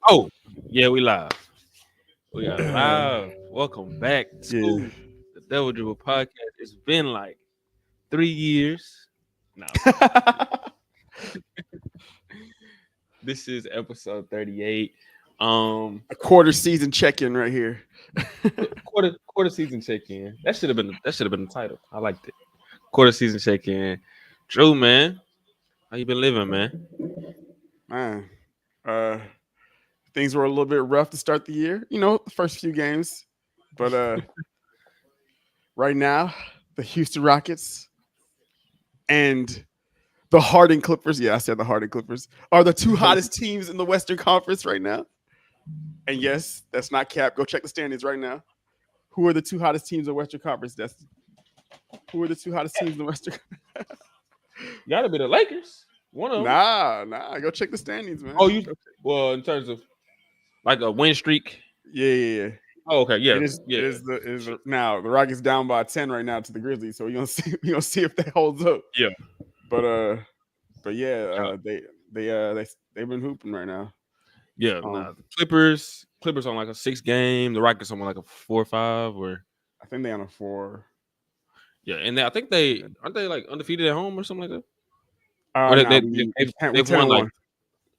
Oh, yeah, we live. We are live. Welcome back Yeah. to the Devil Dribble Podcast. It's been like 3 years. No, this is episode 38. A quarter season check-in right here. Quarter season check in. That should have been the title. I liked it. Quarter season check in. Drew, man, how you been living, man? Man, uh, things were a little bit rough to start the year. The first few games, but right now, the Houston Rockets and the Harden Clippers. Yeah, I said the Harden Clippers are the two hottest teams in the Western Conference right now. And yes, that's not cap. Go check the standings right now. Who are the two hottest teams in the Western Conference? Who are the two hottest teams in the Western? Gotta be the Lakers. One of them. Nah. Go check the standings, man. Oh, well, in terms of like a win streak. Yeah. Oh, okay, yeah, It is. yeah. Now the Rockets down by 10 right now to the Grizzlies, so you gonna see. You gonna see if that holds up. Yeah. But yeah, they've been hooping right now. Yeah, the Clippers on like a 6 game. The Rockets on like a 4 or 5, or I think they on a 4. yeah, and I think they aren't they like undefeated at home or something like that. Or No, we they've 10 won and like 1.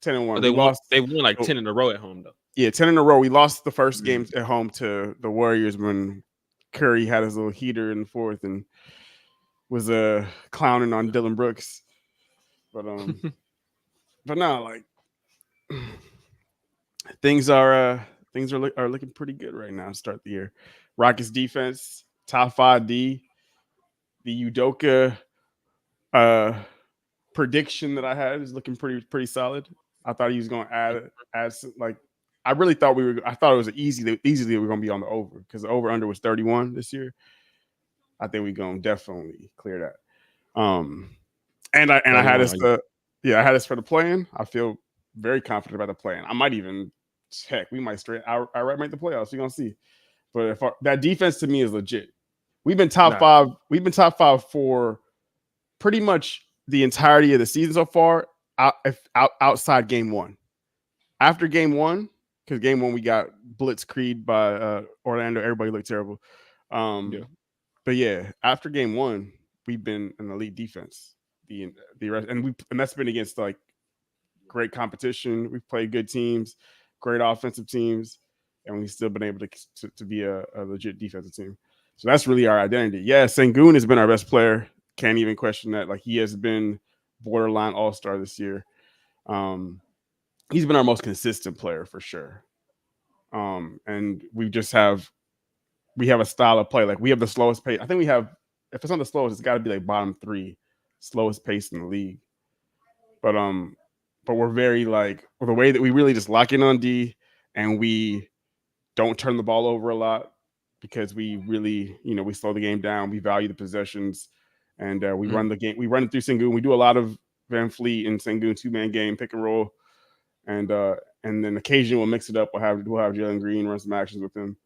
10 and 1. they We won lost. they've won like Oh, 10 in a row at home though. yeah, 10 in a row. We lost the first game at home to the Warriors when Curry had his little heater in the fourth and was clowning on Dylan Brooks. But but no, like things are looking pretty good right now to start the year. Rockets defense, top 5 D. The Udoka prediction that I had is looking pretty solid. I thought he was going to add like I really thought I thought it was easily we were going to be on the over because the over under was 31 this year. I think we're going to definitely clear that. And I had us I had us for the play-in. I feel very confident about the play-in. I might even check. We might outright make the playoffs. We're gonna see. But if that defense to me is legit. We've been top five. We've been top 5 for pretty much the entirety of the season so far. Outside game 1, after game 1, because game 1 we got blitzkrieged by Orlando. Everybody looked terrible. But yeah, after game 1, we've been an elite defense. The rest, and that's been against like great competition. We've played good teams, great offensive teams, and we've still been able to be a legit defensive team. So that's really our identity. Yeah, Sengun has been our best player. Can't even question that. Like he has been borderline all-star this year. He's been our most consistent player for sure. And we have a style of play. Like we have the slowest pace. I think we have, if it's not the slowest, it's got to be like bottom 3 slowest pace in the league. But we're very like the way that we really just lock in on D and we don't turn the ball over a lot because we really, we slow the game down. We value the possessions and we run the game. We run it through Sengun. We do a lot of Van Fleet and Sengun 2-man game, pick and roll. And then occasionally we'll mix it up. We'll have Jalen Green run some actions with him,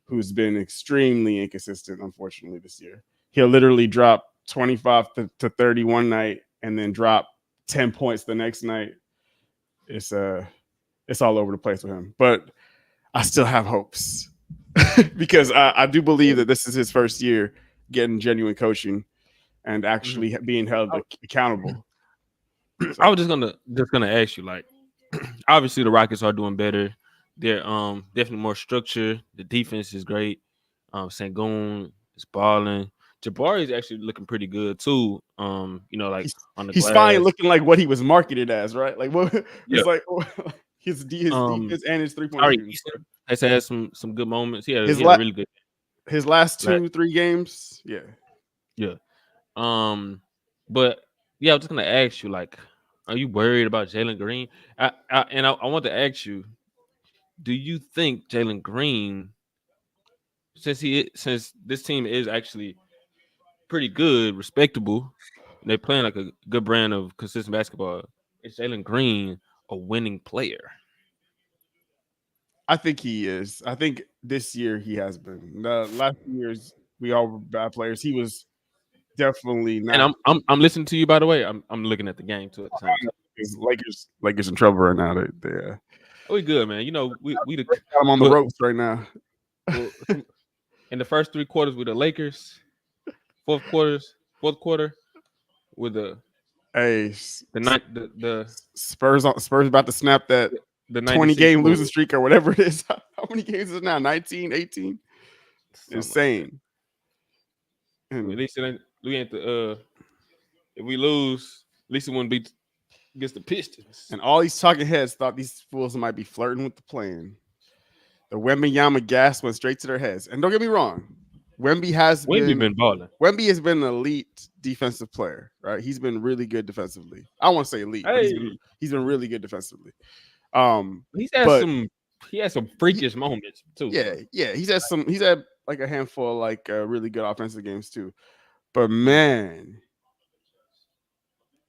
who's been extremely inconsistent, unfortunately, this year. He'll literally drop 25 to 30 one night and then drop 10 points the next night. It's all over the place with him. But I still have hopes because I do believe that this is his first year getting genuine coaching and actually being held accountable. So. I was just gonna ask you, like, obviously the Rockets are doing better. They're definitely more structured. The defense is great. Sengun is balling. Jabari is actually looking pretty good too. Like on the he's glass. finally looking like what he was marketed as, right? Like what it's like his defense and his 3-point shooting. Has had some good moments. He had really good. His last 2-3 games, yeah. But yeah, I was just gonna ask you, like, are you worried about Jalen Green? I want to ask you, do you think Jalen Green, since this team is actually pretty good, respectable, and they're playing like a good brand of consistent basketball, is Jalen Green a winning player? I think he is. I think this year he has been. The last few years we all were bad players. He was definitely not. And I'm listening to you, by the way. I'm looking at the game too at the time. Lakers in trouble right now. They We good, man. You know, we the got them on the look ropes right now. in the first 3 quarters with the Lakers. Fourth quarter with Hey, the night Spurs about to snap that the 20 96 game losing Bulls, streak or whatever it is. How many games is it now? 19, 18? something like that. Insane. At And least it ain't we ain't the if we lose, at least it wouldn't be against the Pistons. and all these talking heads thought these fools might be flirting with the plan. The Wembenyama gas went straight to their heads. And don't get me wrong, Wemby has Wemby been been balling. Wemby has been an elite defensive player, right? He's been really good defensively. I don't want to say elite, but Hey, he's been really good defensively. Um, he's had but some he had some he, freakish moments too, yeah, bro. yeah, he's had like a handful of like really good offensive games too. But Mm. man,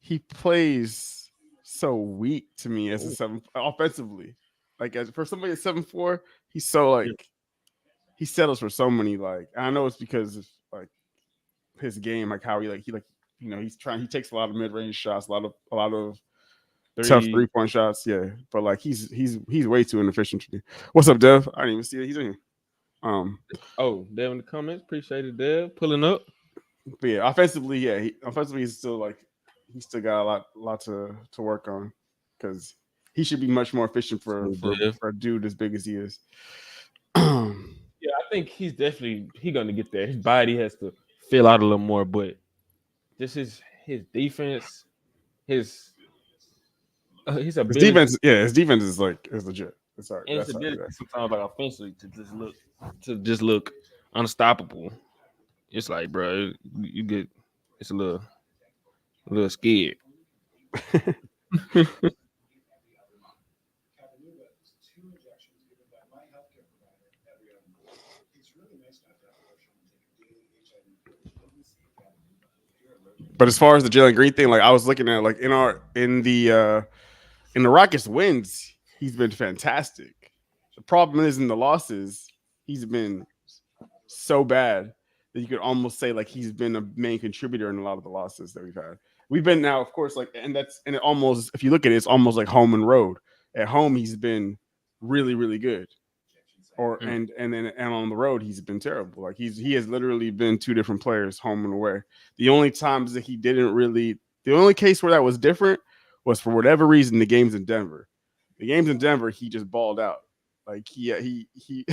he plays so weak to me as a Ooh, seven offensively. Like as for somebody at 7'4", he's so yeah. like he settles for so many like I know it's because of like his game, like how he like he takes a lot of mid range shots, a lot of tough 3. 3-point shots, yeah. But like he's way too inefficient for me. What's up, Dev? I didn't even see that he's in here. Um, Oh, Dev in the comments. Appreciate it, Dev. Pulling up. but yeah, offensively, yeah, offensively he's still like he still got a lot to work on because he should be much more efficient So Dev. for a dude as big as he is. Yeah, Yeah, I think he gonna get there. His body has to fill out a little more, but just his defense, his his ability his defense is like is legit. It's all right. and his That's all ability right. sometimes like offensively to just look unstoppable. It's like, bro, you get it's a little scared. But as far as the Jalen Green thing, like I was looking at like in the Rockets wins, he's been fantastic. The problem is in the losses, he's been so bad that you could almost say like he's been a main contributor in a lot of the losses that we've had. We've been now, of course, like and it almost if you look at it, it's almost like home and road. At home, he's been really, really good. Or Mm. and on the road he's been terrible. Like he has literally been two different players, home and away. The only times that he didn't really the only case where that was different was for whatever reason the games in Denver. The games in Denver he just balled out. Like he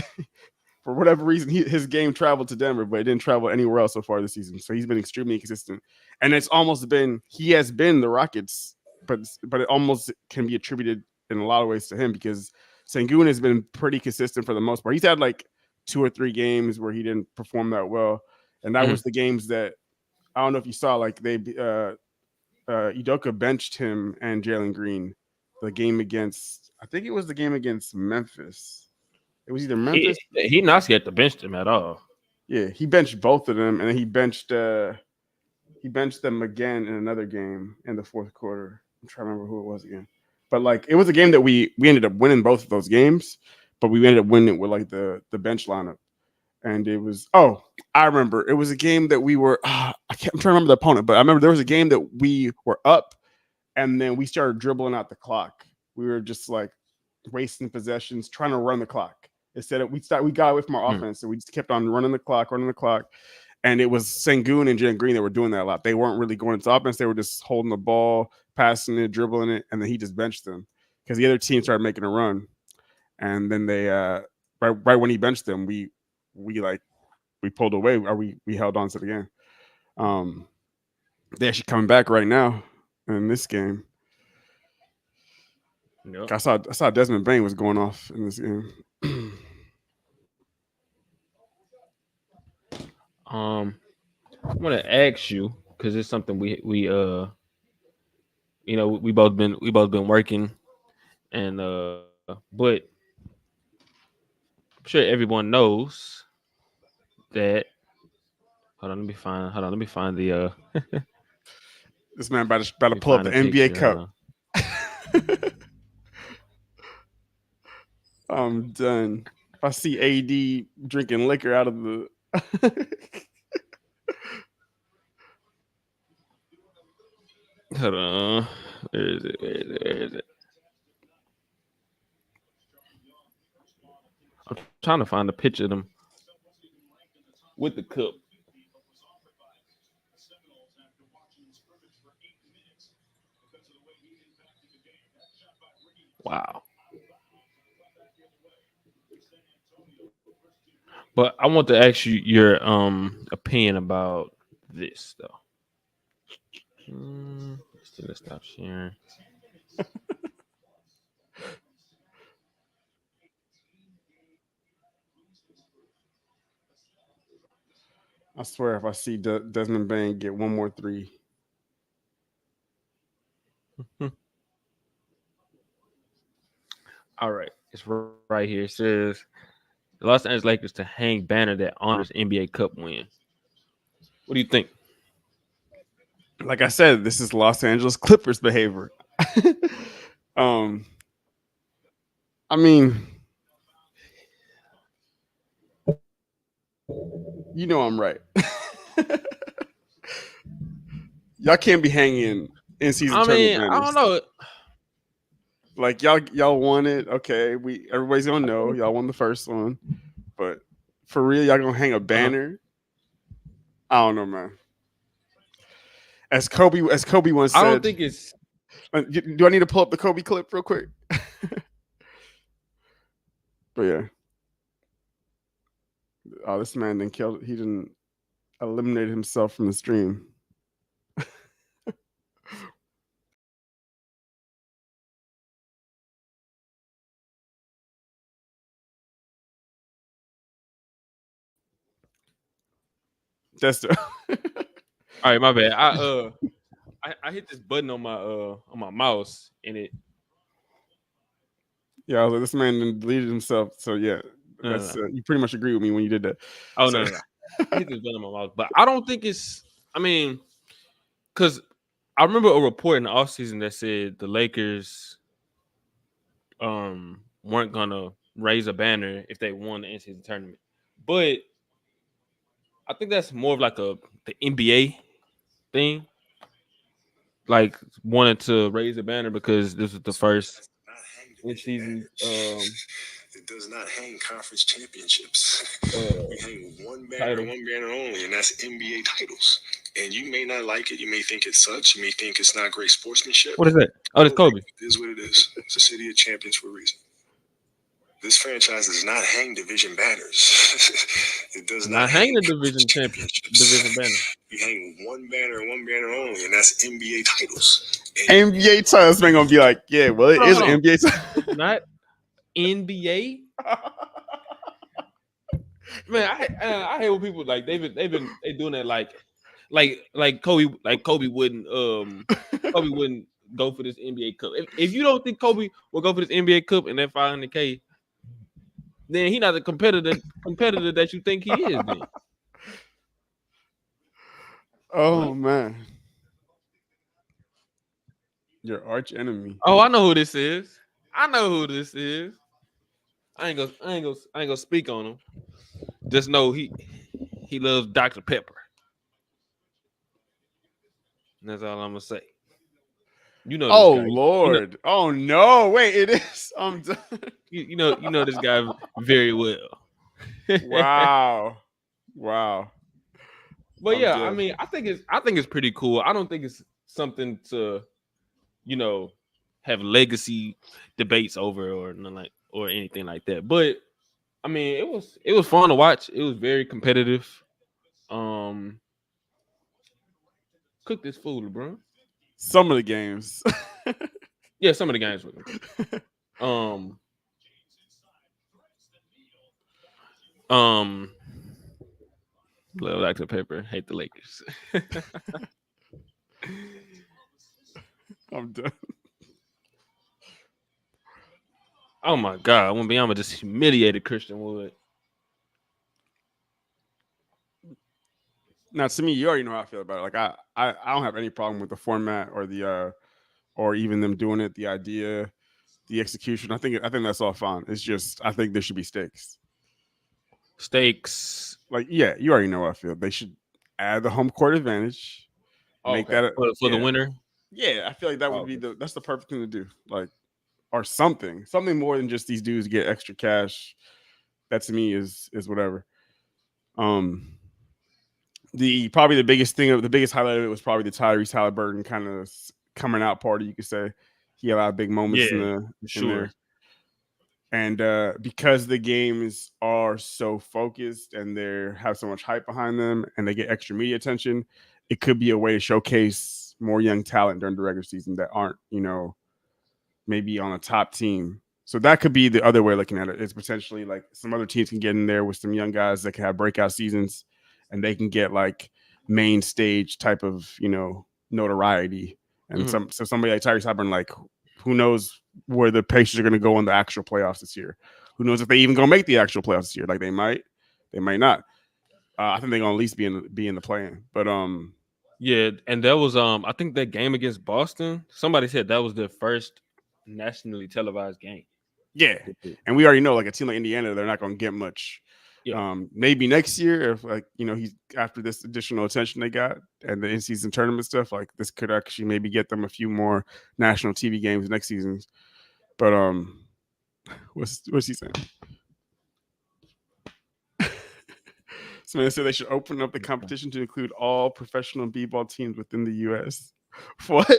for whatever reason his game traveled to Denver, but it didn't travel anywhere else so far this season. So he's been extremely inconsistent, and it's almost been he has been the Rockets, but it almost can be attributed in a lot of ways to him because Sengun has been pretty consistent for the most part. He's had like 2 or 3 games where he didn't perform that well, and that Mhm. was the games that I don't know if you saw. Like Udoka benched him and Jalen Green the game against I think it was the game against Memphis. It was either He Memphis. he not scared to bench him at all. Yeah, he benched both of them, and then he benched them again in another game in the fourth quarter. I'm trying to remember who it was again, but like it was a game that we ended up winning both of those games, but we ended up winning it with like the bench lineup, and it was I remember it was a game that we were I'm trying to remember the opponent, but I remember there was a game that we were up, and then we started dribbling out the clock. We were just like wasting possessions, trying to run the clock. Instead of we got away from our Mm. offense, so we just kept on running the clock. And it was Sengun and Jalen Green that were doing that a lot. They weren't really going into offense; they were just holding the ball, passing it, dribbling it, and then he just benched them because the other team started making a run. And then they right when he benched them, we like we pulled away or we held on to the game. Um, they're actually coming back right now in this game. Yep. I saw Desmond Bain was going off in this game. I want to ask you because it's something we both been working but I'm sure everyone knows that. Hold on, let me find the This man about let to me pull up find the the NBA picture. Hold Cup. on. I'm done. If I see AD drinking liquor out of the Hold on. Where is it? Where is it? Where is it? I'm trying to find a picture of them with the cup. Wow. But I want to ask you your opinion about this though. Let's stop sharing. I swear, if I see Desmond Bain get one more three, All right, it's right here. It says the Los Angeles Lakers to hang banner that honors NBA Cup win. What do you think? like I said, this is Los Angeles Clippers behavior. um, I mean, you know I'm right. Y'all can't be hanging in season I tournament mean, I banners. don't know. Like y'all won it. Okay, everybody's gonna know y'all won the first one, but for real, y'all gonna hang a banner? I don't know, man. As Kobe once I don't said, think it's. do I need to pull up the Kobe clip real quick? But yeah, oh, this man then killed. He didn't eliminate himself from the stream. That's the All right, my bad. I hit this button on my mouse and it. yeah. I was like, this man then deleted himself. So yeah, No, no, that's no. you pretty much agree with me when you did that. Oh So no, no, no. I hit this button on my mouse, but I don't think it's. I mean, because I remember a report in the offseason that said the Lakers weren't gonna raise a banner if they won the NCAA tournament. But I think that's more of like the NBA thing, like wanted to raise a banner because this was the first in season It does not hang conference championships. uh We hang title. one banner only, and that's NBA titles. And you may not like it. You may think it sucks. You may think it's not great sportsmanship. What is that? Oh, that's Kobe. It is what it is. It's a city of champions for a reason. This franchise does not hang division banners. It does not Not hang hanging the conference division champion division championships. banner. We hang one banner only, and that's NBA titles. And NBA titles man gonna be like, yeah, well, it is Hold an on. NBA It's not NBA. Man, I hate when people like they doing that like Kobe wouldn't Kobe wouldn't go for this NBA Cup. If you don't think Kobe will go for this NBA Cup and that 500K, then he not the competitor that you think he is. Then Oh what? man, your arch enemy. Oh, I know who this is. I know who this is. I ain't gonna speak on him. Just know he loves Dr. Pepper. And that's all I'm gonna say. You know this Oh guy. You know Lord. Oh no. Wait, it is. I'm done. you know this guy very well. Wow. Wow. But I'm yeah, I dead. mean, I think it's pretty cool. I don't think it's something to, you know, have legacy debates over or nothing like or anything like that. But I mean, it was fun to watch. It was very competitive. Um, cook this food, bro. Some of the games. Yeah, some of the games were competitive. Um, um, love Dr. Pepper, hate the Lakers. I'm done. Oh my god, Wembanyama just humiliated Christian Wood. Now, to me, you already know how I feel about it. Like I don't have any problem with the format or the or even them doing it, the idea, the execution. I think that's all fine. It's just I think there should be stakes. Stakes. Like, yeah, you already know how I feel. They should add the home court advantage. Oh, Make okay. that For the yeah. winner. Yeah, I feel like that Oh, would be okay. that's the perfect thing to do. Like, or something more than just these dudes get extra cash. That to me is whatever. Um, the probably the biggest highlight of it was probably the Tyrese Halliburton kind of coming out party. You could say he had a lot of big moments Yeah, for in sure. there, and because the games are so focused and they have so much hype behind them, and they get extra media attention, it could be a way to showcase more young talent during the regular season that aren't maybe on a top team. So that could be the other way of looking at it. It's potentially like some other teams can get in there with some young guys that can have breakout seasons, and they can get like main stage type of notoriety. And Mhm. so somebody like Tyrese Halliburton, like who knows where the Pacers are going to go in the actual playoffs this year? Who knows if they even going to make the actual playoffs this year? Like they might not. I think they're going to at least be in the play-in. But Yeah, and that was I think that game against Boston. Somebody said that was their first nationally televised game. yeah, and we already know like a team like Indiana, they're not going to get much. Yeah. Maybe next year, if like he's after this additional attention they got and the in-season tournament stuff, like this could actually maybe get them a few more national TV games next season. But what's he saying? Somebody said they should open up the competition to include all professional b-ball teams within the U.S. What?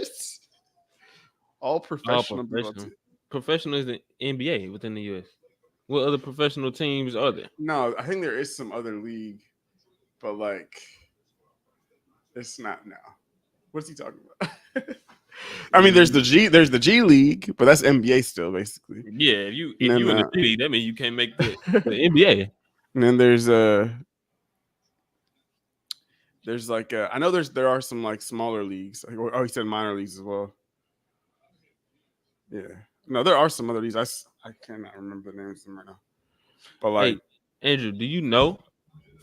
All All professional b-ball professional. teams? Professional is the NBA within the US. What other professional teams are there? No, I think there is some other league, but like it's not now. What's he talking about? I mean, there's the G League, but that's NBA still basically. Yeah, And if you then in the city, that means you can't make the NBA. and then there's like I know there are some like smaller leagues. Oh, he said minor leagues as well. Yeah, no, there are some other leagues. I cannot remember the names of them right now. But like, Hey, Andrew, do you know?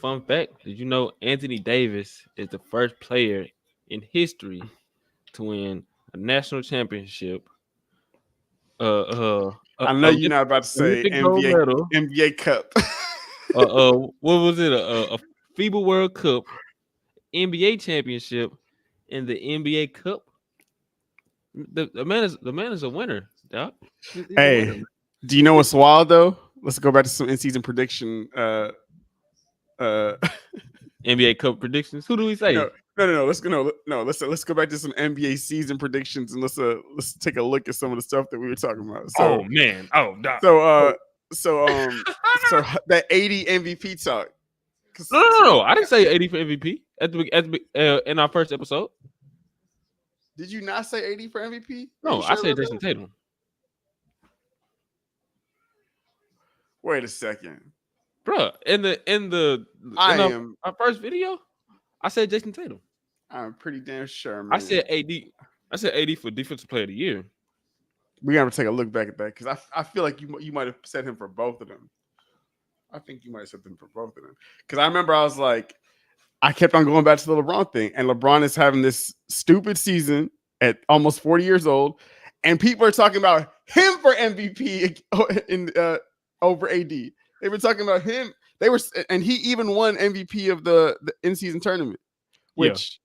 Fun fact: did you know Anthony Davis is the first player in history to win a national championship? I know you're not about to say Olympic gold medal. NBA Cup. What was it? A FIBA World Cup, NBA championship, and the NBA Cup. The man is a winner. Doc. He's a winner. Hey, do you know what's wild though? Let's go back to some in-season prediction. Uh, NBA Cup predictions. Who do we say? no. Let's go back to some NBA season predictions and let's take a look at some of the stuff that we were talking about. So, Oh man. Oh, Doc. so Oh. so that 80 MVP talk. No. I didn't say 80 for MVP in our first episode. Did you not say 80 for MVP? No, I said Jason Tatum. Wait a second, Bruh, our first video, I said Jason Tatum. I'm pretty damn sure, man. I said AD. I said AD for Defensive Player of the Year. We gotta take a look back at that because I feel like you might have said him for both of them. I think you might have said them for both of them because I remember I was like, I kept on going back to the LeBron thing, and LeBron is having this stupid season at almost 40 years old, and people are talking about him for MVP in over AD. They were talking about him. And he even won MVP of the in-season tournament, which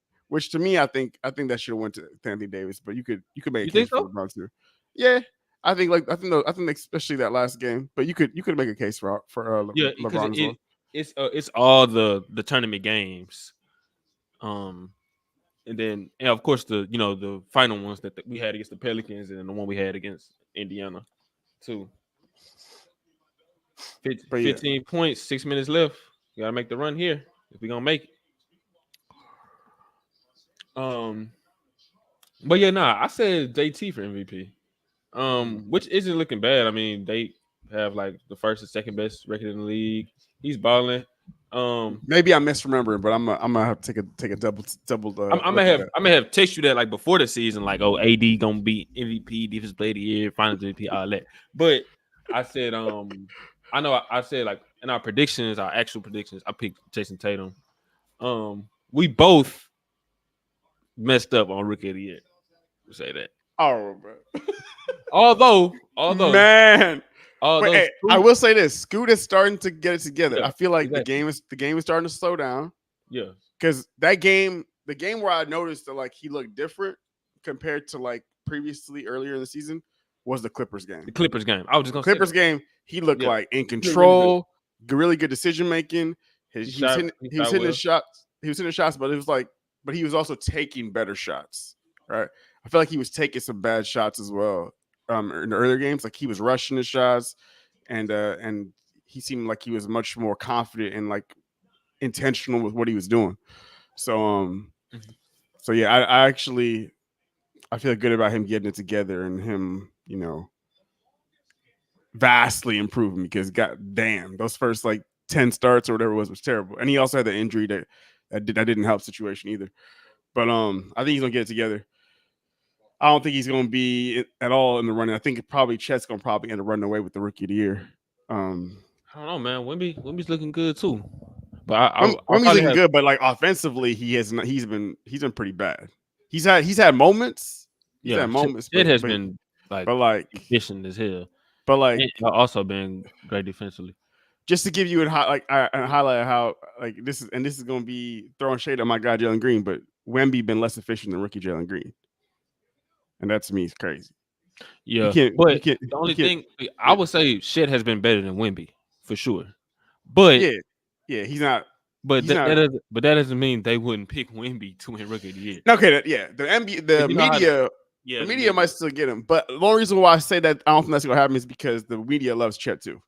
to me, I think that should have went to Anthony Davis. But you could make a case for LeBron too. Yeah, I think especially that last game. But you could make a case for LeBron as well. It's all the tournament games, and then of course the final ones that we had against the Pelicans and the one we had against Indiana too. 15 points, 6 minutes left. You gotta make the run here if we're gonna make it. But yeah, I said JT for MVP. Which isn't looking bad. I mean, they have like the first and second best record in the league. He's balling. Maybe I'm misremembering, but I'm gonna have to take a double. I may have text you that like before the season, like, oh, AD gonna be MVP, Defensive Player of the Year, Finals MVP, all that. But I said, I know I said like in our predictions, our actual predictions, I picked Jason Tatum. We both messed up on Rookie of the Year. We'll say that. Oh, bro. although man. Wait, hey, I will say this: Scoot is starting to get it together. Yeah, I feel like exactly. the game is starting to slow down. Yeah, because the game where I noticed that like he looked different compared to like previously earlier in the season was the Clippers The game. Clippers game. I was just The gonna say Clippers that. game, he looked Yeah, like in he looked really good. control, really good decision making. He He was shot. hitting He he was shot hitting his well. shots. He was hitting shots, but it was like, but he was also taking better shots. Right. I feel like he was taking some bad shots as well. In the earlier games, like he was rushing his shots, and he seemed like he was much more confident and like intentional with what he was doing. So Mhm. so yeah, I actually I feel good about him getting it together and him, vastly improving because god damn, those first like 10 starts or whatever it was terrible. And he also had the injury that didn't help situation either. But I think he's gonna get it together. I don't think he's gonna be at all in the running. I think probably Chet's gonna probably end up running away with the rookie of the year. Um I don't know, man. Wimby's looking good too. But I'll Wemby's probably looking have. good, but like offensively, he has not, he's been pretty bad. He's had moments. He's Yeah, had moments, Shit but has been like but like efficient as hell, but like and also been great defensively. just to give you a highlight of how like this is going to be throwing shade on my guy Jalen Green, but Wemby been less efficient than rookie Jalen Green, and that to me is crazy. You Yeah, can't you but can't the you only can't thing I yeah would say, shit has been better than Wimby for sure. But yeah yeah he's not that doesn't mean they wouldn't pick Wimby to win Rookie of the Year. okay yeah Like, the the media media. might still get him, but the only reason why I say that I don't think that's going to happen is because the media loves Chet too,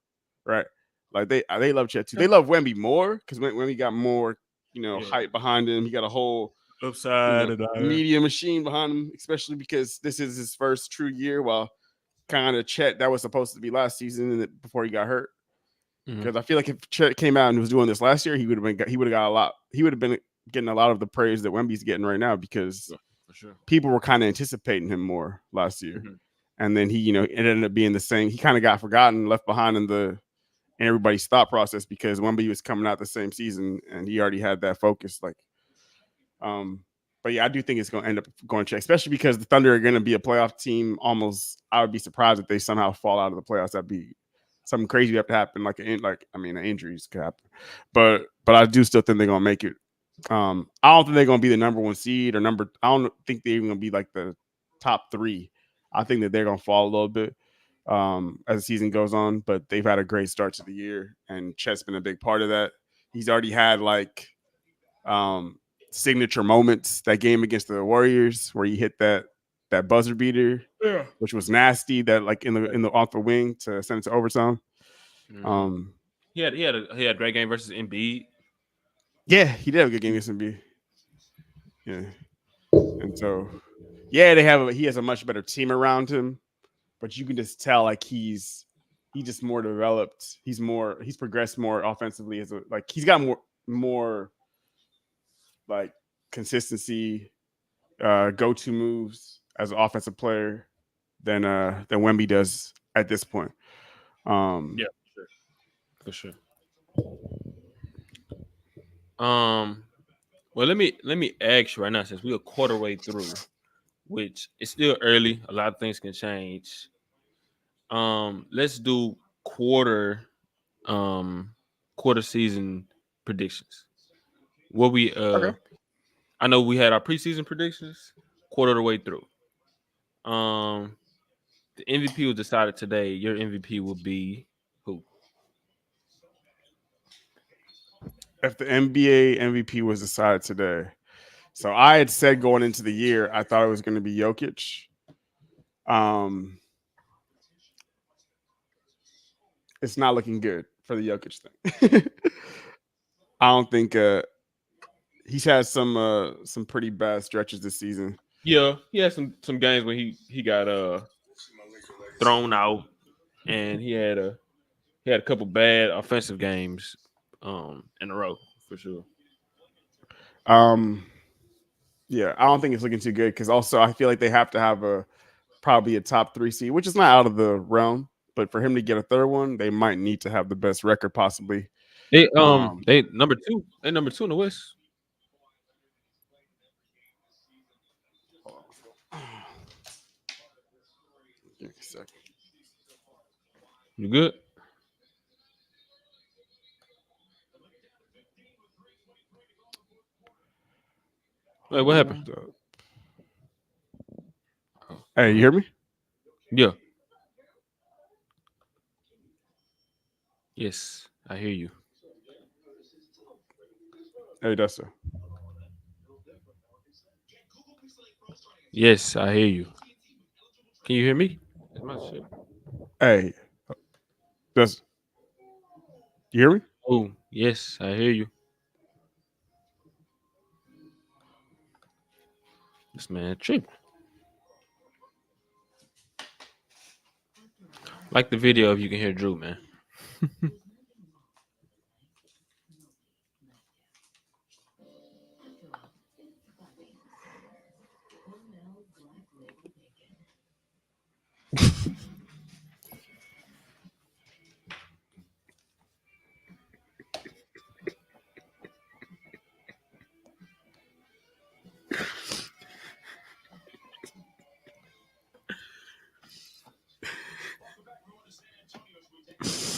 right? Like they love Chet too. They love Wemby more because Wemby got more Yeah, hype behind him. He got a whole upside and down. media machine behind him, especially because this is his first true year. While kind of Chet that was supposed to be last season and before he got hurt. Mhm. Because I feel like if Chet came out and was doing this last year, he would have got a lot. He would have been getting a lot of the praise that Wemby's getting right now because Yeah, for sure. people were kind of anticipating him more last year. Mhm. And then it ended up being the same. He kind of got forgotten, left behind in everybody's thought process because Wemby was coming out the same season and he already had that focus. Um, but yeah, I do think it's going to end up going to check, especially because the Thunder are going to be a playoff team. Almost, I would be surprised if they somehow fall out of the playoffs. That'd be something crazy have to happen. Injuries could happen, but I do still think they're going to make it. I don't think they're going to be the number one seed or number. I don't think they're even going to be like the top three. I think that they're going to fall a little bit as the season goes on. But they've had a great start to the year, and Chet's been a big part of that. He's already had um, signature moments. That game against the Warriors where he hit that buzzer beater, Yeah. which was nasty. That like in the off the wing to send it to overtime. Mhm. Um, He had a great game versus Embiid. yeah, he did have a good game against NBA. Yeah, and so yeah, he has a much better team around him, but you can just tell like he's just more developed. He's progressed more offensively as he's got more like consistency, go to moves as an offensive player than Wemby does at this point. Um, Yeah, for sure. Um, well, let me ask you right now, since we're a quarter way through, which it's still early. A lot of things can change. Let's do um quarter season predictions. What we okay. I know we had our preseason predictions quarter of the way through. Um, the MVP was decided today. Your MVP will be who? If the NBA MVP was decided today, so I had said going into the year, I thought it was going to be Jokic. Um, it's not looking good for the Jokic thing. I don't think he's had some pretty bad stretches this season. Yeah, he had some games when he got thrown out, and he had a couple bad offensive games in a row for sure. Um, yeah, I don't think it's looking too good because also I feel like they have to have probably a top three seed, which is not out of the realm. But for him to get a third one, they might need to have the best record possibly. Um, They number two. They number two in the West. give me a second. You good? Wait, what happened? Hold up. Hey, you hear me? Yeah. Yes, I hear you. Hey, Dustin. Yes, I hear you. Can you hear me? That's my shit. Hey, Dustin. You hear me? Oh, yes, I hear you. This man tripping. Like the video if you can hear Drew, man.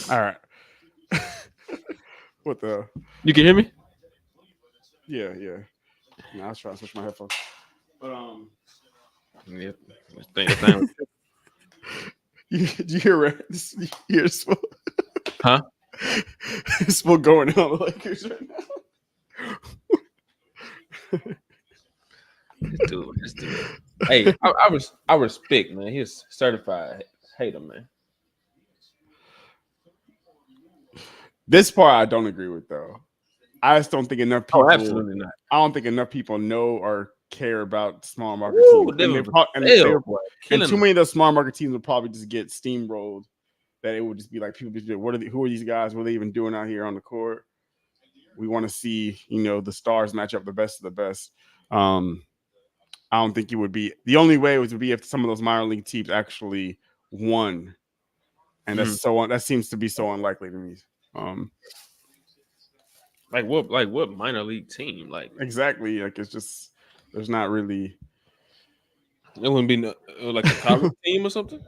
All right. What the? You can hear me? Yeah, yeah. No, I was trying to switch my headphones. But Yep. This thing you hear it? You hear Spo, Huh? Spo going on the Lakers right now? This dude. Hey, I respect, man. He's certified hater, man. This part I don't agree with though. I just don't think enough Oh, people. absolutely not. I don't think enough people know or care about small market Woo, teams, and Devin they Vassell, boy, and killing too them. many of those small market teams will probably just get steamrolled. That it would just be like people just be, what are who are these guys? What are they even doing out here on the court? We want to see the stars match up the best of the best. Um, I don't think it would be the only way would be if some of those minor league teams actually won, and Mhm. that seems to be so unlikely to me. Um, Like what minor league team? Like exactly, like it's just there's not really. it wouldn't be like a college team or something.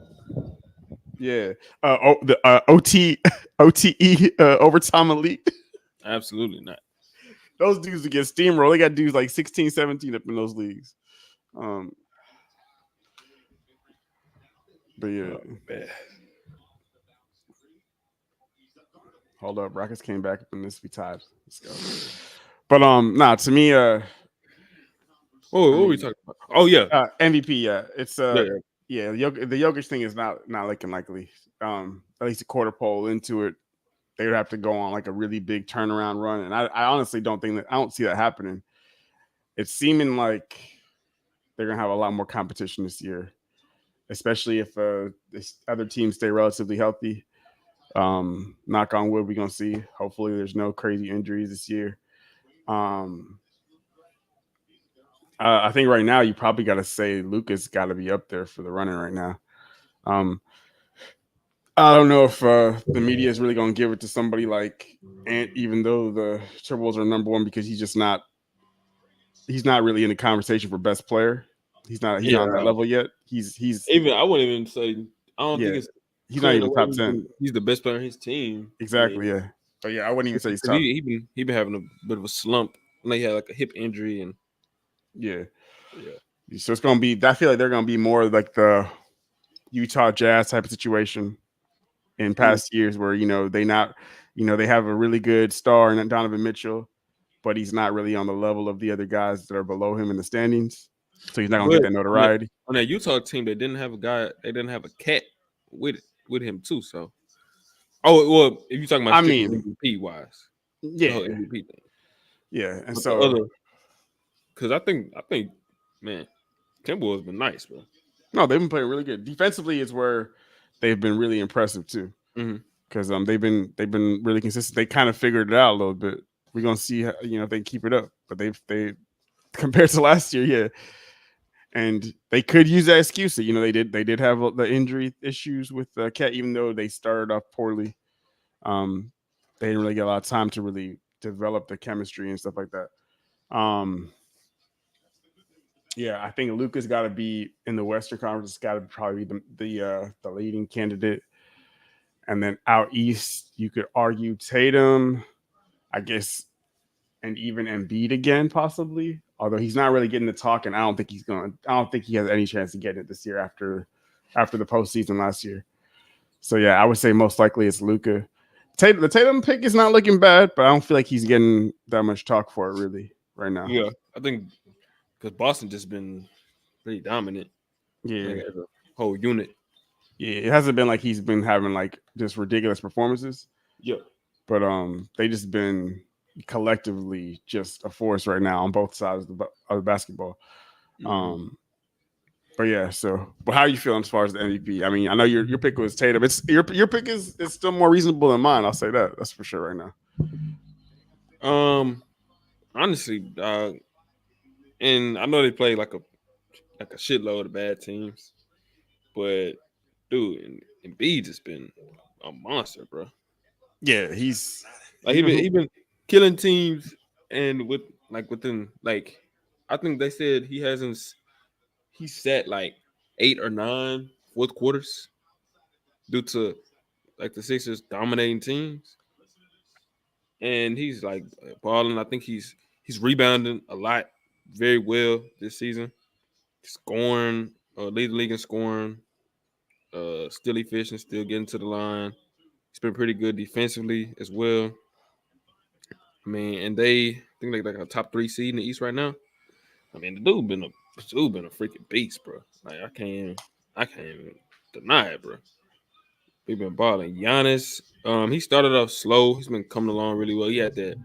Yeah. The OTE overtime elite. Absolutely not. Those dudes that get steamrolled, they got dudes like 16, 17 up in those leagues. Um, but yeah. Oh, man. Hold up, Rockets came back up in this. We tied. Let's go. But nah, to me, Oh, I what were we mean, talking about? Oh yeah, MVP. Yeah, it's yeah. Yeah. yeah, the Jokic thing is not looking likely. At least a quarter pole into it, they would have to go on like a really big turnaround run, and I honestly don't think that I don't see that happening. It's seeming like they're gonna have a lot more competition this year, especially if this other teams stay relatively healthy. Knock on wood, we're gonna see. Hopefully, there's no crazy injuries this year. Um, I think right now you probably got to say Luka's got to be up there for the running right now. Um, I don't know if the media is really going to give it to somebody like Ant, even though the Timberwolves are number one, because he's not really in the conversation for best player. He's not on that Yeah. level yet. He's Even I wouldn't even say. I don't think yeah, it's he's not clear even the way top 10. he's the best player on his team. I Exactly. mean, Yeah. But yeah, I wouldn't even say he's 'cause top. he been having a bit of a slump. And he had like a hip injury and Yeah. yeah. So it's gonna be. I feel like they're gonna be more like the Utah Jazz type of situation in Mm. past years, where they have a really good star in Donovan Mitchell, but he's not really on the level of the other guys that are below him in the standings. So he's not gonna get But that notoriety. on that Utah team, they didn't have a guy. They didn't have a cat with him too. So, oh well, if you're talking about I strictly mean, MVP wise, the whole yeah, MVP thing. yeah, and But the so other, because I think, man, Timberwolves been nice, bro. no, they've been playing really good defensively. Is where they've been really impressive too, Mm-hmm. because they've been really consistent. They kind of figured it out a little bit. We're gonna see how, if they keep it up, but they compared to last year, yeah. And they could use that excuse that they did have the injury issues with Cat, even though they started off poorly. Um, they didn't really get a lot of time to really develop the chemistry and stuff like that. Yeah, I think Luka's got to be in the Western Conference. It's got to probably be the leading candidate, and then out east, you could argue Tatum, I guess, and even Embiid again, possibly. Although he's not really getting the talk, and I don't think he's going. I don't think he has any chance to get it this year after the postseason last year. So yeah, I would say most likely it's Luka. The Tatum pick is not looking bad, but I don't feel like he's getting that much talk for it really right now. Yeah, I think because Boston just been pretty dominant, like Yeah, as a whole unit. yeah. It hasn't been like he's been having like just ridiculous performances, Yeah. but they just been collectively just a force right now on both sides of the basketball. Um, but yeah, but how are you feeling as far as the MVP? I mean, I know your pick was Tatum. It's your pick is still more reasonable than mine. I'll say that. That's for sure right now. Honestly, and I know they play like a shitload of bad teams, but dude, and B just been a monster, bro. Yeah, he's Like he been killing teams, and within like I think they said he set like 8 or 9 fourth quarters due to like the Sixers dominating teams, and he's like balling. I think he's rebounding a lot, very well this season. Scoring, lead the league in scoring. Still efficient, still getting to the line. He's been pretty good defensively as well. I mean, and they think like a top 3 seed in the East right now. I mean, the dude been a freaking beast, bro. Like I can't even deny it, bro. We've been balling. Giannis, he started off slow. He's been coming along really well. He had that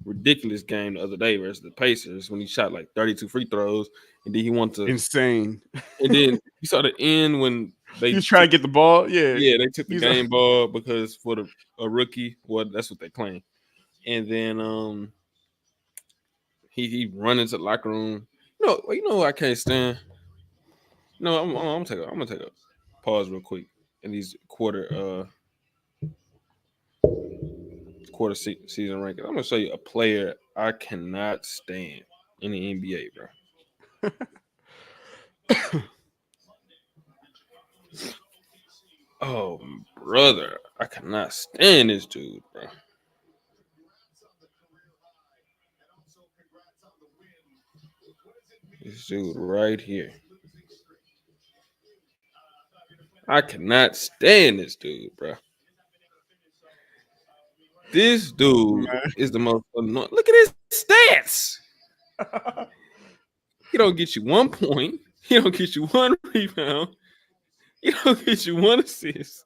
ridiculous game the other day versus the Pacers when he shot like 32 free throws, and then he wanted to, insane. and then you saw the end when He they was trying to get the ball. Yeah, yeah they took the he's game ball because for a rookie, well that's what they claim, and then he run into the locker room. You know what I can't stand. No, I'm gonna take a pause real quick in these season rankings. I'm gonna show you a player I cannot stand in the NBA, bro. Oh, brother, I cannot stand this dude, bro. This dude right here. I cannot stand this dude, bro. This dude is the most annoying. Look at his stats. He don't get you 1 point. He don't get you one rebound. He don't get you one assist.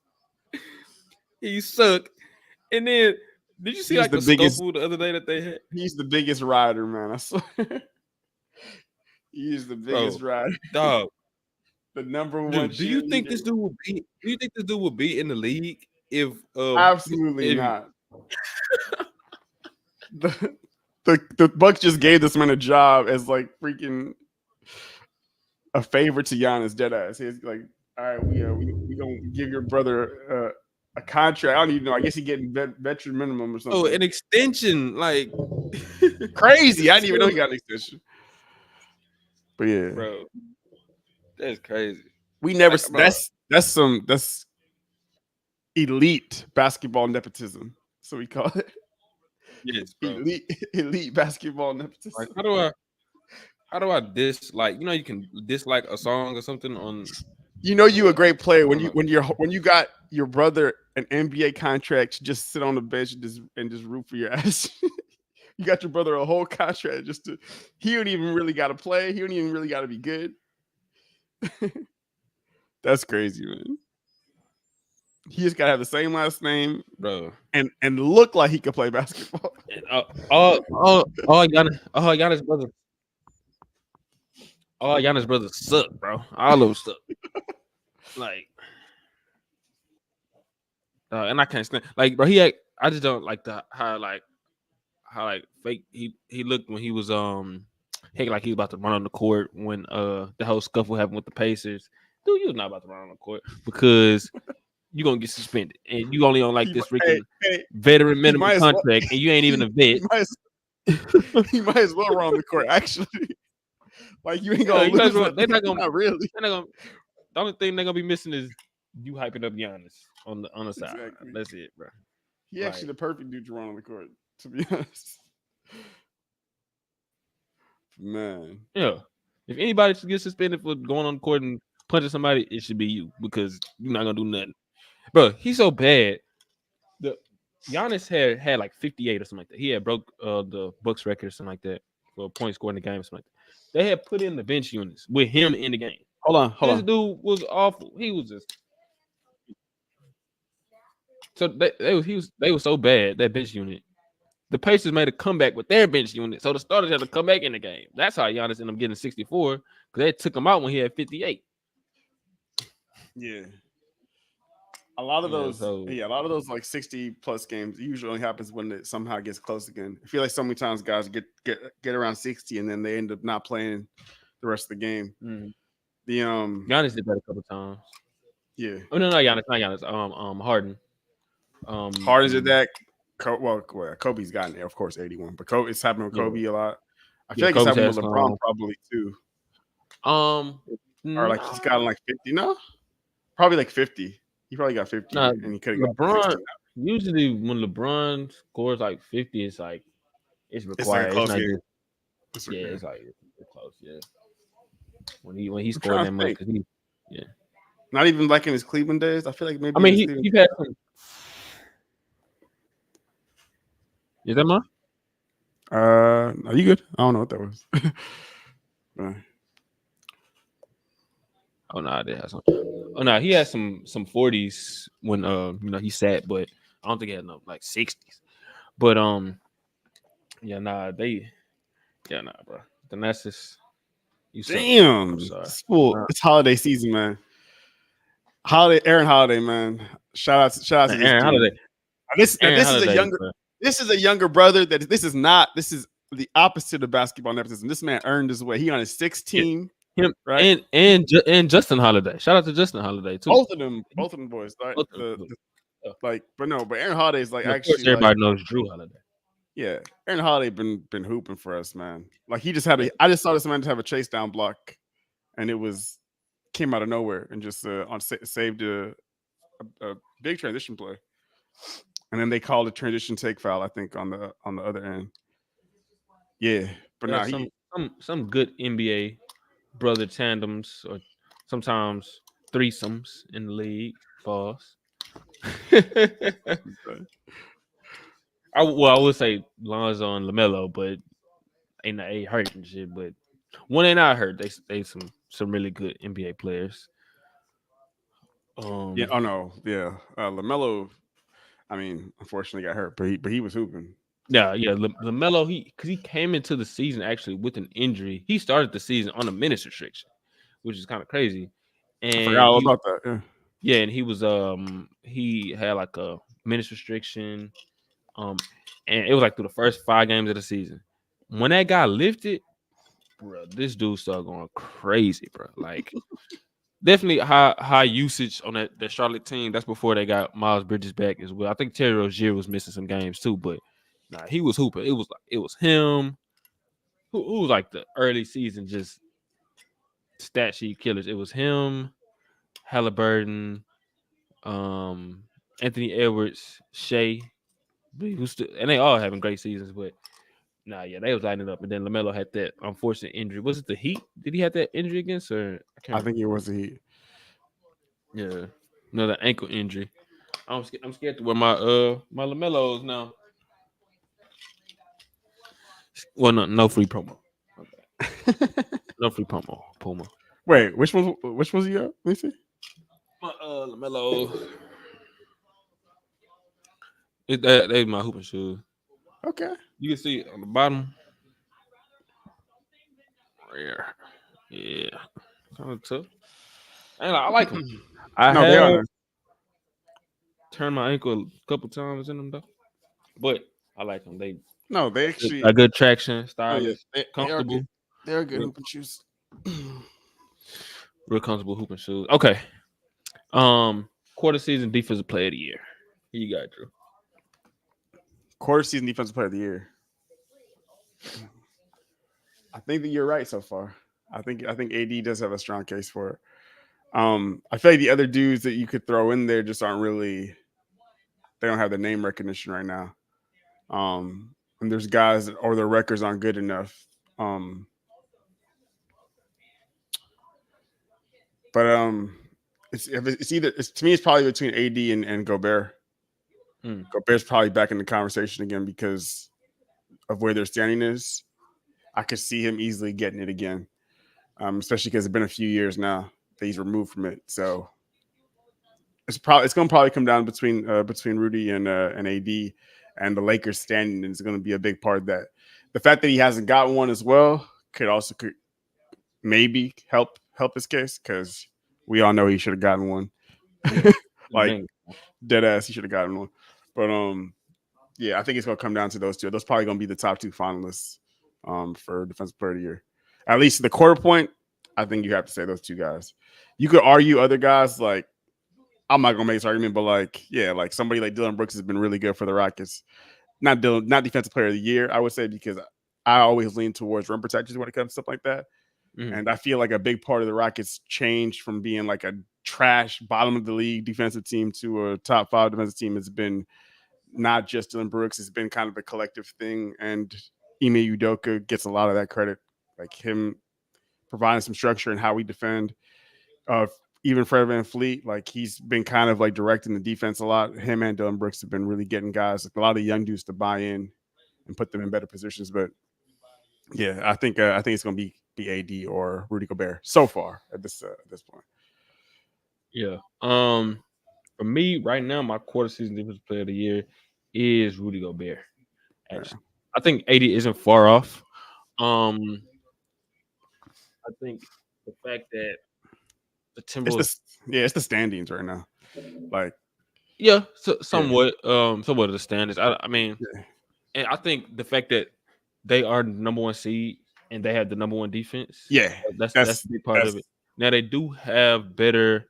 He suck. And then, did you see he's like the the biggest. scuffle the other day that they had? He's the biggest rider, man. I swear. He is the Bro, biggest rider. dog. The number one Dude, do you think cheerleader. this dude would be? Do you think this dude would be in the league Absolutely if not. The Bucks just gave this man a job as like freaking a favor to Giannis, dead ass. He's like, all right, we gonna give your brother a contract. I don't even know. I guess he getting veteran minimum or something. oh an extension like crazy? I didn't even know he got an extension. But yeah, bro, that's crazy. we never. Like, That's elite basketball nepotism. So we call it yes, bro. elite basketball nepotism. Like, how do I dislike? You know, you can dislike a song or something on. You know, you a great player when you got your brother an NBA contract to just sit on the bench and just root for your ass. You got your brother a whole contract he don't even really got to play. He don't even really got to be good. That's crazy, man. He just got to have the same last name, bro, and look like he could play basketball. And, Giannis brothers. All Giannis brothers suck, bro. All of them suck. Like, and I can't stand like, bro. I just don't like how fake he looked when he was like he was about to run on the court when the whole scuffle happened with the Pacers. Dude, you're not about to run on the court because you're gonna get suspended and you only on like this freaking veteran minimum contract and you ain't even a vet. He might as well run on the court, actually. Like you ain't gonna lose. They're not gonna really. The only thing they're gonna be missing is you hyping up Giannis on the side. Exactly. That's it, bro. He actually the perfect dude to run on the court, to be honest. Man. Yeah. If anybody should get suspended for going on the court and punching somebody, it should be you because you're not gonna do nothing. Bro, he's so bad. The Giannis had like 58 or something like that. He had broke the Bucks record or something like that for points scored in the game or something like that. They had put in the bench units with him in the game. Hold This on. dude was awful. He was just so they were so bad, that bench unit. The Pacers made a comeback with their bench unit, so the starters had to come back in the game. That's how Giannis ended up getting 64 because they took him out when he had 58. Yeah. A lot of Yeah, those, so a lot of those like 60 plus games usually only happens when it somehow gets close again. I feel like so many times guys get around 60 and then they end up not playing the rest of the game. The Giannis did that a couple times. yeah. Oh no, not Giannis. Harden. Harden's did that. Well, Kobe's gotten there, of course, 81. But Kobe, it's happened with Kobe a lot. I feel like it's Kobe's happened had with LeBron probably too. Or like he's gotten like 50. No, probably like 50. He probably got 50, nah, and he could have got LeBron. 16. Usually, when LeBron scores like 50, it's like it's It's like a required. It's close not game. just it's like it's close. Yeah, when he I'm scored trying that to much, think. because he Not even like in his Cleveland days. I feel like maybe I in mean his he Cleveland. he had some. Is that mine? Are you good? I don't know what that was. Oh no, I did have some. Oh no, he had some 40s when he sat, but I don't think he had no like 60s. But yeah, nah, bro. Then that's just you suck. Damn, I'm sorry. it's holiday season, man. Aaron Holiday, man. Shout out to this Aaron dude. Holiday. This Aaron is a Holiday, younger. bro. This is a younger brother. This is not. This is the opposite of basketball nepotism. This man earned his way. He on his 6th team, Him right? and Justin Holiday. Shout out to Justin Holiday too. Both of them boys. Right? Both of them. But Aaron Holiday is like And of course, actually everybody like, knows Drew Holiday. yeah. Aaron Holiday been hooping for us, man. Like he just had I just saw this man just have a chase down block, and it came out of nowhere and just saved a big transition play. And then they called a transition take foul, I think, on the other end. Yeah, but Yeah, some good NBA brother tandems or sometimes threesomes in the league. Pause. I would say Lonzo and LaMelo, but ain't hurt and shit. But when they not hurt, they some really good NBA players. yeah. Oh no, yeah. LaMelo, I mean, unfortunately got hurt, but he was hooping. Yeah. LaMelo, because he came into the season actually with an injury. He started the season on a minutes restriction, which is kind of crazy. And I forgot all about that. Yeah, and he was he had like a minutes restriction. And it was like through the first 5 games of the season. When that got lifted, bro, this dude started going crazy, bro. Like definitely high usage on that Charlotte team. That's before they got Miles Bridges back as well. I think Terry Rozier was missing some games too, but nah, he was hooping. It was him. Who was like the early season just stat sheet killers. It was him, Halliburton, Anthony Edwards, Shea, and they all having great seasons, but nah, yeah, they was lining up. And then LaMelo had that unfortunate injury. Was it the Heat? Did he have that injury against, or I think it was the Heat. Yeah, another ankle injury. I'm scared to wear my my LaMelos now. Well, no free promo. Okay. No free promo. Puma. Wait, which one's you got? Let me see. My LaMelo. They my hooping shoes. Okay. You can see on the bottom. Yeah, kind of tough. And I like them. I No, they have are. turned my ankle a couple times in them though, but I like them. They actually got good traction, stylish, comfortable. They are good real, hooping shoes. real comfortable hooping shoes. Okay. Quarter season defensive player of the year. Who you got, Drew? Quarter season defensive player of the year. I think that you're right so far. I think AD does have a strong case for it. I feel like the other dudes that you could throw in there just aren't really. They don't have the name recognition right now. And there's guys or their records aren't good enough. But it's either to me it's probably between AD and Gobert. Mm. Gobert's probably back in the conversation again because of where their standing is. I could see him easily getting it again, especially because it's been a few years now that he's removed from it. So it's going to probably come down between Rudy and AD, and the Lakers standing is going to be a big part of that. The fact that he hasn't gotten one as well could maybe help his case because we all know he should have gotten one. Yeah. Like Bang. dead ass, he should have gotten one. But yeah, I think it's gonna come down to those two. Those probably gonna be the top two finalists for Defensive Player of the Year. At least the quarter point, I think you have to say those two guys. You could argue other guys like I'm not gonna make this argument, but like yeah, like somebody like Dylan Brooks has been really good for the Rockets. Not Defensive Player of the Year, I would say, because I always lean towards rim protectors when it comes to stuff like that. Mm. And I feel like a big part of the Rockets changed from being like a trash bottom of the league defensive team to a top 5 defensive team has been not just Dylan Brooks. It's been kind of a collective thing. And Ime Udoka gets a lot of that credit, like him providing some structure and how we defend. Uh, Even Fred VanVleet, like he's been kind of like directing the defense a lot. Him and Dylan Brooks have been really getting guys, like a lot of young dudes to buy in and put them in better positions. But yeah, I think it's gonna be AD or Rudy Gobert so far at this point. Yeah. For me, right now, my quarter season defensive player of the year is Rudy Gobert. Yeah. Actually, I think 80 isn't far off. Um, I think the fact that the It's Timberwolves, the it's the standings right now. Like yeah, yeah, somewhat of the standards. I mean, yeah, and I think the fact that they are the number one seed and they have the number one defense, yeah. that's a big part of That's it. Now they do have better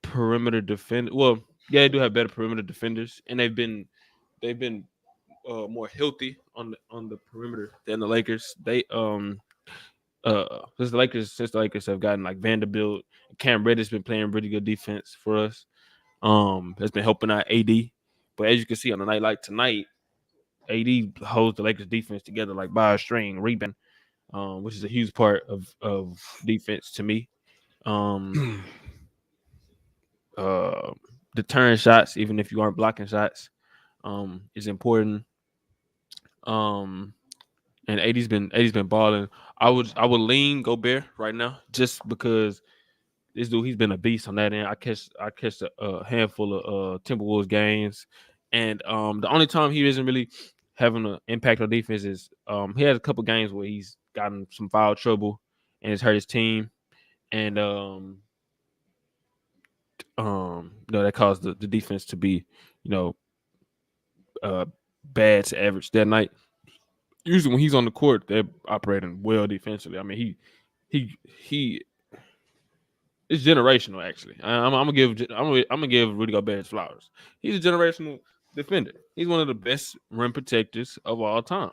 perimeter defend. Well, yeah, they do have better perimeter defenders, and they've been more healthy on the perimeter than the Lakers. Since the Lakers have gotten like Vanderbilt, Cam Reddish been playing really good defense for us. Has been helping out AD. But as you can see on a night like tonight, AD holds the Lakers defense together like by a string, rebound, which is a huge part of defense to me. Um, uh, Deterring shots, even if you aren't blocking shots, is important. Um, and AD's been balling. I would lean Gobert right now just because this dude he's been a beast on that end. I catch a handful of Timberwolves games, and the only time he isn't really having an impact on defense is he has a couple games where he's gotten some foul trouble and it's hurt his team, and that caused the defense to be you know uh bad to average that night. Usually when he's on the court, they're operating well defensively. I mean, he it's generational. Actually, I'm gonna give Rudy Gobert his flowers. He's a generational defender. He's one of the best rim protectors of all time.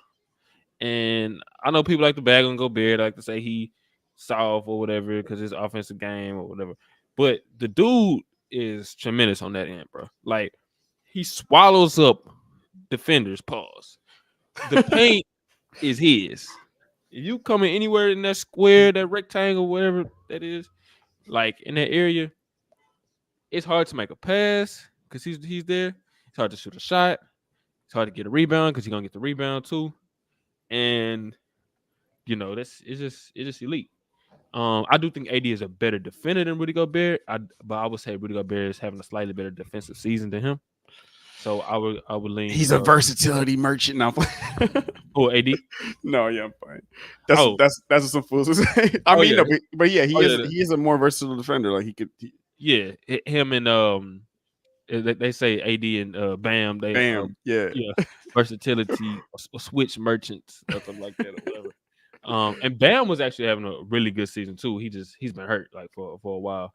And I know people like to bag on Gobert, like to say he soft or whatever because his offensive game or whatever. But the dude is tremendous on that end, bro. Like he swallows up defenders. Pause. The paint is his. If you come in anywhere in that square, that rectangle, whatever that is, like in that area, it's hard to make a pass because he's there. It's hard to shoot a shot. It's hard to get a rebound because he's gonna get the rebound too. And it's just elite. I do think AD is a better defender than Rudy Gobert. But I would say Rudy Gobert is having a slightly better defensive season than him. So I would lean. he's a versatility merchant. Now, Oh, AD. no, yeah, I'm fine. Oh, That's what some fools would say. I oh mean, yeah, no, but yeah, oh yeah, he is a more versatile defender. Like he could, yeah. Him and they say AD and Bam. They bam, yeah, yeah, versatility or switch merchants or something like that or whatever. And Bam was actually having a really good season too. He's been hurt like for a while.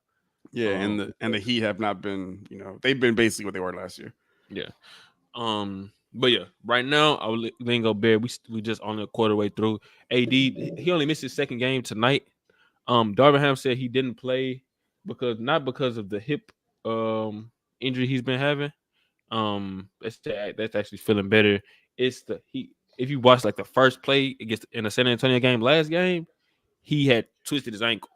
yeah. And the Heat have not been, they've been basically what they were last year. Yeah. But yeah, right now I would lean Gobert. We just on the quarter way through. AD he only missed his second game tonight. Darvin said he didn't play not because of the hip injury he's been having. That's actually feeling better. It's the he if you watch like the first play against in the San Antonio game last game, he had twisted his ankle.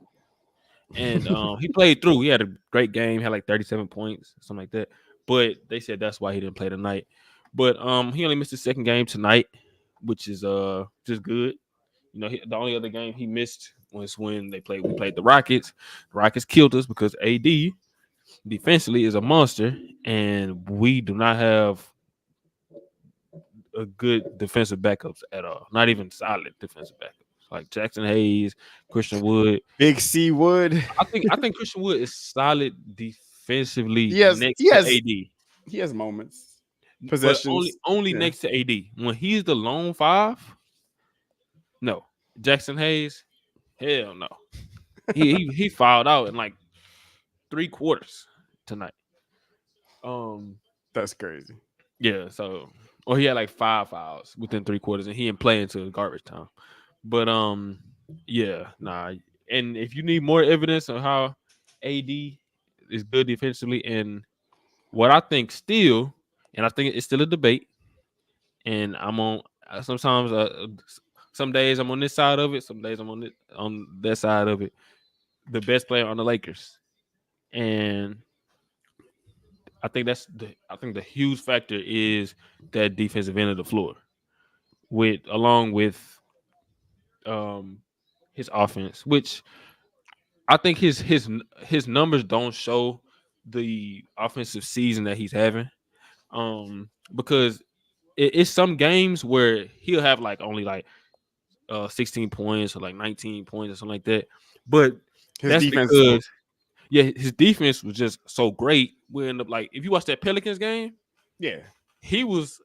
and he played through. He had a great game, had like 37 points, something like that. But they said that's why he didn't play tonight. But he only missed the second game tonight, which is just good. You know, the only other game he missed was when we played the Rockets. The Rockets killed us because AD defensively is a monster, and we do not have a good defensive backups at all. Not even solid defensive backups like Jackson Hayes, Christian Wood. Big C Wood. I think Christian Wood is solid defensively He has next he to has AD, he has moments, but only possessions. only Yeah, next to AD. When he's the lone five, no. Jackson Hayes, hell no. He fouled out in like 3 quarters tonight. Um, that's crazy. yeah, so or he had like 5 fouls within 3 quarters, and he didn't play into garbage time. But yeah, nah. And if you need more evidence on how AD is good defensively, and what I think still, and I think it's still a debate, and I'm on sometimes some days I'm on this side of it, some days I'm on that side of it. The best player on the Lakers, and I think the huge factor is that defensive end of the floor, with along with um his offense, which I think his numbers don't show the offensive season that he's having. Because it's some games where he'll have like only like 16 points or like 19 points or something like that. But His that's defense, because his defense was just so great. We end up like if you watch that Pelicans game, yeah, he was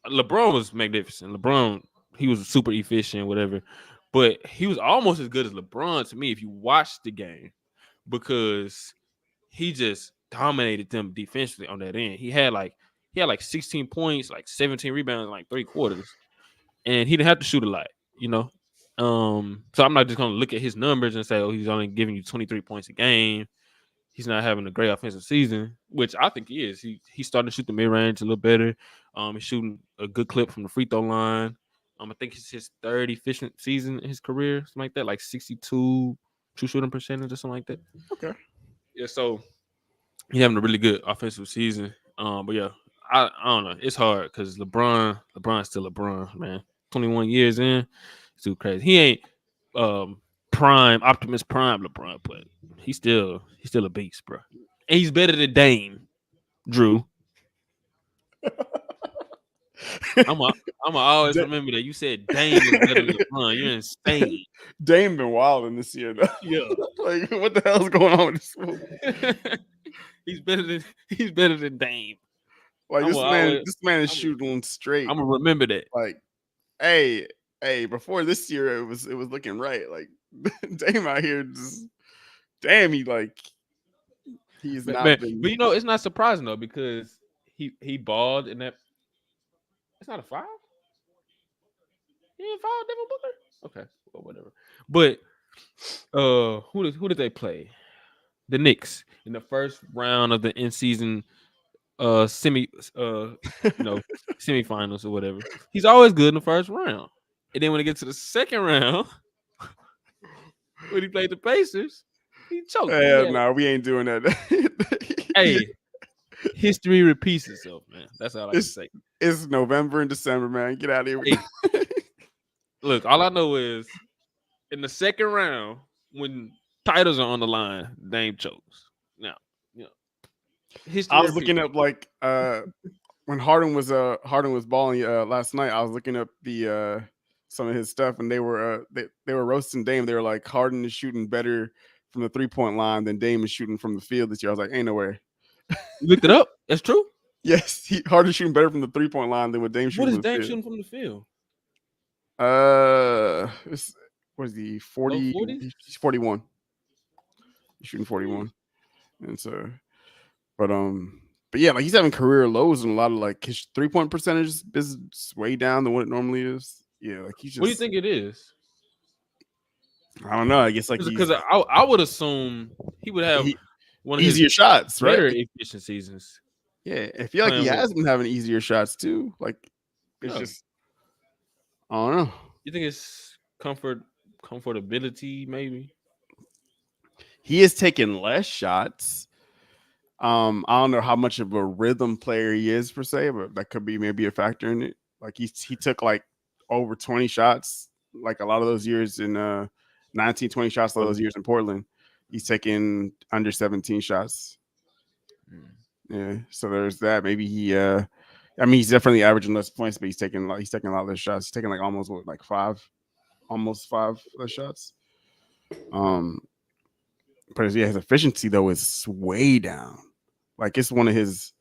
LeBron was magnificent. LeBron, he was super efficient, whatever. But he was almost as good as LeBron to me if you watch the game because he just dominated them defensively on that end. He had like 16 points, like 17 rebounds, in like 3 quarters, and he didn't have to shoot a lot, you know. So I'm not just gonna look at his numbers and say, oh, he's only giving you 23 points a game. He's not having a great offensive season, which I think he is. He's starting to shoot the mid range a little better. He's shooting a good clip from the free throw line. I think it's his third efficient season in his career, something like that, like 62 true shooting percentage or something like that. okay. Yeah, so he's having a really good offensive season. But yeah, I don't know. It's hard because LeBron's still LeBron, man. 21 years in, it's too crazy. He ain't prime Optimus Prime LeBron, but he's still a beast, bro. And he's better than Dame, Drew. I'm a, I'm always Da- remember that you said Dame is better than LeBron. You're insane. Dame been wilding this year though. Yeah. Like, what the hell's going on with this fool? he's better than Dame. Like I'm gonna always this man is I'm, shooting straight. I'm gonna remember that. Like, hey, hey, before this year it was looking right. Like Dame out here just damn he's not But been. you know, it's not surprising though because he balled in that. It's not a foul. He didn't foul Devin Booker. Okay, well, whatever. But who did they play? The Knicks in the first round of the in season semi you know semifinals or whatever. He's always good in the first round, and then when it gets to the second round, when he played the Pacers, he choked. Hell no, we ain't doing that. Hey, history repeats itself, man. That's all I can it's say. it's November and December, man. Get out of here. Hey, look, all I know is in the second round when titles are on the line, Dame chokes. Now, you know, I history was looking repeats. up like when Harden was balling last night. I was looking up the some of his stuff, and they were roasting Dame. They were like, Harden is shooting better from the 3-point line than Dame is shooting from the field this year. I was like, ain't no way. You looked it up. That's true. Yes, Harden's shooting better from the 3-point line than what Dame What shooting is from the Dame field. shooting from the field? What is he Low 40? 40s? He's 41. He's shooting Jeez. 41, and so, but but yeah, like he's having career lows and a lot of like his 3-point percentage is way down than what it normally is. Yeah, like he's What do you just think it is? I don't know. I guess like Because I would assume he would have he one of his easier shots, right? better efficient seasons Yeah, I feel like he playing with. has been having easier shots too. Like it's Yeah. just I don't know. You think it's comfortability, maybe? He is taking less shots. I don't know how much of a rhythm player he is per se, but that could be maybe a factor in it. Like he took like over 20 shots, like a lot of those years in 19, 20 shots, all those years in Portland. He's taking under 17 shots. Yeah, so there's that. Maybe he I mean he's definitely averaging less points, but he's taking a lot less shots. He's taking like like almost five less shots. Um but yeah, his efficiency though is way down. Like it's one of his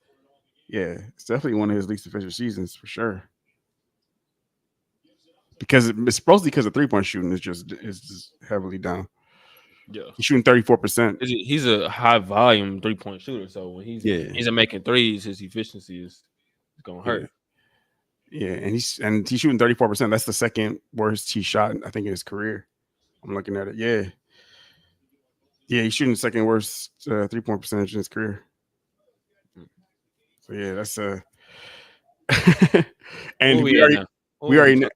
yeah, it's definitely one of his least efficient seasons for sure. Because it's supposedly because of 3-point shooting is just heavily down. Yeah. He's shooting 34%. He's a high volume 3-point shooter, so when Yeah. he's making threes, his efficiency is gonna Yeah. hurt. Yeah, and he's shooting 34%. That's the second worst he shot, I think, in his career. I'm looking at it. Yeah. Yeah, he's shooting the second worst 3-point percentage in his career. So yeah, that's and we already know.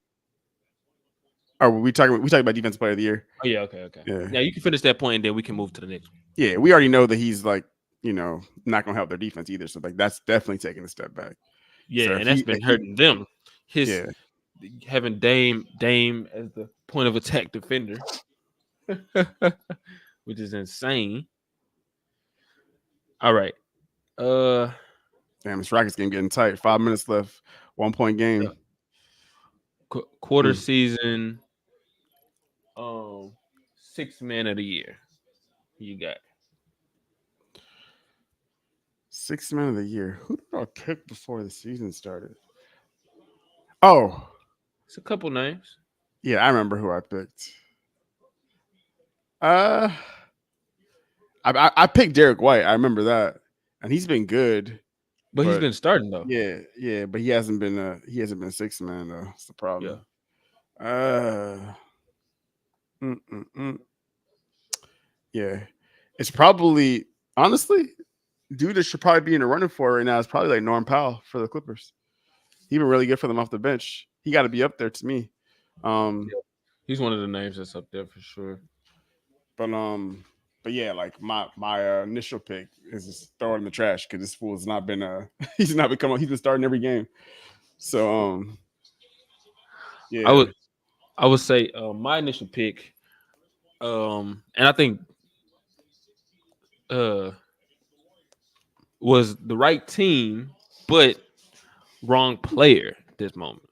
Oh, we talking about defensive player of the year. Oh yeah, okay. Yeah. Now you can finish that point and then we can move to the next one. Yeah, we already know that he's like, not gonna help their defense either. So like that's definitely taking a step back. Yeah, so and that's been hurting them. Having Dame as the point of attack defender, which is insane. All right. Damn, this Rockets game getting tight. 5 minutes left. 1 point game. Quarter season. 6th man of the year. You got 6th man of the year. Who did I pick before the season started? Oh, it's a couple names. Yeah, I remember who I picked. I picked Derek White. I remember that, and he's been good. But he's been starting though. Yeah, but he hasn't been 6th man though. That's the problem. Yeah, it's probably honestly, dude that should probably be in the running for right now is probably like Norm Powell for the Clippers. He's been really good for them off the bench. He got to be up there to me. He's one of the names that's up there for sure. But yeah, like my initial pick is just throw it in the trash because this fool has not been he's not been coming. He's been starting every game. So yeah, I would say my initial pick, and I think was the right team, but wrong player at this moment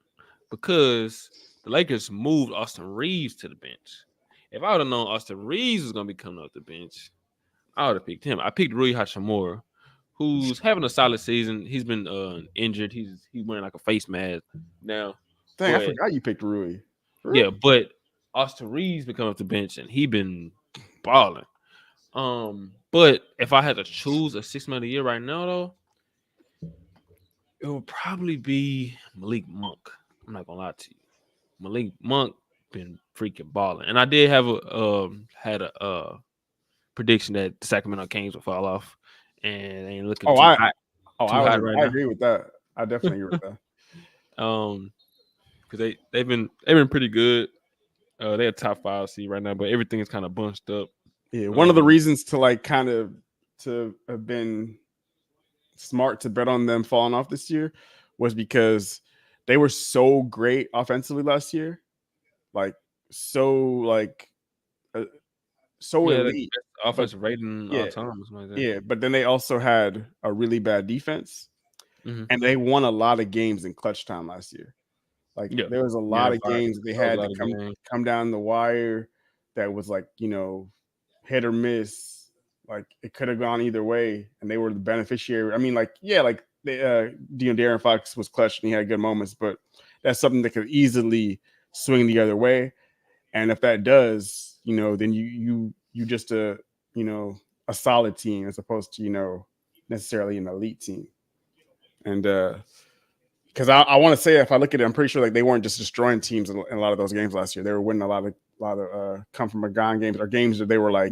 because the Lakers moved Austin Reeves to the bench. If I would have known Austin Reeves was going to be coming off the bench, I would have picked him. I picked Rui Hachimura, who's having a solid season. He's been injured. He's wearing like a face mask now. Dang, I forgot you picked Rui. Yeah, but Austin Reeves been coming off the bench and he been balling. But if I had to choose a 6th man of the year right now, though, it would probably be Malik Monk. I'm not gonna lie to you. Malik Monk been freaking balling, and I did have a prediction that the Sacramento Kings would fall off, and they ain't looking too hot right now. I agree with that. I definitely agree with that. Because they've been pretty good. They're a top 5 seed right now, but everything is kind of bunched up. Yeah, one of the reasons to have been smart to bet on them falling off this year was because they were so great offensively last year, so elite offensive rating all time. Like that. Yeah, but then they also had a really bad defense, and they won a lot of games in clutch time last year. There was a lot of games they had to come down the wire that was hit or miss. Like it could have gone either way, and they were the beneficiary. I mean, De'Aaron Fox was clutch and he had good moments, but that's something that could easily swing the other way. And if that does, then you just a solid team as opposed to necessarily an elite team. And because I want to say, if I look at it, I'm pretty sure they weren't just destroying teams in a lot of those games last year. They were winning a lot of come from a gone games or games that they were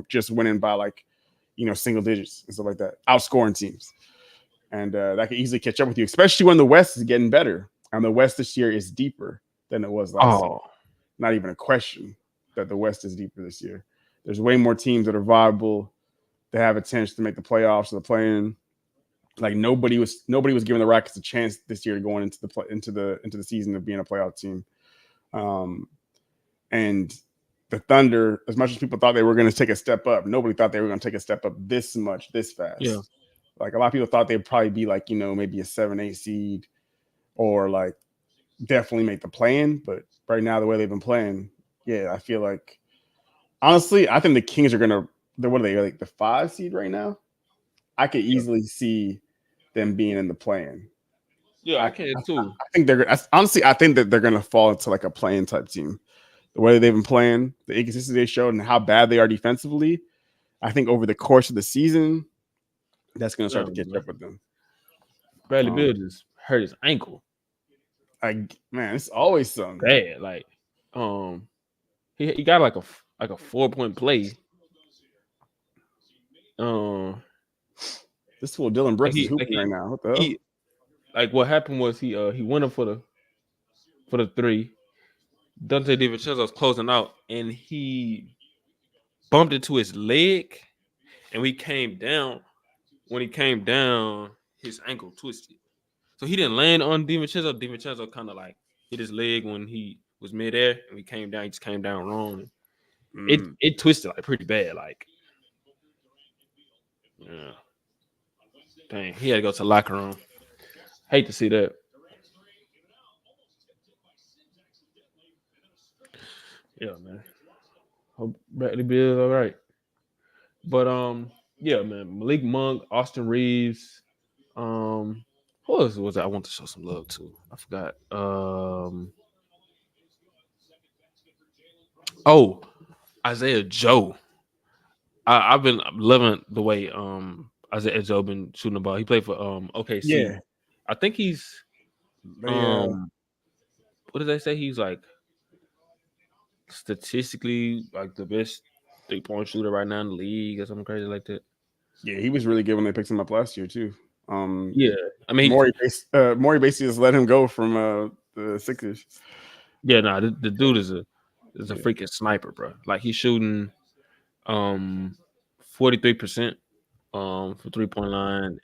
just winning by single digits and stuff like that, outscoring teams. And that could easily catch up with you, especially when the West is getting better. And the West this year is deeper than it was last year. Not even a question that the West is deeper this year. There's way more teams that are viable that have a chance to make the playoffs or the play-in. Like nobody was giving the Rockets a chance this year going into the season of being a playoff team. And the Thunder, as much as people thought they were going to take a step up, nobody thought they were going to take a step up this much, this Yeah. fast. Like a lot of people thought they'd probably be like, maybe a 7-8 seed or like definitely make the play-in. But right now, the way they've been playing, yeah, I feel like honestly, I think the Kings are gonna. What are they like the 5 seed right now? I could easily see them being in the play-in. Yeah, I, I can too. I think honestly, I think that they're gonna fall into like a play-in type team. The way they've been playing, the inconsistency they showed, and how bad they are defensively. I think over the course of the season, that's gonna start Yeah, to catch man. up with them. Bradley Um, Beal just hurt his ankle man, it's always something. bad. Like, he got like a 4-point play. This fool Dylan Like Brooks is he like hooping right he now. What the hell? he like what happened was he went up for the three. Dante DiVincenzo was closing out, and he bumped into his leg, and he came down. When he came down, his ankle twisted. So he didn't land on DiVincenzo. DiVincenzo kind of like hit his leg when he was midair, and he came down. He just came down wrong. It twisted like pretty bad. Like, yeah, dang, he had to go to the locker room. Hate to see that. Yeah, man. Hope Bradley Beal's all right. But yeah, man. Malik Monk, Austin Reeves. Who else was I want to show some love to? I forgot. Oh, Isaiah Joe. I've been loving the way Isaiah Joe been shooting the ball. He played for OKC. Yeah, I think he's they what did they say? He's like statistically like the best 3-point shooter right now in the league or something crazy like that. yeah, he was really good when they picked him up last year too. Yeah, I mean, Maury basically just let him go from the Sixers. yeah, nah, the dude is a Yeah. freaking sniper, bro. Like he's shooting 43% for 3-point line and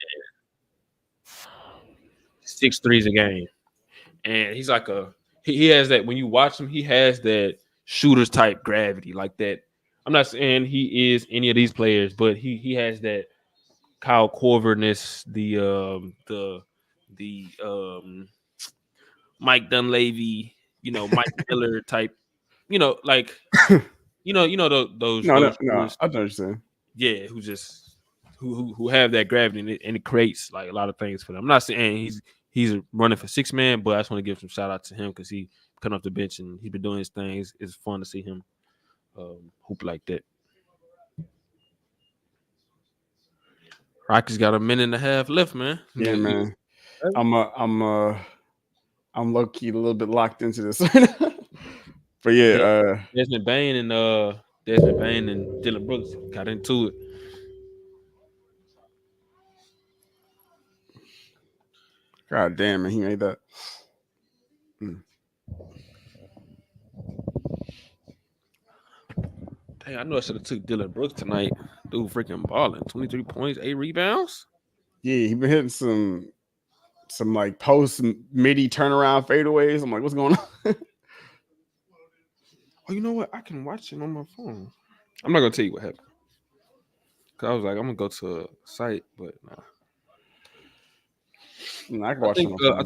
6 threes a game. And he's like he has that when you watch him, he has that shooter's type gravity like that. I'm not saying he is any of these players, but he has that Kyle Korverness, the Mike Dunleavy, Mike Miller type, like those No, shooters, I don't understand. yeah, who have that gravity and it creates like a lot of things for them. I'm not saying he's running for 6 man, but I just want to give some shout out to him because he come off the bench and he's been doing his things. It's fun to see him hoop like that. Rockies got a minute and a half left, man. Yeah, man. I'm low key a little bit locked into this. But yeah, Desmond Bain and Dylan Brooks got into it. God damn, man, he made that. Dang, I know I should have took Dylan Brooks tonight. Dude, freaking balling, 23 points, 8 rebounds. Yeah, he been hitting some like post midi turnaround fadeaways. I'm like, what's going on? Oh, you know what? I can watch it on my phone. I'm not gonna tell you what happened. Cause I was like, I'm gonna go to a site, but nah. I can watch it on my phone. I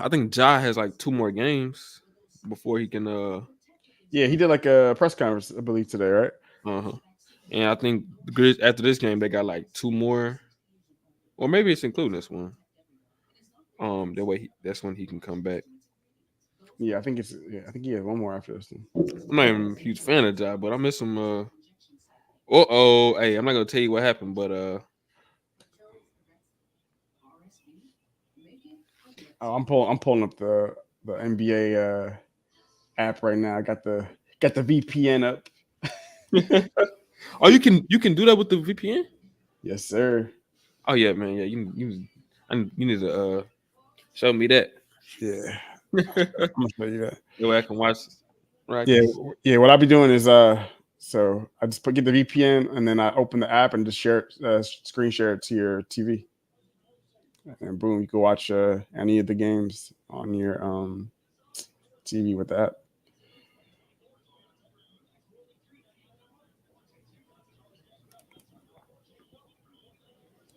think Ja has like 2 more games before he can Yeah, he did like a press conference, I believe, today, right? uh-huh. And I think the Grizz after this game they got like 2 more, or maybe it's including this one. That way that's when he can come back. Yeah, I think I think he has one more after this one. I'm not even a huge fan of Ja, but I miss him. Hey, I'm not gonna tell you what happened, but I'm pulling up the NBA app right now. I got the VPN up. Oh, you can do that with the VPN? Yes, sir. Oh yeah, man. Yeah, you need to show me that. Yeah, I'm gonna show you that. The way I can watch. Right. Yeah. What I'll be doing is So I just get the VPN and then I open the app and just share it, screen share it to your TV, and boom, you can watch any of the games on your TV with that.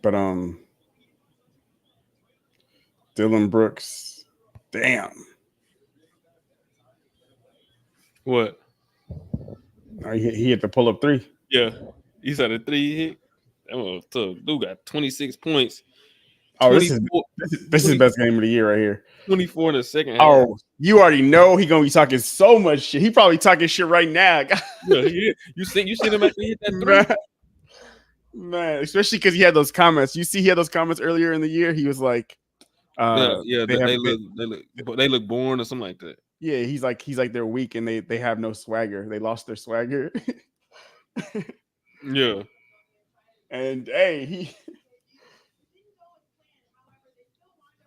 But Dylan Brooks, damn, What? he hit the pull up three. Yeah. He said a 3 hit. That was tough. Dude got 26 points. Oh, this is 24, this is 20 best game of the year right here. 24 in the second half. Oh, you already know he gonna be talking so much shit. He probably talking shit right now. Yeah, yeah. You see him after he hit that 3? man, man, especially because he had those comments. You see, he had those comments earlier in the year. He was like, Yeah, yeah. they have They look born or something like that. yeah. He's like they're weak and they have no swagger. They lost their swagger. Yeah. And hey,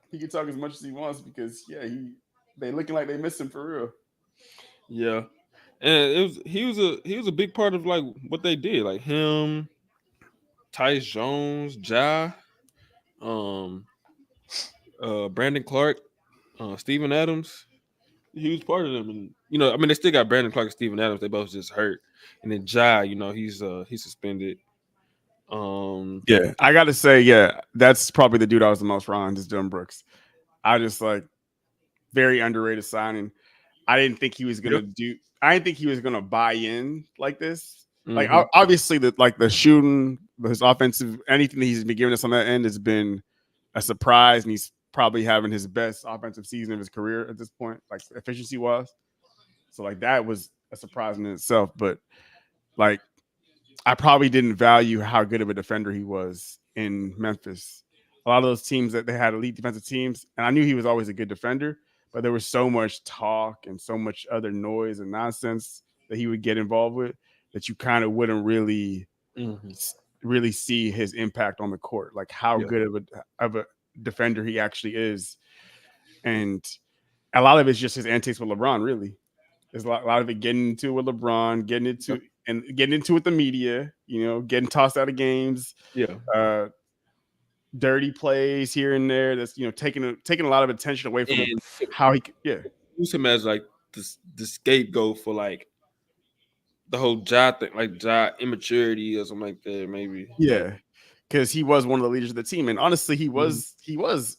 he can talk as much as he wants because yeah, they looking like they miss him for real. Yeah. And he was a big part of like what they did. Like him, Tyus Jones, Ja, um, Brandon Clark, Steven Adams. He was part of them, and I mean, they still got Brandon Clark and Steven Adams. They both just hurt, and then Ja, he's suspended. Yeah, I got to say, yeah, that's probably the dude I was the most wrong on, is Dylan Brooks. I just like very underrated signing. I didn't think he was gonna do. I didn't think he was gonna buy in like this. Like obviously, the shooting, his offensive, anything that he's been giving us on that end has been a surprise, and he's probably having his best offensive season of his career at this point, like efficiency wise. So like that was a surprise in itself. But like I probably didn't value how good of a defender he was in Memphis. A lot of those teams that they had elite defensive teams, and I knew he was always a good defender, but there was so much talk and so much other noise and nonsense that he would get involved with that you kind of wouldn't really see his impact on the court, like how good of a defender he actually is. And a lot of it's just his antics with LeBron, really. There's a lot of it getting into with LeBron, getting into with the media, getting tossed out of games. Yeah. Dirty plays here and there. That's taking a lot of attention away from how he use him as like the scapegoat for like the whole Ja thing, like Ja immaturity or something like that, maybe. Yeah, because he was one of the leaders of the team, and honestly, he was,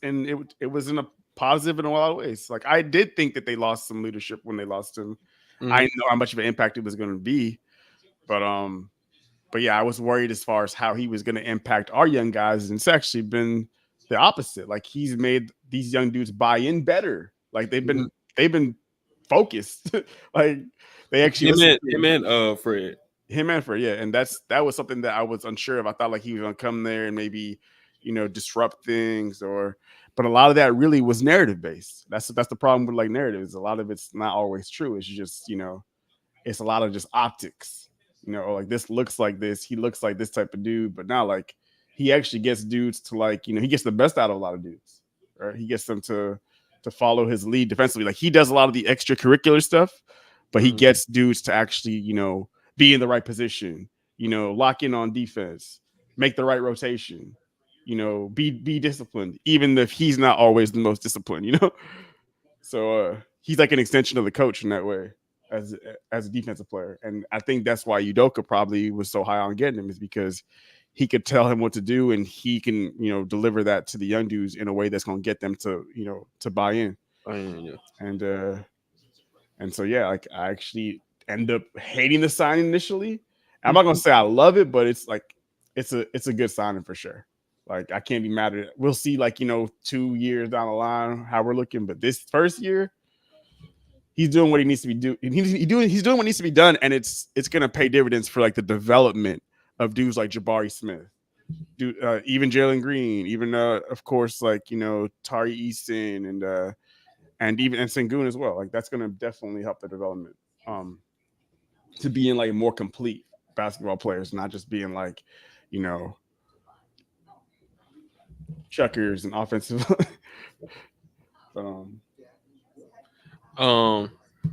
and it was in a positive in a lot of ways. Like I did think that they lost some leadership when they lost him. I didn't know how much of an impact it was going to be, but yeah, I was worried as far as how he was going to impact our young guys, and it's actually been the opposite. Like he's made these young dudes buy in better. Like they've been focused. Like they actually him and Fred. Him and Fred, yeah. And that was something that I was unsure of. I thought like he was gonna come there and maybe, disrupt things but a lot of that really was narrative based. That's the problem with like narratives. A lot of it's not always true. It's just, it's a lot of just optics. Like this looks like this, he looks like this type of dude, but now like he actually gets dudes to like, he gets the best out of a lot of dudes, right? He gets them to follow his lead defensively. Like he does a lot of the extracurricular stuff, but he gets dudes to actually, be in the right position, lock in on defense, make the right rotation, be disciplined, even if he's not always the most disciplined, So he's like an extension of the coach in that way as a defensive player. And I think that's why Udoka probably was so high on getting him, is because he could tell him what to do and he can, deliver that to the young dudes in a way that's going to get them to, to buy in. And so, yeah, like I actually end up hating the signing initially. I'm not going to say I love it, but it's like, it's a good signing for sure. Like I can't be mad at it. We'll see, like, 2 years down the line how we're looking, but this first year, he's doing what he needs to be doing. He's doing what needs to be done, and it's gonna pay dividends for like the development of dudes like Jabari Smith, even Jalen Green, even of course like Tari Eason and even Sengun as well. Like that's gonna definitely help the development to being like more complete basketball players, not just being like chuckers and offensive.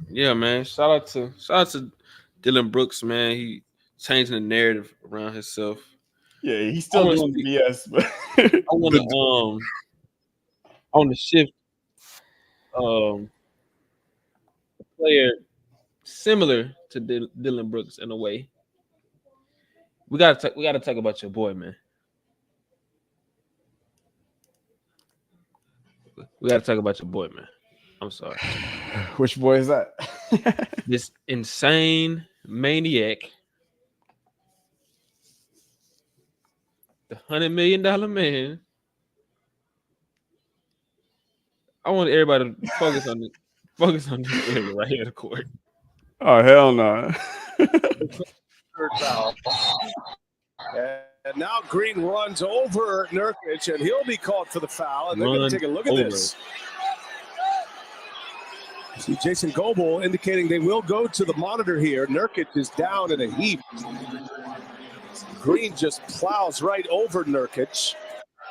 Yeah, man. Shout out to Dylan Brooks, man, he changing the narrative around himself. Yeah, he's I still want to doing speak. BS, but I want to I want to shift a player similar to Dylan Brooks in a way. We gotta talk about your boy, man. We gotta talk about your boy, man. I'm sorry. which boy is that? This insane maniac, the $100 million man. I want everybody to focus on this area right here, the court. Oh hell no! Third foul. And now Green runs over Nurkic, and he'll be called for the foul. And they're going to take a look at this. See Jason Goebel indicating they will go to the monitor here. Nurkic is down in a heap. Green just plows right over Nurkic.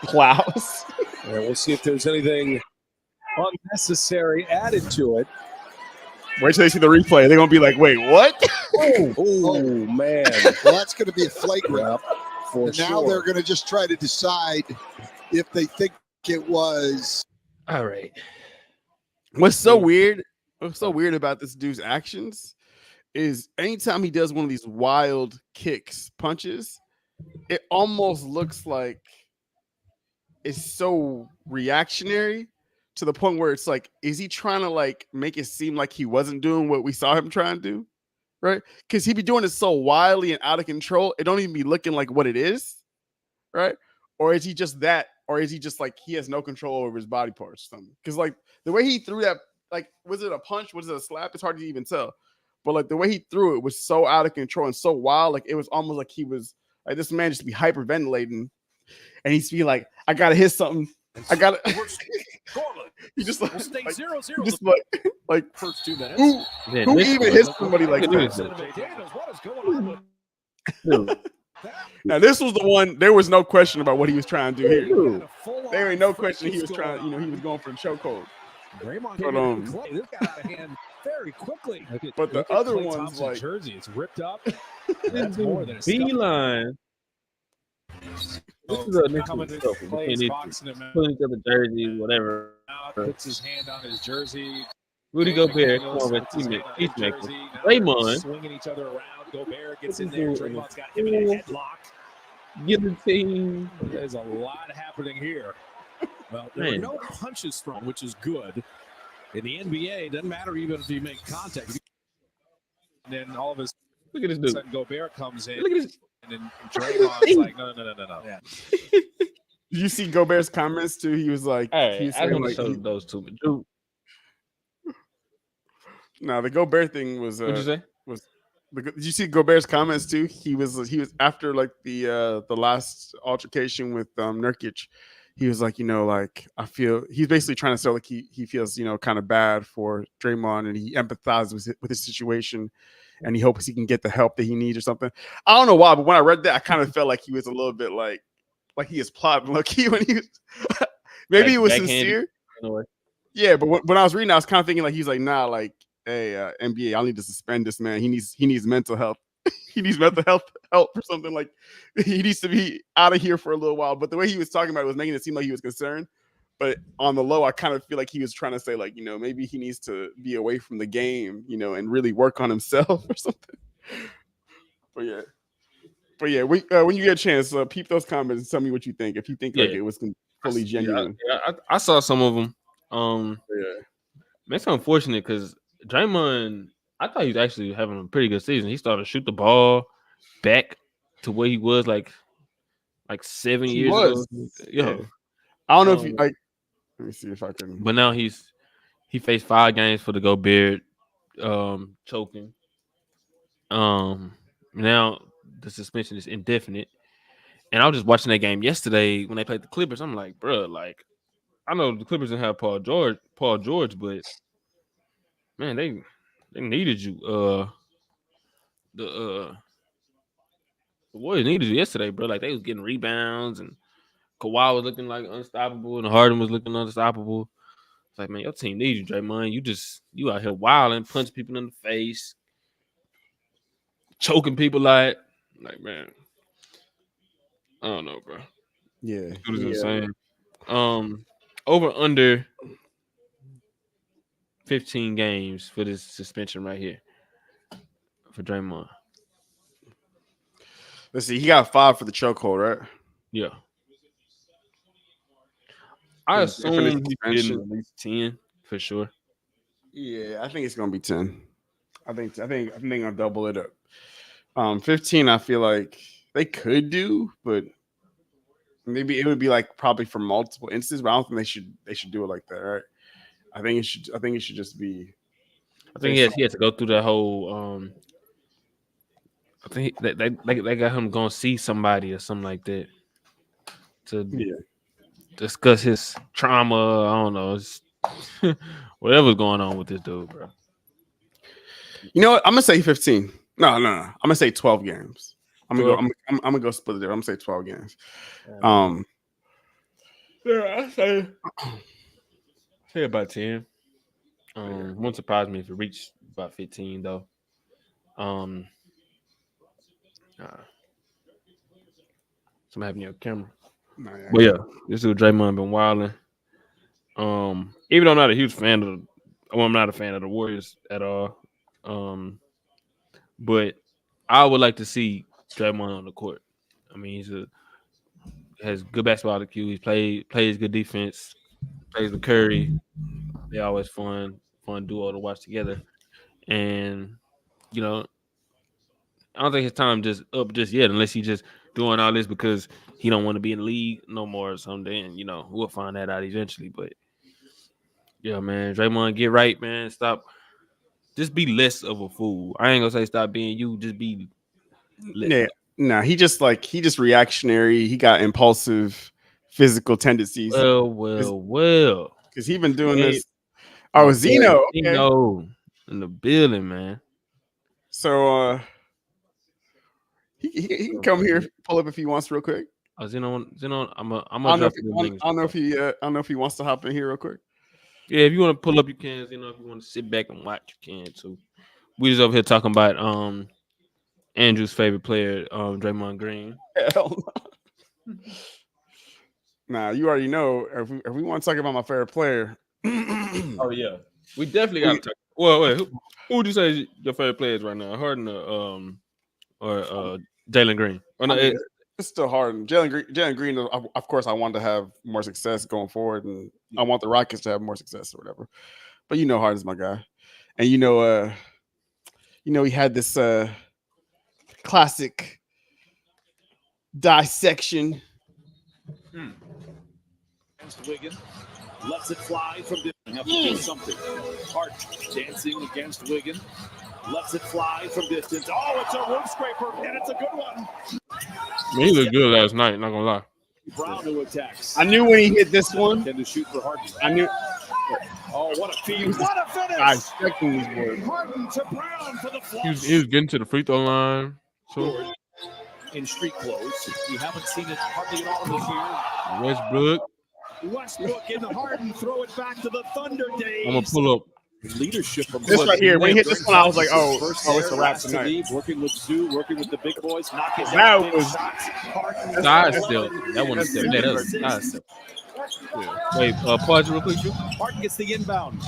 Plows. And we'll see if there's anything unnecessary added to it. Wait till they see the replay. They're gonna be like, "Wait, what?" Oh man! Well, that's going to be a flagrant. Yep, for And now sure. they're going to just try to decide if they think it was. All right. What's so weird? What's so weird about this dude's actions is anytime he does one of these wild kicks, punches, it almost looks like it's so reactionary to the point where it's like, is he trying to like make it seem like he wasn't doing what we saw him trying to do? Right? Because he be doing it so wildly and out of control, it don't even be looking like what it is, right? Or is he just that? Or is he just like he has no control over his body parts or something? Because like the way he threw that, like, was it a punch? Was it a slap? It's hard to even tell. But like the way he threw it was so out of control and so wild, like it was almost like he was like this man just be hyperventilating, and he's be like, "I gotta hit something. I gotta." He just like, We'll stay like 0-0 just like first 2 minutes. who even hits somebody like that? Daniels, what is going on with Now this was the one. There was no question about what he was trying to do here. that? Full-on There ain't no question he friction was trying. going You know, he on. was going for the chokehold. Draymond But, getting in play. This got out of hand very quickly. But the other ones, like, jersey, it's ripped up. That's more than a beeline. This is a coming neutral to stuff. play, Putting he's boxing him each other jerseys, whatever. out, puts his hand on his jersey. Rudy Gobert, come on, Puts his man, hand on his peacemaker. jersey. Now Draymond. they're swinging each other around. Gobert gets in there. This is Draymond's got him in a headlock. Guillotine. There's a lot happening here. Well, there were Man. no punches thrown, which is good. In the NBA, it doesn't matter even if you make contact. And then all of a Look at this dude. sudden, Gobert comes in, Look at this. and then Draymond's like, no. Yeah. did you see Gobert's comments too? He was like, Hey, he was I saying, want to like, show those two. Dude, no, the Gobert thing was. what'd you say? Did you see Gobert's comments too? He was after like the last altercation with Nurkic. He was like, like I feel he's basically trying to say like he feels kind of bad for Draymond, and he empathizes with his situation, and he hopes he can get the help that he needs or something. I don't know why, but when I read that, I kind of felt like he was a little bit like he is plotting low-key when he was maybe he was sincere. Yeah, but when I was reading, I was kind of thinking like he's like, nah, like, hey, NBA, I need to suspend this man. He needs mental health. He needs mental health help or something. Like he needs to be out of here for a little while. But the way he was talking about it was making it seem like he was concerned. But on the low, I kind of feel like he was trying to say like, maybe he needs to be away from the game, and really work on himself or something. But yeah, when you get a chance, peep those comments and tell me what you think. If you think like it was fully genuine. I saw some of them. Yeah. It's unfortunate because Draymond, I thought he was actually having a pretty good season. He started to shoot the ball back to where he was like 7 years ago. Yeah. I don't know if you like. Let me see if I can. But now he faced 5 games for the Gobert choking. Now the suspension is indefinite. And I was just watching that game yesterday when they played the Clippers. I'm like, bro, like I know the Clippers didn't have Paul George, but man, they needed you. The Warriors needed you yesterday, bro. Like they was getting rebounds, and Kawhi was looking like unstoppable, and Harden was looking unstoppable. It's like, man, your team needs you, Draymond. You out here wilding, punch people in the face. choking people like man, I don't know, bro. Yeah, It was insane. Over under 15 games for this suspension right here for Draymond. Let's see. He got 5 for the chokehold, right? Yeah, I And for the assume he's getting suspension, at least 10 for sure. yeah, I think it's gonna be 10. I think I'll double it up. 15. I feel like they could do, but maybe it would be like probably for multiple instances. But I don't think they should do it like that, right? I think it should just be I think based on. he has to go through that whole. I think they got him going to see somebody or something like that to Yeah. discuss his trauma. I don't know. It's whatever's going on with this dude, bro. You know what? I'm gonna say 15. No. I'm gonna say 12 games. I'm gonna 12? go. I'm gonna go split it there. I'm gonna say 12 games. Yeah, I say about 10. Won't surprise me if it reached about 15 though. Um, something happened to your camera. No, But yeah, this dude Draymond been wilding. Even though I'm not a huge fan of, I'm not a fan of the Warriors at all. But I would like to see Draymond on the court. I mean, has good basketball IQ. He plays good defense. Plays with Curry. They always fun duo to watch together. And you know, I don't think his time just up just yet, unless he just doing all this because he don't want to be in the league no more or something. And, we'll find that out eventually. But yeah, man, Draymond, get right, man. Stop. Just be less of a fool. I ain't gonna say stop being you. Just be less. Yeah. No, he just reactionary. He got impulsive physical tendencies. Well. Because he been doing Hey, this. Oh, Zeno. Okay. Zeno in the building, man. So he can come here, pull up if he wants real quick. Zeno, I'm I gonna drop don't know if he wants to hop in here real quick. Yeah, if you want to pull up, you can. If you want to sit back and watch, you can too. We just over here talking about Andrew's favorite player, Draymond Green. Hell no. Nah, you already know. If we want to talk about my favorite player, Oh yeah, we definitely got to talk. Well, wait, who would you say is your favorite players right now? Harden or Jalen Green? Or no, it's still Harden. Jalen Green. Of course, I want to have more success going forward, and I want the Rockets to have more success or whatever. But Harden's my guy, and he had this classic dissection. Against Wigan, lets it fly from the have to do something. Harden dancing against Wigan, lets it fly from distance. Oh, it's a roof scraper, and it's a good one. he looked good last night. Not gonna lie. Brown who attacks. I knew when he hit this one. Tend to shoot for Harden. I knew. Oh, what a feed! What a finish! Dissecting these boys. Harden to Brown for the flush. He was getting to the free throw line. So in street clothes, we haven't seen it hardly at all this year. Westbrook into Harden, throw it back to the Thunder days. I'm gonna pull up leadership from this right here. When he hit this one, I was like, "Oh, it's a wrap tonight." Working with Zoo, working with the big boys, knocking that down was side step. That one step. That was side step. Yeah. Wait, pause real quick, Drew. Harden gets the inbound.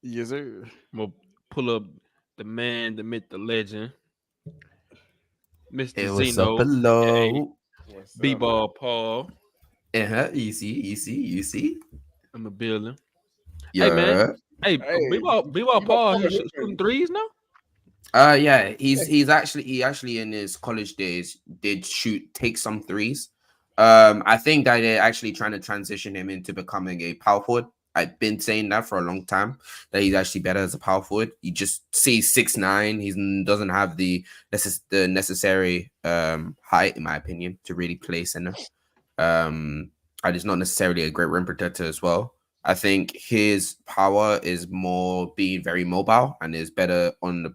Yes, sir. I'm gonna pull up the man, the myth, the legend, Mr. Hey, what's Zeno. up? Hello. B-ball Paul. Easy. I'm a building. Yeah. Hey man. Hey, B-ball Paul. He's shooting threes now. Yeah. He actually in his college days did take some threes. I think that they're actually trying to transition him into becoming a power forward. I've been saying that for a long time, that he's actually better as a power forward. He just sees 6'9". He doesn't have the necessary height, in my opinion, to really play center. And he's not necessarily a great rim protector as well. I think his power is more being very mobile and is better on the.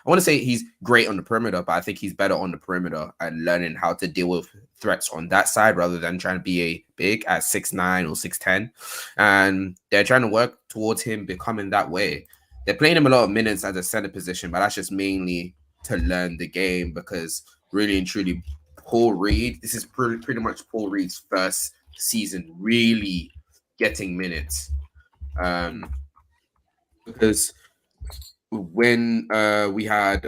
I want to say he's great on the perimeter, but I think he's better on the perimeter and learning how to deal with threats on that side rather than trying to be a big at 6'9" or 6'10". And they're trying to work towards him becoming that way. they're playing him a lot of minutes at the center position, but that's just mainly to learn the game because really and truly, Paul Reed, this is pretty much Paul Reed's first season really getting minutes. Because when we had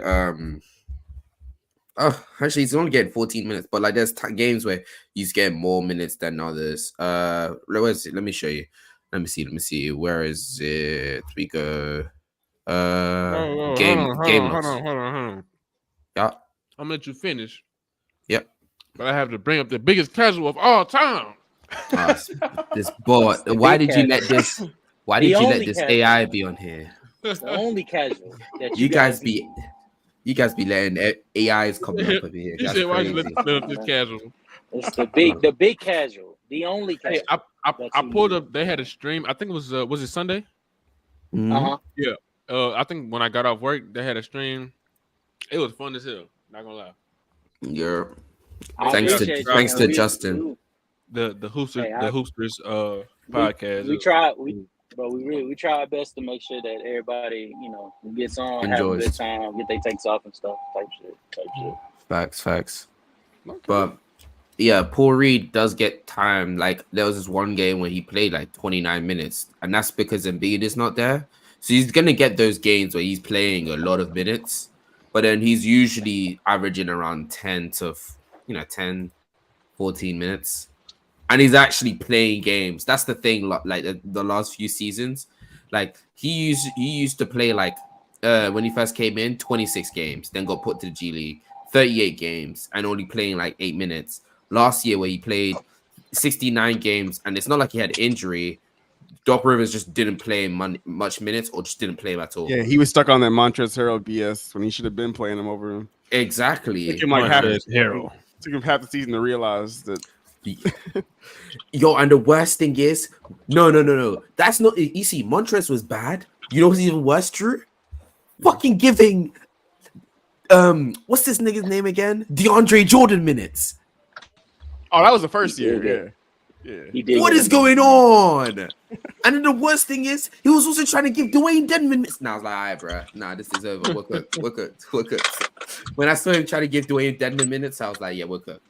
actually he's only getting 14 minutes, but like there's games where he's getting more minutes than others. Where is it? Let me show you. Let me see. Where is it? We go. Game logs. Hold on. Yeah. I'm gonna let you finish. Yep. But I have to bring up the biggest casual of all time. This boy. Why did you let this? Why did you let this casual. AI be on here? It's the only casual that You guys be letting AIs coming up over here. You That's said, why you crazy. let this casual? It's the big casual, the only casual. Hey, I pulled up. They had a stream. I think it was it Sunday? Mhm. Yeah. I think when I got off work, they had a stream. It was fun as hell. Not gonna lie. Yeah. I Thanks appreciate to you. Justin. The Hoosters Hey, Hoosters podcast. We try our best to make sure that everybody, gets on, have a Enjoys. good time, get their takes off and stuff, type shit. Facts. But yeah, Paul Reed does get time. Like there was this one game where he played like 29 minutes, and that's because Embiid is not there. So he's gonna get those games where he's playing a lot of minutes, but then he's usually averaging around 10 to 14 minutes. And he's actually playing games. That's the thing. Like the last few seasons, like he used to play like when he first came in 26 games, then got put to the G League, 38 games, and only playing like 8 minutes. Last year where he played 69 games, and it's not like he had injury. Doc Rivers just didn't play much minutes, or just didn't play him at all. Yeah, he was stuck on that Montrezl Harrell BS when he should have been playing him over him. Exactly. Took him like half the season to realize that. Yo, and the worst thing is, no. That's not. You see, Montrezl was bad. You know what's even worse, Drew? Fucking giving, what's this nigga's name again? DeAndre Jordan minutes. Oh, that was the first year. Yeah. He did. What is going on? And then the worst thing is, he was also trying to give Dwayne Dedmon minutes. Now I was like, all right, bro. Nah, this is over. We're cooked. When I saw him trying to give Dwayne Dedmon minutes, I was like, yeah, we're cooked.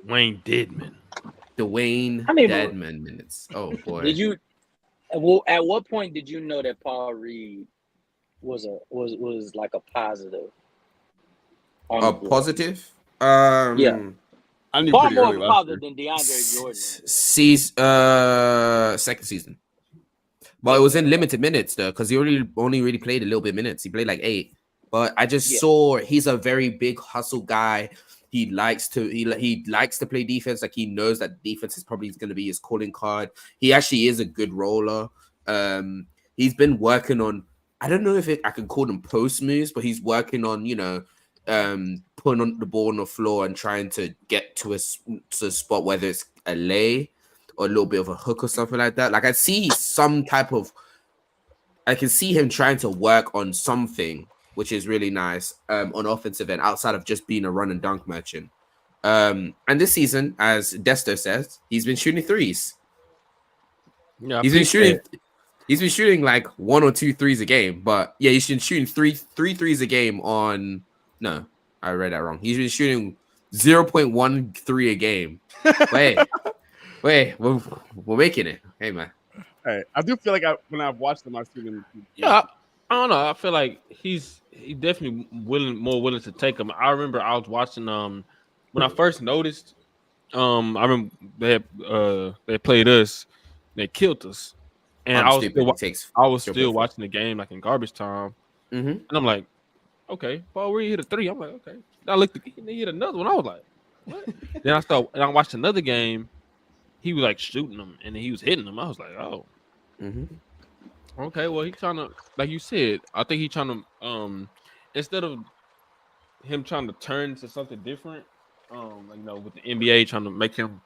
Wayne Dedmon. Dwayne Dedmon minutes. Oh boy. Did you? Well, at what point did you know that Paul Reed was like a positive? A positive? Yeah. I knew Far pretty more early of a last positive year. than DeAndre Jordan. Second season. But it was in limited minutes though, because he only really played a little bit minutes. He played like 8. But I just saw he's a very big hustle guy. He likes to play defense. Like he knows that defense is probably going to be his calling card. He actually is a good roller. He's been working on. I don't know if I can call them post moves, but he's working on putting on the ball on the floor and trying to get to a spot, whether it's a lay or a little bit of a hook or something like that. Like I can see him trying to work on something, which is really nice on offensive end, outside of just being a run and dunk merchant. And this season, as Desto says, he's been shooting threes. Yeah, He's been shooting like 1 or 2 threes a game, but yeah, he's been shooting three threes a game on. No, I read that wrong. He's been shooting 0.13 a game. Wait, we're making it. Hey man. Hey, I do feel like when I've watched them, I've seen them. Yeah, I don't know. I feel like he's definitely more willing to take him. I remember I was watching when I first noticed. I remember they played us, they killed us, and I was still watching the game like in garbage time, and I'm like, okay, Paul Reed hit a 3. I'm like, okay. I looked, he hit another one. I was like, what? Then I watched another game. He was like shooting them, and then he was hitting them. I was like, oh. Okay, well, he's trying to, like you said, I think he's trying to, instead of him trying to turn to something different, with the NBA trying to make him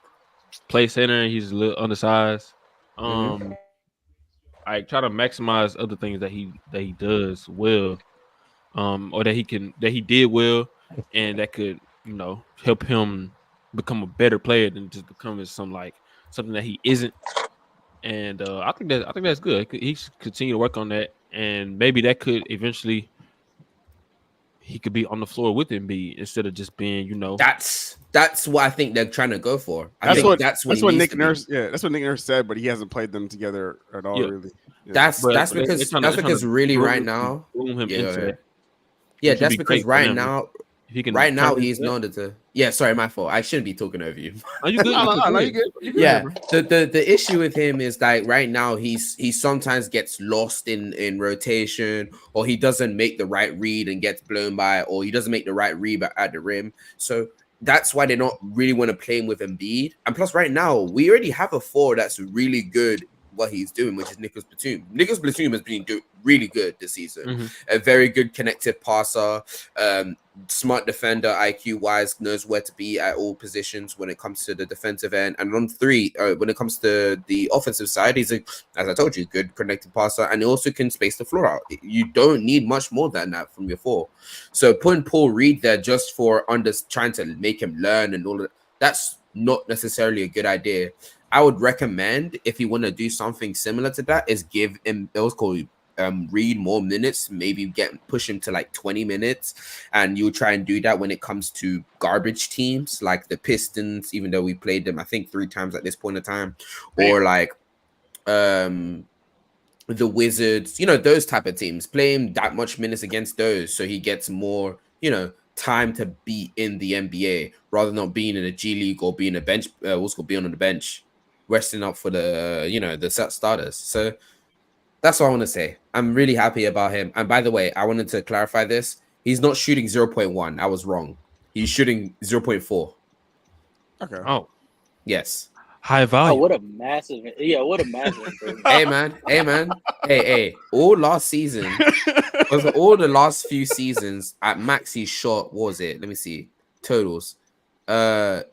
play center, and he's a little undersized. I try to maximize other things that he does well, or that he did well, and that could, help him become a better player than just becoming something that he isn't. and I think that's good. He should continue to work on that, and maybe that could eventually he could be on the floor with Embiid instead of just being, That's what I think they're trying to go for. I That's think what that's what that's he what needs Nick to be. Nurse. Yeah, that's what Nick Nurse said, but he hasn't played them together at all, Yeah. really. Yeah. That's but because really right now, groom him into that. yeah, Which would that's be because great for right them now, if he can right now turn he's into that. known to. Yeah, sorry, my fault. I shouldn't be talking over you. Are you good? No, you good. You good, Yeah, bro. the issue with him is like right now he sometimes gets lost in rotation, or he doesn't make the right read and gets blown by, or he doesn't make the right read at the rim. So that's why they don't really want to play him with Embiid. And plus, right now we already have a four that's really good what he's doing, which is Nicholas Batum. Nicholas Batum has been really good this season. Mm-hmm. A very good connected passer, smart defender, IQ wise, knows where to be at all positions when it comes to the defensive end. And on three, when it comes to the offensive side, he's as I told you, good connected passer, and he also can space the floor out. You don't need much more than that from your four. So putting Paul Reed there just for trying to make him learn and all of that's not necessarily a good idea. I would recommend, if you want to do something similar to that, is give him Reed more minutes, maybe push him to like 20 minutes, and you try and do that when it comes to garbage teams like the Pistons, even though we played them I think 3 times at this point in time, or like the Wizards, those type of teams. Play him that much minutes against those so he gets more, time to be in the NBA rather than not being in a G League or being a bench, being on the bench, resting up for the the set starters. So that's what I want to say. I'm really happy about him. And by the way, I wanted to clarify this. He's not shooting 0.1. I was wrong. He's shooting 0.4. Okay. Oh, yes. High value. Oh, what a massive improvement. Hey man. Hey. All last season, all the last few seasons at max he shot, what was it? Let me see. Totals. 8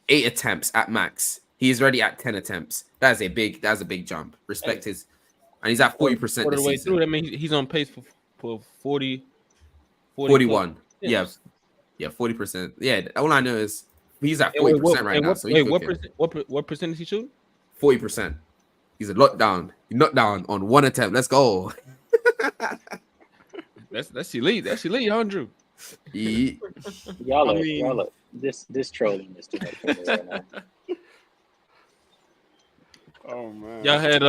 attempts at max. He's already at 10 attempts. That's a big jump. Respect his, and he's at 40% this the way season. through. That means he's on pace for 41. Yes. Yeah, 40%. Yeah, all I know is he's at 40% right now. So what percentage he shooting? 40%. He's a lockdown. He knocked down on 1 attempt. Let's go. That's elite. That's elite, Andrew. Yeah. Y'all are this trolling is too much for me right now. Oh man. Y'all had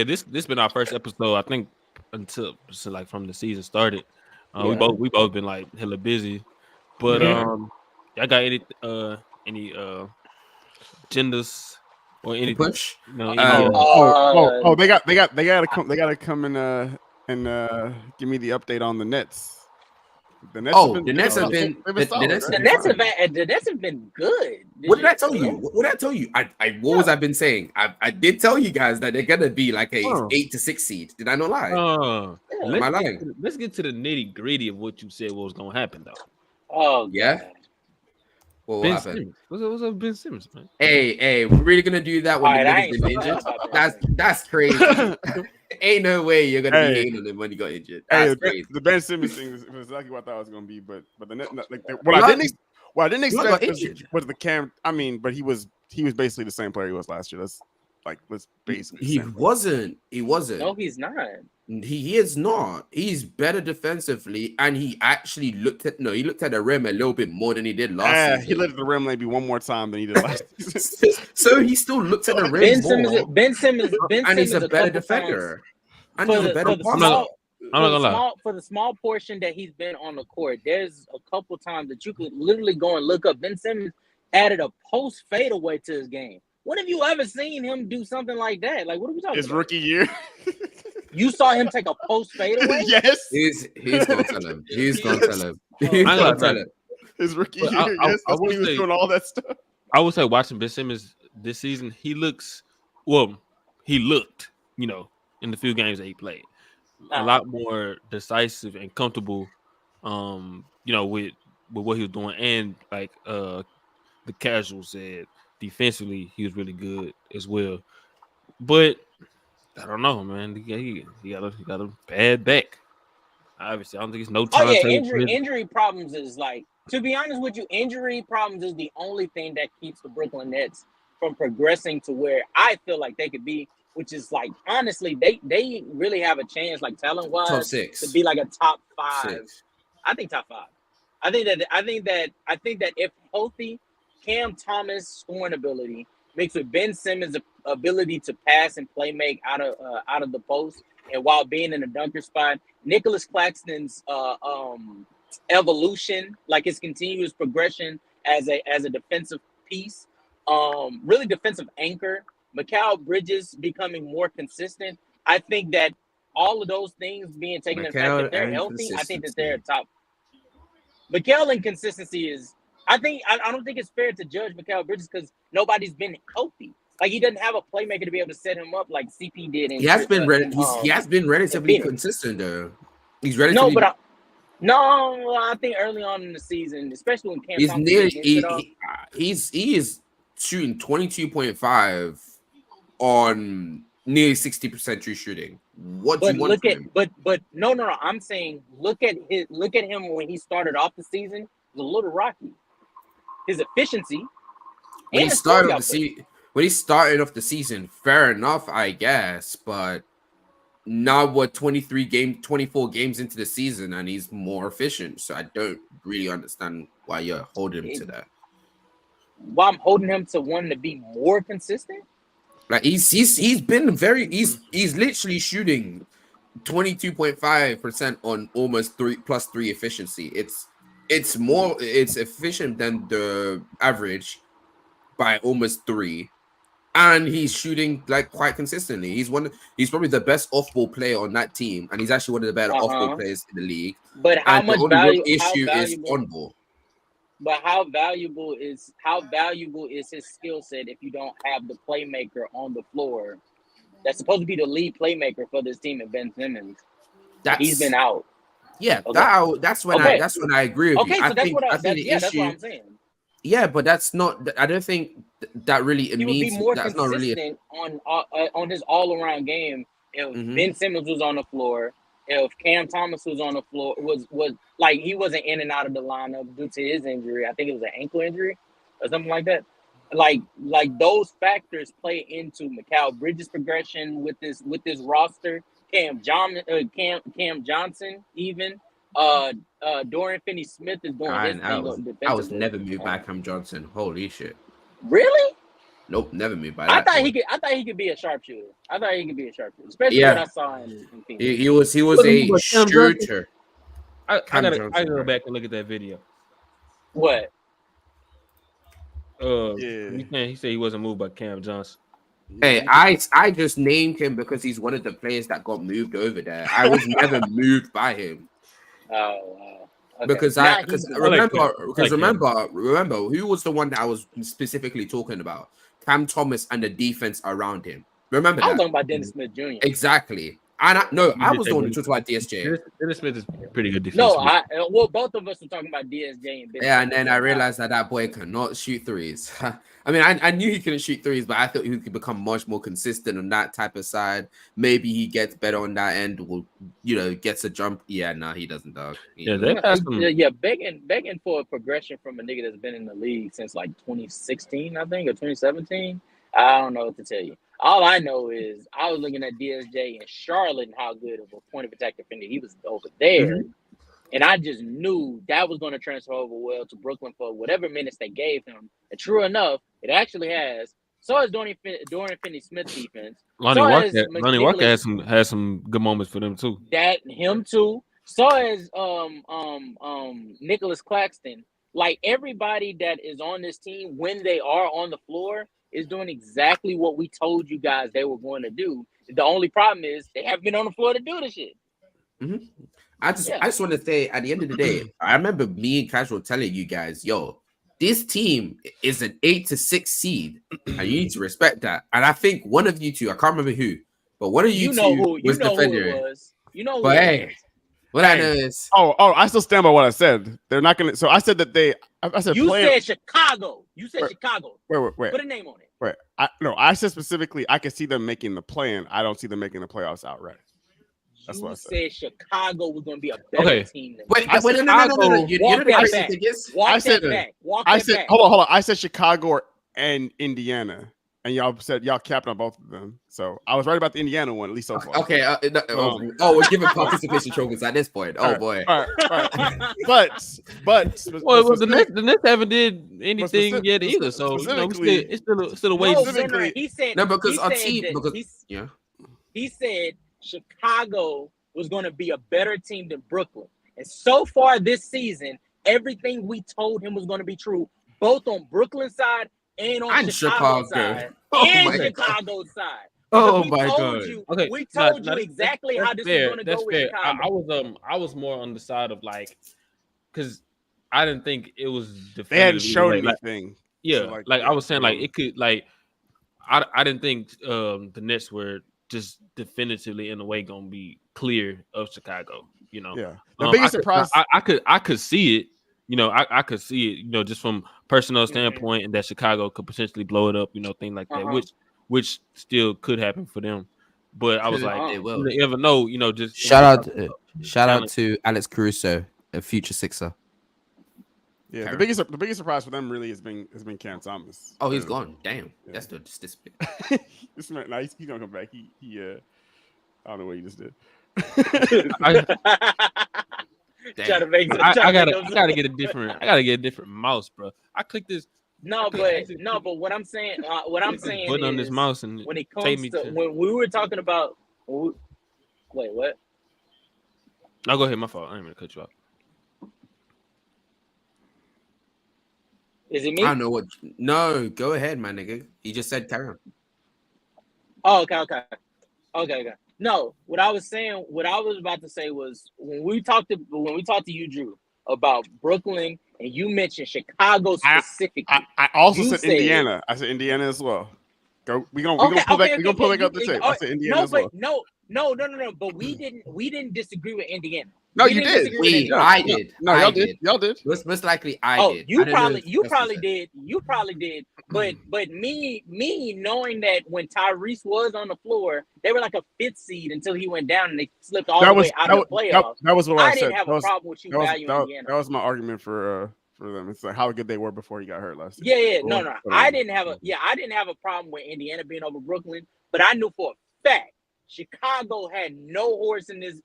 this been our first episode, I think, until like from the season started. We both been like hella busy. But y'all got any agendas or any push? No, they gotta come and give me the update on the Nets. The Nets have been good. What did I tell you? What did I tell you? What was I been saying? I did tell you guys that they're gonna be like a 8 to 6 seed. Did I not lie? Am I lying? Let's get to the nitty gritty of what you said was gonna happen though. Oh yeah. What Ben happened? Simmons. What's up with Ben Simmons, man? Hey, we're really gonna do that when the nigga's been injured? That's crazy. Ain't no way you're gonna be hating on him when he got injured. That's crazy. The Ben Simmons thing was exactly what I thought it was gonna be, but the net, what I didn't expect was the Cam. I mean, but he was basically the same player he was last year. Let's basically. He wasn't. No, he's not. He is not. He's better defensively, and he actually looked at the rim a little bit more than he did last season. He looked at the rim maybe one more time than he did last season. So he still looked at the rim more. Ben Simmons, and he's a better defender. And he's a better passer. For the small portion that he's been on the court, there's a couple times that you could literally go and look up. Ben Simmons added a post fadeaway to his game. When have you ever seen him do something like that? Like, what are we talking about? His rookie year. You saw him take a post fadeaway? Yes. He's gonna tell him. He's gonna tell him. He's gonna tell him. His rookie year. Yes, that's when he was doing all that stuff. I would say watching Ben Simmons this season, he looked, in the few games that he played, a lot more decisive and comfortable, with what he was doing, and like the casual said, defensively he was really good as well. But I don't know, man. He got a bad back. Obviously, I don't think it's no time. Injury problems is like, to be honest with you, injury problems is the only thing that keeps the Brooklyn Nets from progressing to where I feel like they could be, which is like honestly, they really have a chance, like talent Top wise, 6 to be like a top 5. 6. I think top 5. I think that if healthy, Cam Thomas scoring ability mixed with Ben Simmons' ability to pass and play make out of the post, and while being in a dunker spot, Nicholas Claxton's evolution, like his continuous progression as a defensive piece, really defensive anchor. Mikal Bridges becoming more consistent. I think that all of those things being taken into fact, if they're healthy, I think that they're top. Mikal inconsistency is. I don't think it's fair to judge Mikal Bridges because nobody's been healthy. Like he doesn't have a playmaker to be able to set him up like CP did. He has been relatively consistent though. He's relatively I think early on in the season, especially when Cam he is shooting 22.5 on nearly 60% true shooting. What do you want from him? But no. I'm saying look at him when he started off the season. It was a little rocky. His efficiency. When he started off the season, fair enough, I guess. But now we're 24 games into the season, and he's more efficient. So I don't really understand why you're holding him to that. Why I'm holding him to one to be more consistent? Like he's been he's literally shooting 22.5% on almost 3+3 efficiency. It's efficient than the average by almost 3, and he's shooting like quite consistently. He's probably the best off-ball player on that team, and he's actually one of the better off-ball players in the league. But how much value is on ball. But how valuable is his skill set if you don't have the playmaker on the floor that's supposed to be the lead playmaker for this team at Ben Simmons? He's been out. Yeah, okay. That's when I agree with you. Okay, so that's what I'm saying. Yeah, but that's not. I don't think that really he means would be more that's consistent not really on his all-around game if Ben Simmons was on the floor. If Cam Thomas was on the floor, was like he wasn't in and out of the lineup due to his injury. I think it was an ankle injury or something like that. Like those factors play into Mikal Bridges' progression with this roster. Cam Johnson, even Dorian Finney-Smith is doing his thing. I was never moved by Cam Johnson. Holy shit! Really? Nope, never moved by. I thought he could be a sharpshooter. Especially what I saw in Phoenix. He was a shooter. I gotta go back and look at that video. What? He said he wasn't moved by Cam Johnson. Hey, I just named him because he's one of the players that got moved over there. I was never moved by him. Oh, wow. Okay. Because remember who was the one that I was specifically talking about? Cam Thomas and the defense around him. Remember that? I was talking about Dennis Smith Jr. Exactly. And I was the one who talked about DSJ. Dennis Smith is pretty good defense. No, both of us were talking about DSJ and Ben. Yeah, and then I realized that boy cannot shoot threes. I mean, I knew he couldn't shoot threes, but I thought he could become much more consistent on that type of side. Maybe he gets better on that end. Will gets a jump? Yeah, no, he doesn't, dog. Begging for a progression from a nigga that's been in the league since like 2016, I think, or 2017. I don't know what to tell you. All I know is I was looking at DSJ in Charlotte and how good of a point of attack defender he was over there. Mm-hmm. And I just knew that was going to transfer over well to Brooklyn for whatever minutes they gave him. And true enough, it actually has. So is Dorian Finney-Smith's defense. Lonnie Walker has some good moments for them too. Him too. So is Nicholas Claxton. Like everybody that is on this team when they are on the floor is doing exactly what we told you guys they were going to do. The only problem is they haven't been on the floor to do this shit. Mm-hmm. I just want to say, at the end of the day, I remember me and Casual telling you guys, yo, this team is an 8 to 6 seed, and you need to respect that. And I think one of you two, I can't remember who, but one of you two was defending it. You know who but it was. What I know is, I still stand by what I said. They're not gonna. So I said that said Chicago. You said Chicago. Wait. Put a name on it. Wait. I said specifically I can see them making the play-in. I don't see them making the playoffs outright. That's what I said. Chicago was going to be a better team. No. Walk that back. Hold on. I said Chicago and Indiana. And y'all said y'all capped on both of them. So I was right about the Indiana one, at least so far. Okay. We're giving participation trophies at this point. Oh boy. All right. But Well, the Nets haven't did anything yet either. So it's still a way. He said because our team. He said Chicago was going to be a better team than Brooklyn, and so far this season, everything we told him was going to be true, both on Brooklyn's side and on Chicago's side, Chicago's side. Oh my god! Okay, we told you exactly how this was going to go with Chicago. I was more on the side of like, because I didn't think it was. They hadn't showed anything. Like I was saying, like it could like. I didn't think the Nets were just definitively in a way going to be clear of Chicago. You know, the biggest surprise. I could see it. You know, I could see it. You know, just from personal standpoint, and that Chicago could potentially blow it up. You know, things like that, which still could happen for them. But I was like, you never know. You know, just shout out to Alex Caruso, a future Sixer. Yeah, the biggest surprise for them really has been Cam Thomas. Oh, he's gone. Damn, that's this bit. This man, he's gonna come back. He I don't know what he just did. I gotta get a different mouse, bro. I click this. But what I'm saying, put on this mouse and when it comes to when we were talking about, wait, what? No, go ahead. My fault. I didn't mean to cut you off. Is it me? I don't know what. No, go ahead, my nigga. You just said carry on. Oh, okay. No, what I was about to say was when we talked to you, Drew, about Brooklyn, and you mentioned Chicago specifically. I also said Indiana. I said Indiana as well. We're gonna pull back up the tape. I said Indiana as well. No. But we didn't disagree with Indiana. No, you did. I did. No, y'all did. Y'all did. Most likely, I did. You probably did. You probably did. But me knowing that when Tyrese was on the floor, they were like a 5th seed until he went down and they slipped all the way out of the playoffs. That was what I said. Didn't have a problem with you valuing Indiana. That was my argument for them. It's like how good they were before he got hurt last year. Yeah. No. I didn't have a problem with Indiana being over Brooklyn, but I knew for a fact Chicago had no horse in this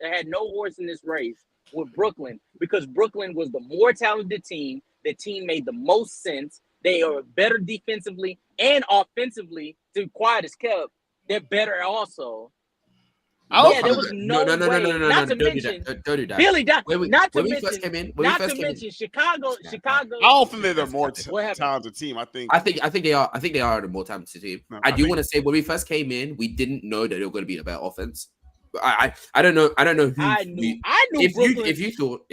race with Brooklyn because Brooklyn was the more talented team. The team made the most sense. They are better defensively and offensively. To quiet as kept, they're better also. There was no way. Not to mention, don't do that. Billy, not to mention Chicago. I don't think they're the more talented team. I think they are. I think they are the more talented team. No, I do want to say when we first came in, we didn't know that they were going to be a better offense. I don't know. I don't know who. I knew. If you thought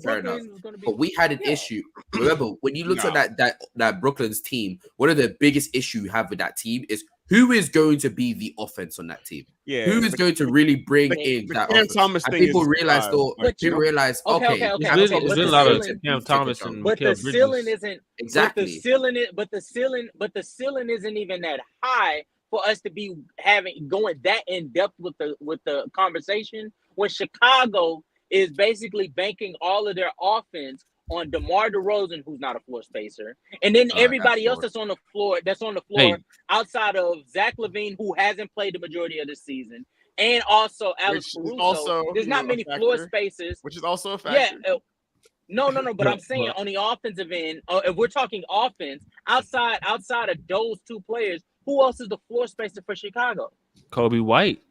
fair enough. But we had an issue. Remember when you looked at that Brooklyn's team, one of the biggest issue you have with that team is who is going to be the offense on that team. Yeah, who is going to really bring in that offense? Thomas and people realize, okay, there's a lot of Cam Thomas and but the ceiling isn't exactly. But the ceiling isn't even that high for us to be going that in depth with the conversation when Chicago is basically banking all of their offense on DeMar DeRozan, who's not a floor spacer, and then everybody else that's on the floor outside of Zach LaVine, who hasn't played the majority of the season, and also Alex Caruso. There's not many floor spacers, which is also a factor. Yeah, no. But I'm saying on the offensive end, if we're talking offense, outside of those two players, who else is the floor spacer for Chicago? Kobe White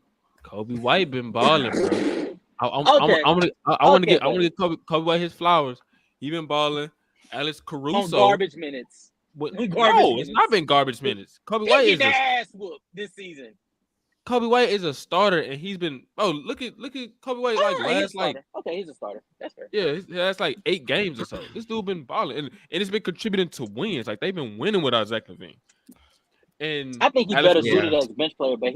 been balling, bro. I want to get Kobe White his flowers. He been balling. Alex Caruso on garbage minutes. It's not been garbage minutes. Kobe White is ass whoop this season. Kobe White is a starter, and he's been. Oh, look at Kobe White he's a starter. That's fair. Yeah, that's like 8 games or so. This dude been balling, and it's been contributing to wins. Like they've been winning without Zach LaVine. And I think he's better suited as a bench player, but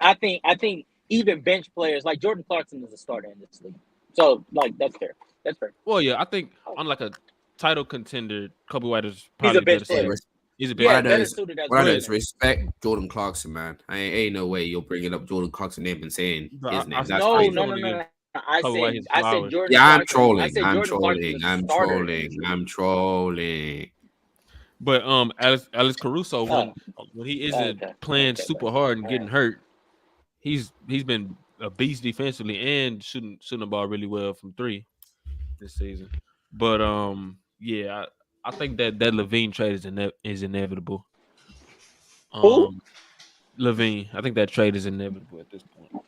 I think even bench players like Jordan Clarkson is a starter in this league. So like that's fair. That's fair. Well, yeah, I think unlike a title contender, Kobe White is probably bench player. He's a bench player. What I know is respect Jordan Clarkson, man. Ain't no way you're bringing up Jordan Clarkson name and saying his name. No. I said Jordan. Yeah, I'm trolling. I'm trolling. But Alex Caruso when he isn't playing super hard and getting hurt, he's been a beast defensively and shooting the ball really well from three this season. But yeah, I think that Levine trade is inevitable. Who? Levine, I think that trade is inevitable at this point.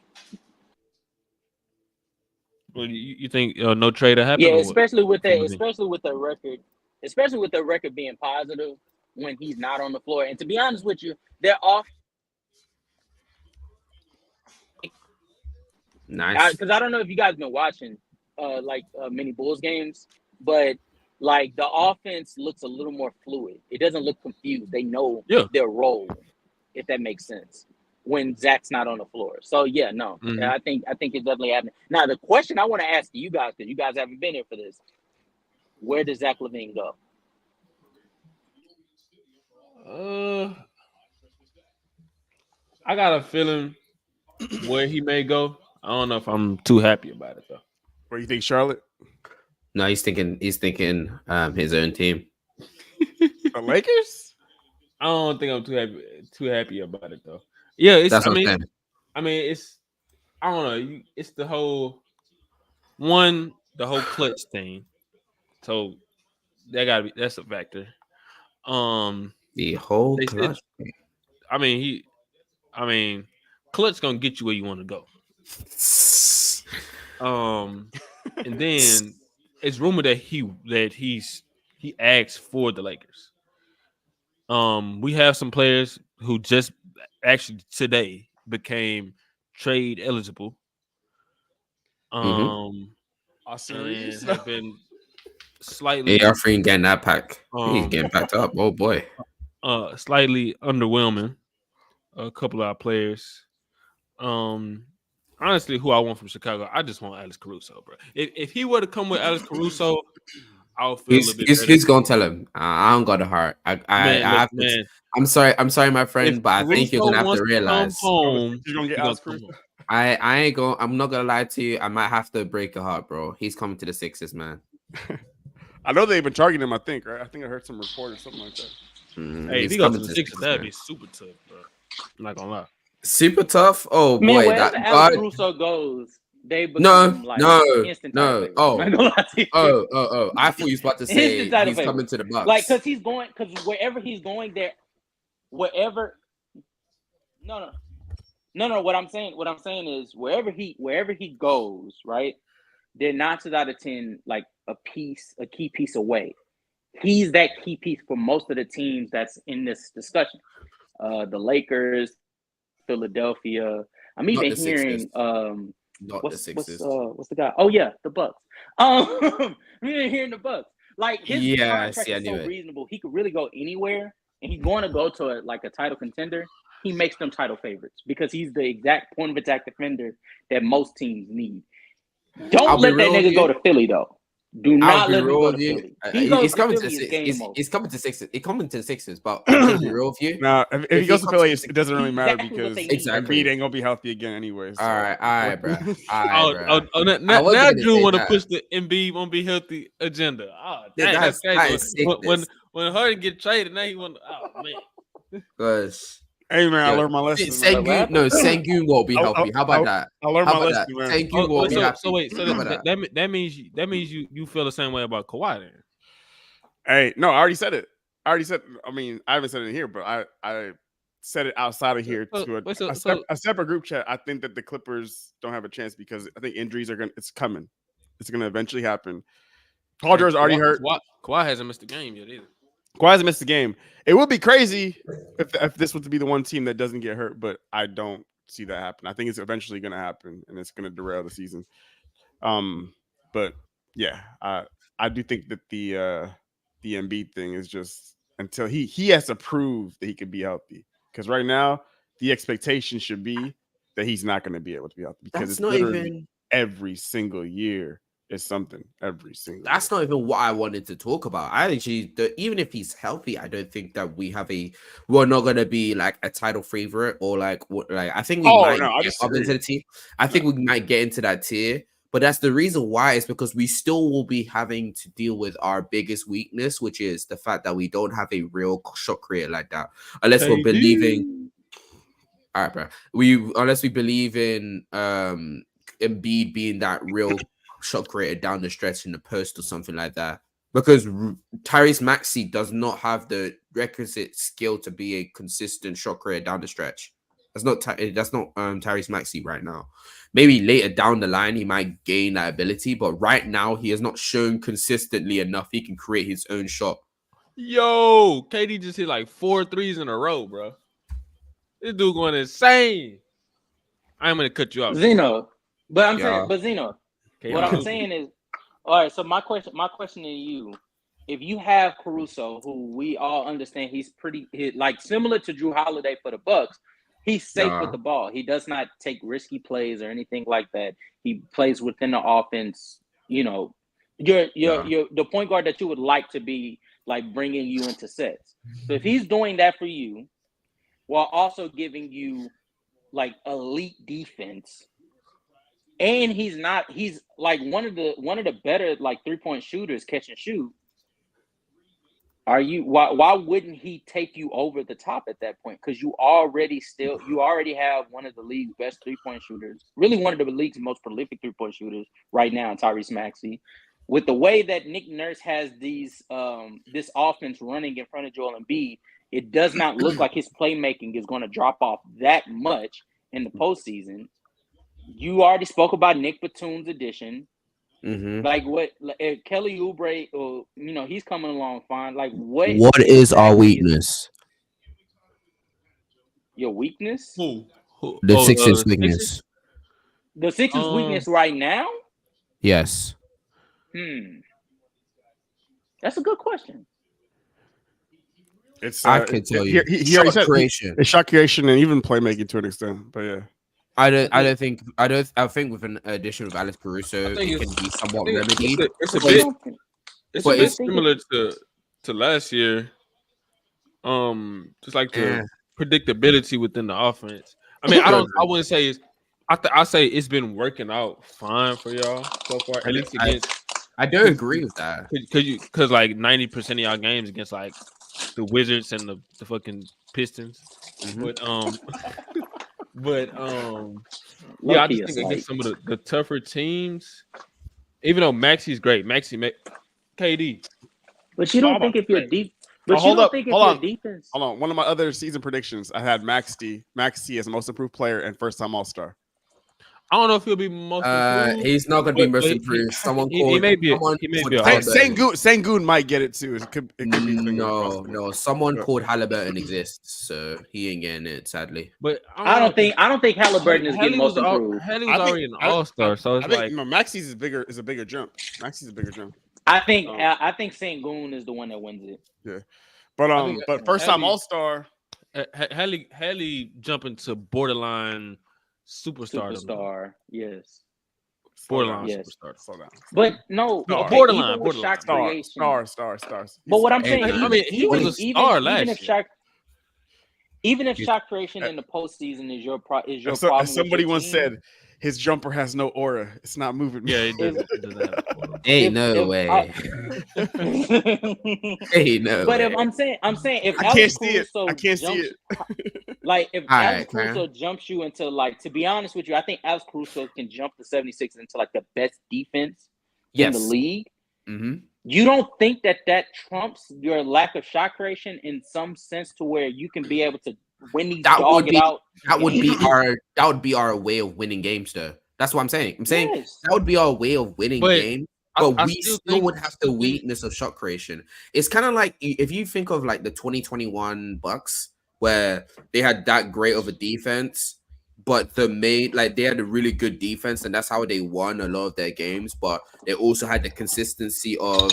Well, you think no trade will happen? Yeah, or what? especially with the record being positive when he's not on the floor. And to be honest with you, they're off. Nice. Because I don't know if you guys been watching many Bulls games, but like the offense looks a little more fluid. It doesn't look confused. They know their role, if that makes sense, when Zach's not on the floor. So yeah, no, I think it's definitely happening. Now the question I want to ask you guys, because you guys haven't been here for this, where does Zach LaVine go? I got a feeling where he may go. I don't know if I'm too happy about it though. Where you think, Charlotte? No, he's thinking his own team. The Lakers? I don't think I'm too happy about it though. Yeah, it's That's I what mean I'm saying. it's I don't know. It's the whole clutch thing. So that's a factor. The whole clutch. Clutch gonna get you where you want to go. And then it's rumored that he asked for the Lakers. We have some players who just actually today became trade eligible. And have been slightly. Yeah, free getting that pack. He's getting packed up. Oh boy. Slightly underwhelming. A couple of our players. Honestly, who I want from Chicago, I just want Alex Caruso, bro. If he were to come with Alex Caruso, I would feel a little bit better. Who's gonna tell him? I don't got a heart. I'm sorry, my friend, but I think you're gonna have to realize. You're gonna get Alex Caruso. I ain't going. I'm not gonna lie to you. I might have to break your heart, bro. He's coming to the Sixers, man. I know they've been targeting him. I think, right? I think I heard some report or something like that. Hey, if he goes to the Sixers, that'd be super tough, bro. I'm not gonna lie. Super tough. Oh man, boy, wherever Alex Caruso goes, they become instant title favorites. Oh! I thought you was about to say he's coming to the Bucks. Like, because wherever he's going, there, wherever. No. What I'm saying is wherever he goes, right? They're 9 out of 10, like a key piece away. He's that key piece for most of the teams that's in this discussion. The Lakers, Philadelphia. I'm even hearing the Sixers. What's the guy? Oh yeah, the Bucks. I'm even hearing the Bucks. Like his contract is so reasonable. He could really go anywhere, and he's going to go to a title contender. He makes them title favorites because he's the exact point of attack defender that most teams need. Don't let that nigga go to Philly though. Do not let him go to Philly. He's coming to the Sixers. He's coming to Sixers. He's coming to the Sixers, but I'll be real with you. Now, if he goes to Philly, it doesn't really matter because Embiid ain't gonna be healthy again anyway. So. All right, bro. Now Drew want to push the Embiid won't be healthy agenda. Oh, that's when Harden get traded, now he want. Oh man. Gosh. Hey man, I learned my lesson. Sengun won't be healthy. How about that? I learned my lesson, man. Sengun won't be happy. So wait, that means you feel the same way about Kawhi then? Hey, no, I already said it. I mean, I haven't said it in here, but I said it outside of here to a separate group chat. I think that the Clippers don't have a chance because I think injuries it's coming. It's gonna eventually happen. Paul George already hurt. Kawhi hasn't missed a game yet either. Kawhi hasn't missed a game. It would be crazy if this was to be the one team that doesn't get hurt, but I don't see that happen. I think it's eventually going to happen, and it's going to derail the season. But yeah, I do think that the Embiid thing is just until he has to prove that he can be healthy. Because right now the expectation should be that he's not going to be able to be healthy because it's literally every single year. Is something every single. That's not even what I wanted to talk about. I actually, even if he's healthy, I don't think that we're not gonna be like a title favorite or like I think we might get up into the team. I think we might get into that tier, But that's the reason why, is because we still will be having to deal with our biggest weakness, which is the fact that we don't have a real shot creator like that. Unless we're believing. All right, bro. Unless we believe in Embiid being that real shot creator down the stretch in the post or something like that. Because Tyrese Maxey does not have the requisite skill to be a consistent shot creator down the stretch. That's not Tyrese Maxey right now. Maybe later down the line he might gain that ability, but right now he has not shown consistently enough he can create his own shot. Yo, KD just hit like 4 threes in a row, bro. This dude going insane. I'm gonna cut you off, Zeno. But I'm Yeah. saying, but Zeno, Okay, what I'm saying is, all right. So my question to you: if you have Caruso, who we all understand he's like similar to Drew Holiday for the Bucks, he's safe Yeah. with the ball. He does not take risky plays or anything like that. He plays within the offense. You know, you're the point guard that you would like to be, like bringing you into sets. So if he's doing that for you, while also giving you like elite defense, and he's like one of the better like 3-point shooters, catch and shoot. Why wouldn't he take you over the top at that point? Because you already have one of the league's best 3-point shooters, really one of the league's most prolific 3-point shooters right now, Tyrese Maxey. With the way that Nick Nurse has this offense running in front of Joel Embiid, it does not look like his playmaking is going to drop off that much in the postseason. You already spoke about Nick Batum's addition. Mm-hmm. Like Kelly Oubre, he's coming along fine. Like what is our weakness? Your weakness? Who? The Sixers' weakness. The Sixers' weakness right now? Yes. That's a good question. I can tell you. Shot creation. It's shot creation and even playmaking to an extent. But yeah. I think with an addition of Alex Caruso, it can be somewhat remedied. It's a bit similar to last year. Just like the predictability within the offense. I mean, I wouldn't say it's. I say it's been working out fine for y'all so far. At least against. I don't agree with that. Because like 90% of y'all games against like the Wizards and the fucking Pistons, but yeah, I just think against some of the tougher teams, even though Maxey's great, KD. But you don't think if you're deep. But you don't think if your defense. Hold on. One of my other season predictions, I had Maxey as most improved player and first-time All-Star. I don't know if he'll be most improved. He's not going to be most improved. He may be. Sengun might get it too. It could be no. Someone called Halliburton exists, so he ain't getting it. Sadly, but I don't think Halliburton is getting most improved. Hallie was already an All-Star, so it's like Maxey's is a bigger jump. Maxey's a bigger jump. I think Sengun is the one that wins it. Yeah, but first-time All-Star. Hallie jumping to borderline. Superstar, yes. Borderline superstar. Slow down. But no, borderline. Stars. But what I'm saying, he was a star last year. Even if shot creation in the postseason is your problem. Somebody once said his jumper has no aura. It's not moving. Yeah, it does. Ain't no way. Ain't no but way. if I'm saying if I can't see it. I can't see it. Like if Alex Caruso jumps you into like, to be honest with you, I think Alex Caruso can jump the 76 into like the best defense in the league. Mm-hmm. You don't think that trumps your lack of shot creation in some sense to where you can be able to win these out? That would be our way of winning games, though. That's what I'm saying. That would be our way of winning games. But we still would have the weakness of shot creation. It's kind of like if you think of like the 2021 Bucks, where they had that great of a defense, but they had a really good defense, and that's how they won a lot of their games. But they also had the consistency of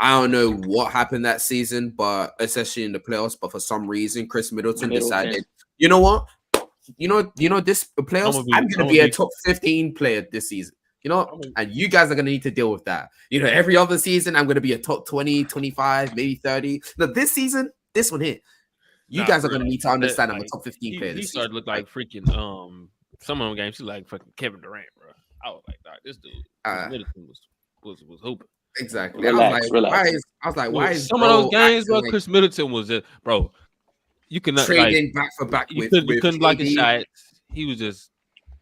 I don't know what happened that season, but especially in the playoffs. But for some reason, Chris Middleton decided, you know what? You know this playoffs, I'm gonna be a top 15 player this season. You know, and you guys are going to need to deal with that. You know, every other season, I'm going to be a top 20, 25, maybe 30. But this season, this one here, you guys are going to need to understand I'm a top 15 player. He started to look like freaking, some of them games, he like fucking Kevin Durant, bro. I was like, dog, this dude, Chris Middleton was hooping. Exactly. Relax. I was like, why is some of those bro games, acting bro? like Chris Middleton was just, bro. You cannot like trading back for back you with couldn't block his KD? shots. He was just,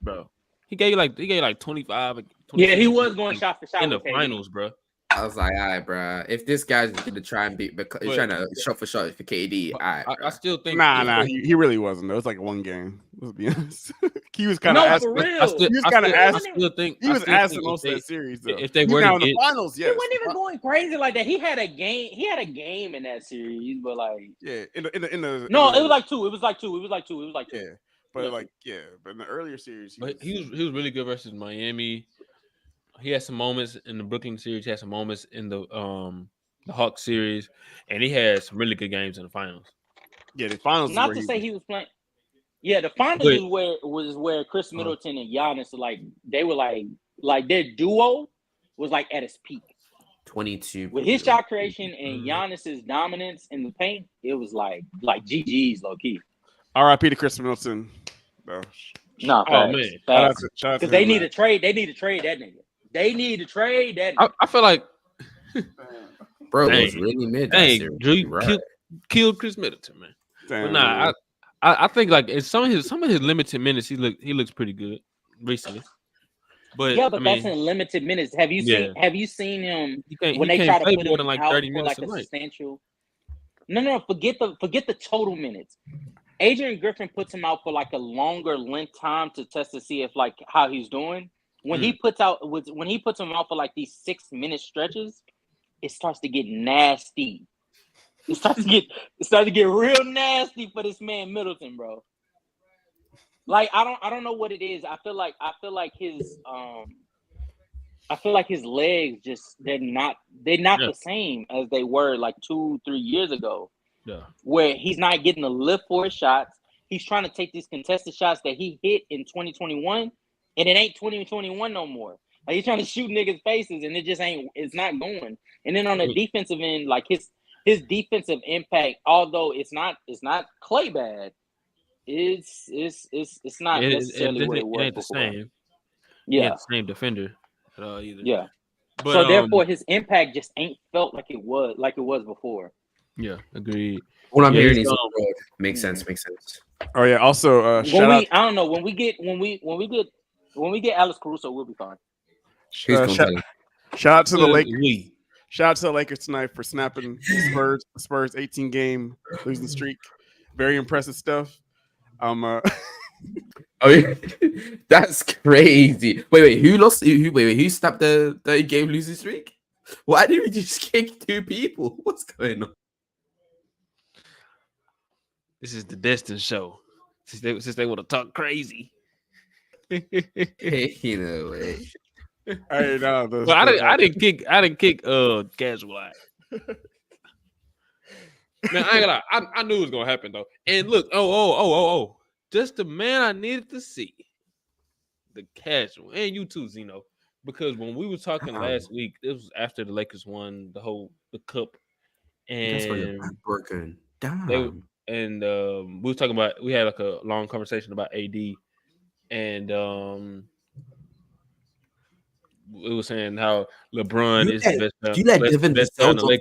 bro. He gave you like 25, Yeah, 26 he was going shot for shot in the with KD. finals, bro. I was like, all right, bro. If this guy's gonna try and beat, because he's trying to shot for shot for KD, all right, I still think he really wasn't. Though. It was like one game. Let's be honest. He was kind of No, asking. for real. I still think He was asking most of that series though. if they He's were now to in the get, finals, yes. He wasn't even going crazy like that. He had a game in that series, but like yeah, it was like two. It was like two. Yeah, but but in the earlier series, he was really good versus Miami. He had some moments in the Brooklyn series. He had some moments in the Hawks series, and he had some really good games in the finals. Yeah, the finals. Not to say he was playing. Yeah, the finals was where Chris Middleton and Giannis they were like their duo was like at its peak. 22 with his shot creation and Giannis's dominance in the paint. It was like GG's low key. R.I.P. to Chris Middleton. No, facts. Because they need to trade. They need to trade that nigga. They need to trade that. I feel like, bro, it was really mid. Drew killed Chris Middleton, man. But nah, I think like in some of his limited minutes, he looks pretty good recently. But yeah, but that's in limited minutes. Have you seen him when they try to put him like out 30 for minutes like a night. substantial? No, forget the total minutes. Adrian Griffin puts him out for like a longer length time to test to see if like how he's doing. When he puts him out for like these 6-minute stretches, it starts to get nasty. It starts to get real nasty for this man Middleton, bro. Like I don't know what it is. I feel like his legs just they're not the same as they were like 2-3 years ago. Yeah. Where he's not getting the lift for his shots. He's trying to take these contested shots that he hit in 2021, and it ain't 2021 no more. Like he's trying to shoot niggas' faces, and it's not going. And then on the defensive end, like his defensive impact, although it's not Clay bad, it's not necessarily what it was. It ain't before. the same. Yeah, the same defender at all either. Yeah. But, so therefore, his impact just ain't felt like it was before. Yeah, agreed. What I'm hearing is makes sense. Oh yeah. Also, shout out. I don't know when we get Alex Caruso, we'll be fine. Shout out to the Lakers. Shout out to the Lakers tonight for snapping the Spurs 18-game losing streak. Very impressive stuff. Oh, yeah. That's crazy. Wait, who lost? Who snapped the 30-game losing streak? Why did we just kick 2 people? What's going on? This is the Destin show. Since they want to talk crazy. Hey, you know, way. I didn't kick Casual out. Man, I ain't gonna lie. I knew it was gonna happen though. And look, oh, just the man I needed to see. The Casual. And you too, Zeno. Because when we were talking last week, it was after the Lakers won the cup. And that's why you're working. Damn. We were talking about, we had like a long conversation about AD, and we were saying how LeBron is the best. You let Devin Vassell play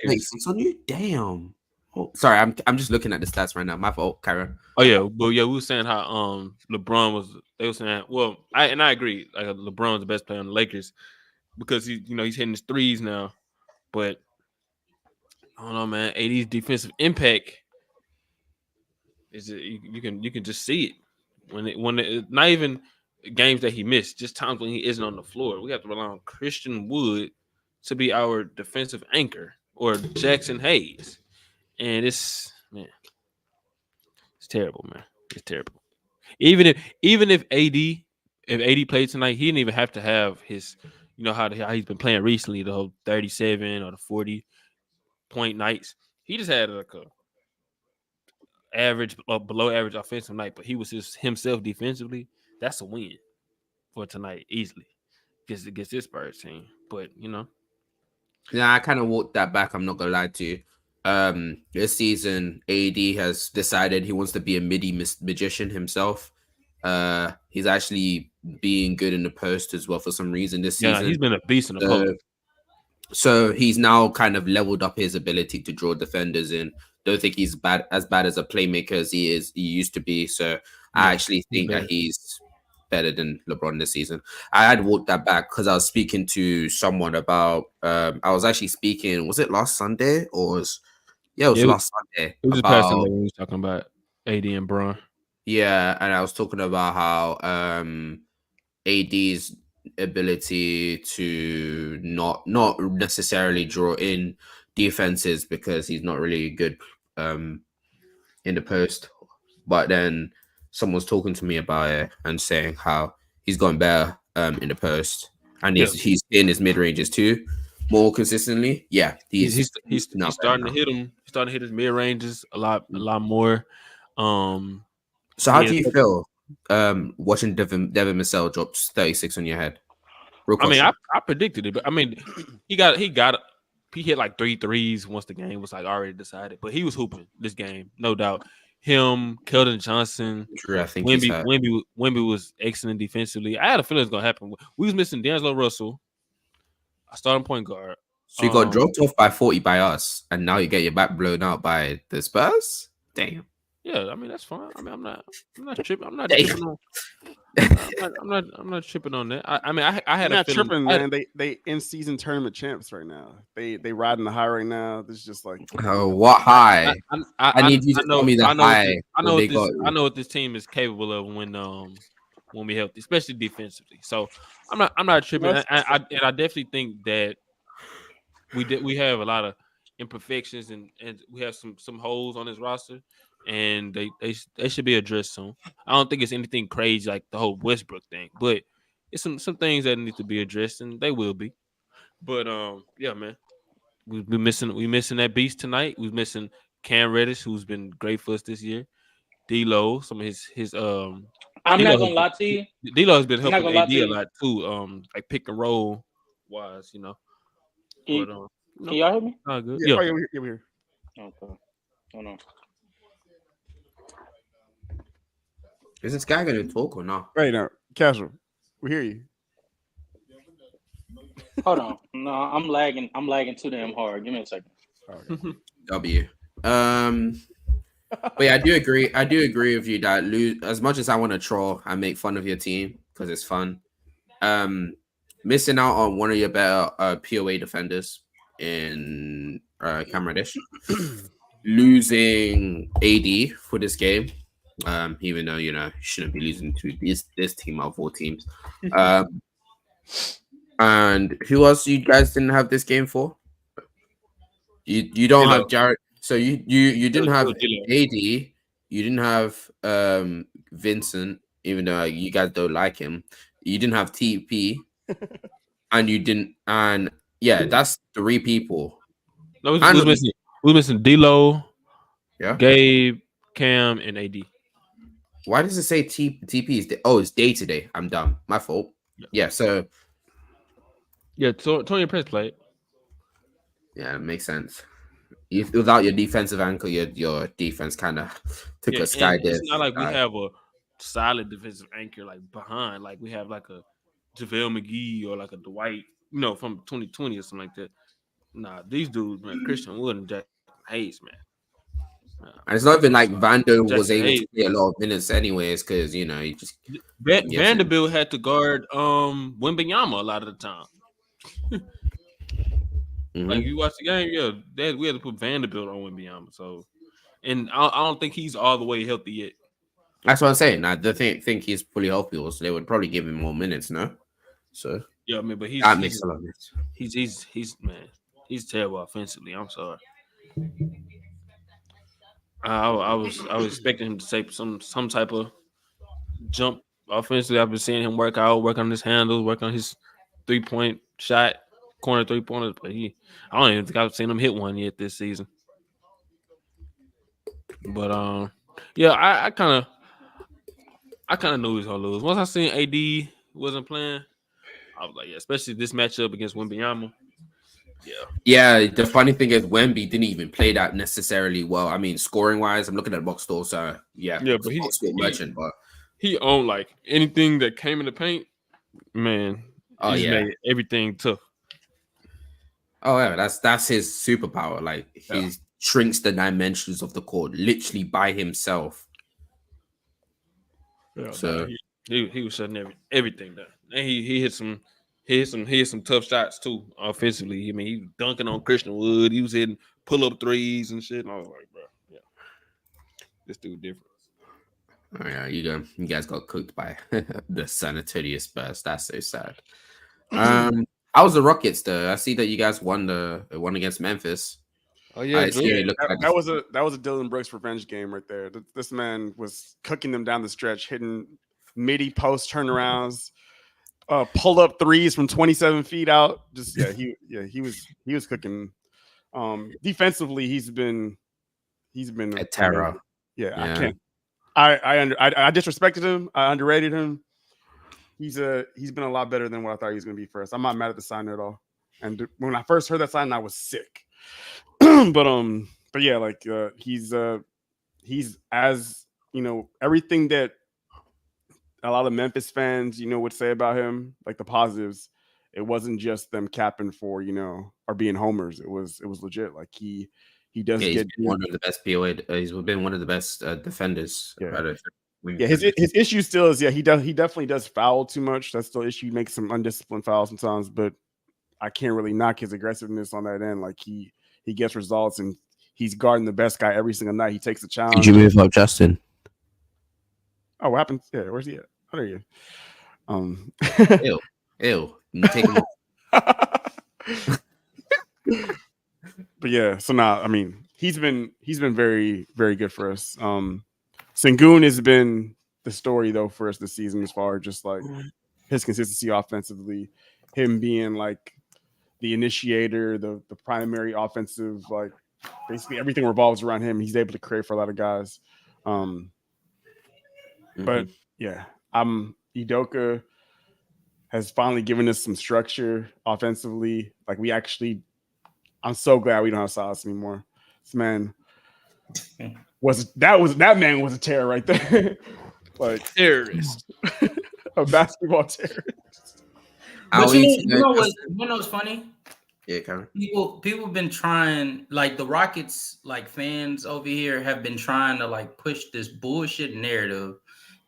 on you? Damn. Oh, sorry, I'm just looking at the stats right now. My fault, Kyra. Oh yeah, but yeah, we were saying how LeBron was. They were saying, well, I agree. Like LeBron's the best player on the Lakers because he's hitting his threes now, but I don't know, man. AD's defensive impact is you can just see it when it not even games that he missed, just times when he isn't on the floor. We have to rely on Christian Wood to be our defensive anchor or Jackson Hayes, and it's terrible, man. It's terrible. Even if AD played tonight, he didn't even have to have his, how he's been playing recently, the whole 37 or the 40-point nights. He just had like a average or below average offensive night, but he was himself defensively. That's a win for tonight easily against this Spurs team. But yeah, I kind of walked that back. I'm not gonna lie to you. This season, AD has decided he wants to be a MIDI magician himself. He's actually being good in the post as well for some reason this Yeah, season. he's been a beast in the post. So he's now kind of leveled up his ability to draw defenders in. Don't think he's as bad as a playmaker as he used to be. So I actually think that he's better than LeBron this season. I had walked that back because I was speaking to someone about I was actually speaking, was it last Sunday or it was last Sunday. It was just about, past Sunday when we was talking about AD and Bron. Yeah, and I was talking about how AD's ability to not necessarily draw in defenses because he's not really good in the post. But then someone's talking to me about it and saying how he's gotten better in the post, and he's in his mid ranges too more consistently. Yeah, he's starting to hit him. He's starting to hit his mid ranges a lot more. So how do you feel watching Devin Vassell drops 36 on your head? I mean, I predicted it, but I mean, he hit like 3 threes once the game was like already decided. But he was hooping this game, no doubt. Him, Keldon Johnson, True, I think Wemby was excellent defensively. I had a feeling it was gonna happen. We was missing D'Angelo Russell, a starting point guard. So you got dropped off by 40 by us, and now you get your back blown out by the Spurs. Damn. Yeah, I mean that's fine. I mean I'm not tripping. I'm not tripping on. I'm not tripping on that. I mean I had a feeling. Tripping, man. They in season tournament champs right now. They riding the high right now. This is just like what high? I need you to tell me the high. I know what this team is capable of when we healthy, especially defensively. So I'm not tripping. I definitely think that we have a lot of imperfections and we have some holes on this roster. And they should be addressed soon. I don't think it's anything crazy like the whole Westbrook thing, but it's some things that need to be addressed, and they will be. But yeah, man, we missing that beast tonight. We're missing Cam Reddish, who's been great for us this year. D-Lo, some of his I'm not gonna lie to you. D-Lo has been helping AD a lot too. Like pick and roll wise, you know. Can y'all hear me? Oh, good. Yeah, we're here. Okay. Hold on. Is this guy gonna talk or not? Right now, casual. We hear you. Hold on. No, I'm lagging too damn hard. Give me a second. Okay. W. But yeah, I do agree with you that as much as I want to troll and make fun of your team because it's fun, missing out on one of your better POA defenders in Cam Reddish, losing AD for this game. Even though you shouldn't be losing to this team out of 4 teams. And who else you guys didn't have this game for? You don't have Jared, so you didn't have AD, you didn't have Vincent, even though you guys don't like him. You didn't have TP, and that's 3 people. No, we missing D-Lo, Gabe, Cam, and AD. Why does it say TP is it's day to day? I'm dumb. My fault. Yeah, so Tony Press played. Yeah, it makes sense. Without your defensive anchor, your defense kind of took a sky dip. It's not like we have a solid defensive anchor like behind. Like we have like a JaVale McGee or like a Dwight, from 2020 or something like that. Nah, these dudes, man, Christian Wood and Jack Hayes, man. And it's not even like Vando was able to play a lot of minutes anyways, because he just Vanderbilt had to guard Wembanyama a lot of the time. Like you watch the game, we had to put Vanderbilt on Wembanyama. So, and I don't think he's all the way healthy yet. That's what I'm saying. I think he's fully healthy, so they would probably give him more minutes, no? So yeah, I mean, but that makes a lot of sense. He's terrible offensively. I'm sorry. I was expecting him to take some type of jump offensively. I've been seeing him work on his handles, work on his 3-point shot, corner 3-pointers, but I don't even think I've seen him hit one yet this season. But I kind of knew he was gonna lose. Once I seen AD wasn't playing, I was like, especially this matchup against Wembanyama. Yeah, the funny thing is Wemby didn't even play that necessarily well. I mean, scoring wise, I'm looking at the box score, so but he's merchant. But he owned like anything that came in the paint. Man, Oh he just yeah. made everything tough. Oh yeah, that's his superpower. Like Yeah. he shrinks the dimensions of the court literally by himself. Yeah, So he was shutting everything down, and he hit some tough shots too offensively. I mean, he was dunking on Christian Wood. He was hitting pull up threes and shit. And I was like, bro, yeah, this dude different. oh yeah, you guys got cooked by the San Antonio Spurs. That's so sad. How was the Rockets though? I see that you guys won against Memphis. Oh yeah, I see Drew. it looked like that was a Dylan Brooks revenge game right there. This man was cooking them down the stretch, hitting midi post turnarounds, pull up threes from 27 feet out. Just he was cooking. Defensively, he's been a terror. Yeah, I disrespected him. I underrated him. He's been a lot better than what I thought he was going to be for us. I'm not mad at the sign at all. And when I first heard that sign, I was sick. but yeah, like he's as everything that a lot of Memphis fans would say about him, like the positives. It wasn't just them capping for or being homers. It was legit. Like he does he's get been one of the best POA. He's been one of the best defenders. Yeah, his issue still is he definitely does foul too much. That's still an issue. He makes some undisciplined fouls sometimes, but I can't really knock his aggressiveness on that end. Like he gets results and he's guarding the best guy every single night. He takes the challenge. Did you move up, Justin? Oh, what happened? Yeah, where's he at? Oh, there you Ew. Take him But yeah, so now I mean he's been very, very good for us. Sengun has been the story though for us this season as far as just like his consistency offensively, him being like the initiator, the primary offensive, like basically everything revolves around him. He's able to create for a lot of guys. But yeah, Udoka has finally given us some structure offensively. Like I'm so glad we don't have Silas anymore. This man that man was a terror right there. Like terrorist. A basketball terrorist. But you know what's funny? Yeah, Karen. People have been trying, like the Rockets, like fans over here have been trying to like push this bullshit narrative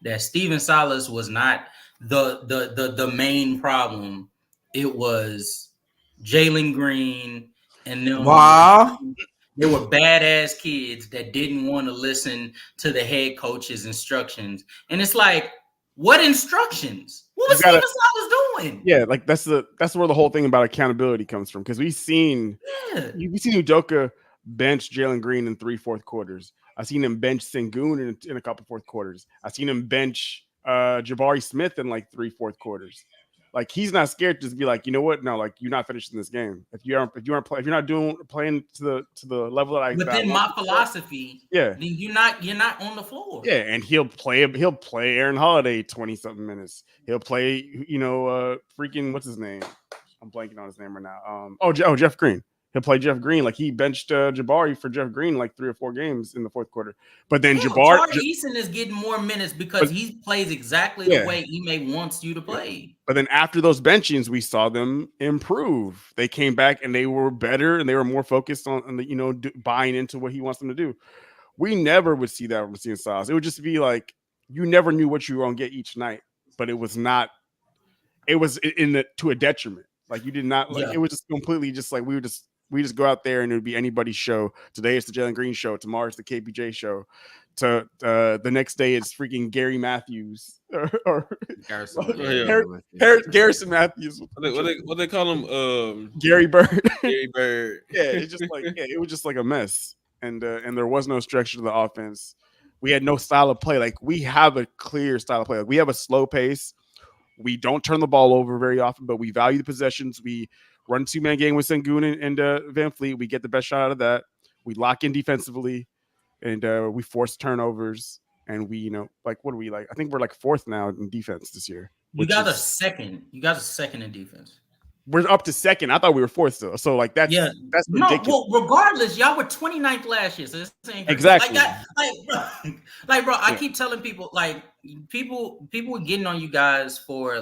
that Steven Silas was not the main problem. It was Jalen Green and them. Wow. They were badass kids that didn't want to listen to the head coach's instructions. And it's like, what instructions? What was Steven Silas doing? Yeah, like that's where the whole thing about accountability comes from. Because we've seen Udoka bench Jalen Green in 3 fourth quarters. I've seen him bench Sengun in a couple fourth quarters. I've seen him bench Jabari Smith in like 3 fourth quarters. Like he's not scared to just be like, you know what? No, like you're not finishing this game. If you're not playing to the level that I within my philosophy, then you're not on the floor. Yeah, and he'll play Aaron Holiday 20-something minutes. He'll play, freaking what's his name? I'm blanking on his name right now. Jeff Green. He'll play Jeff Green. Like he benched Jabari for Jeff Green like 3 or 4 games in the fourth quarter. But then Jabari Eason is getting more minutes because he plays exactly the way Ime wants you to play. But then after those benchings, we saw them improve. They came back and they were better and they were more focused on the buying into what he wants them to do. We never would see that from Steven Silas. It would just be like you never knew what you were gonna get each night, but it was not. It was to a detriment. Like you did not like. It was just completely just like we just go out there and it would be anybody's show. Today it's the Jalen Green show. Tomorrow it's the KPJ show. The next day it's freaking Gary Matthews or Garrison Matthews. What they call him? Gary Bird. Gary Bird. Yeah, it's just like it was just like a mess, and there was no structure to the offense. We had no style of play. Like we have a clear style of play. Like we have a slow pace. We don't turn the ball over very often, but we value the possessions. We run 2-man game with Sengun and Van Fleet. We get the best shot out of that. We lock in defensively, and we force turnovers. And we, what are we like? I think we're like 4th now in defense this year. You got a second. You got a second in defense. We're up to 2nd. I thought we were 4th still. So like that's ridiculous. No, well, regardless, y'all were 29th last year. So this ain't exactly. Like, bro, I keep telling people, like, people were getting on you guys for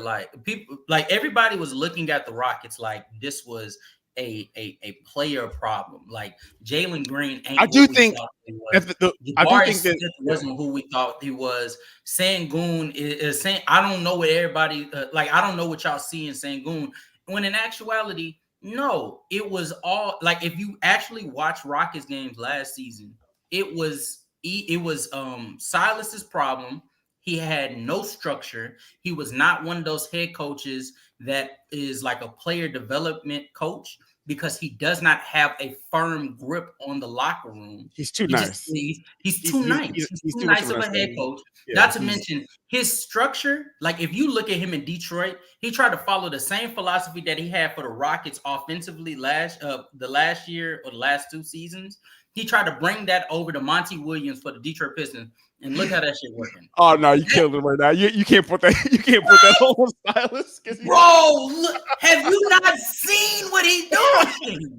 everybody was looking at the Rockets like this was a player problem. Like Jalen Green ain't I do what we think thought he was. I do Jabari think that Smith wasn't who we thought he was. Sengun is saying, I don't know what everybody I don't know what y'all see in Sengun. When in actuality, no, it was all like if you actually watch Rockets games last season, it was Silas's problem. He had no structure. He was not one of those head coaches that is like a player development coach because he does not have a firm grip on the locker room. He's too nice. He's too nice. He's too nice of a head coach. Yeah, not to mention his structure. Like if you look at him in Detroit, he tried to follow the same philosophy that he had for the Rockets offensively the last year or the last 2 seasons. He tried to bring that over to Monty Williams for the Detroit Pistons, and look how that shit working. Oh no, you killed him right now. You can't put that. You can't put that on Silas. Bro, look, have you not seen what he doing?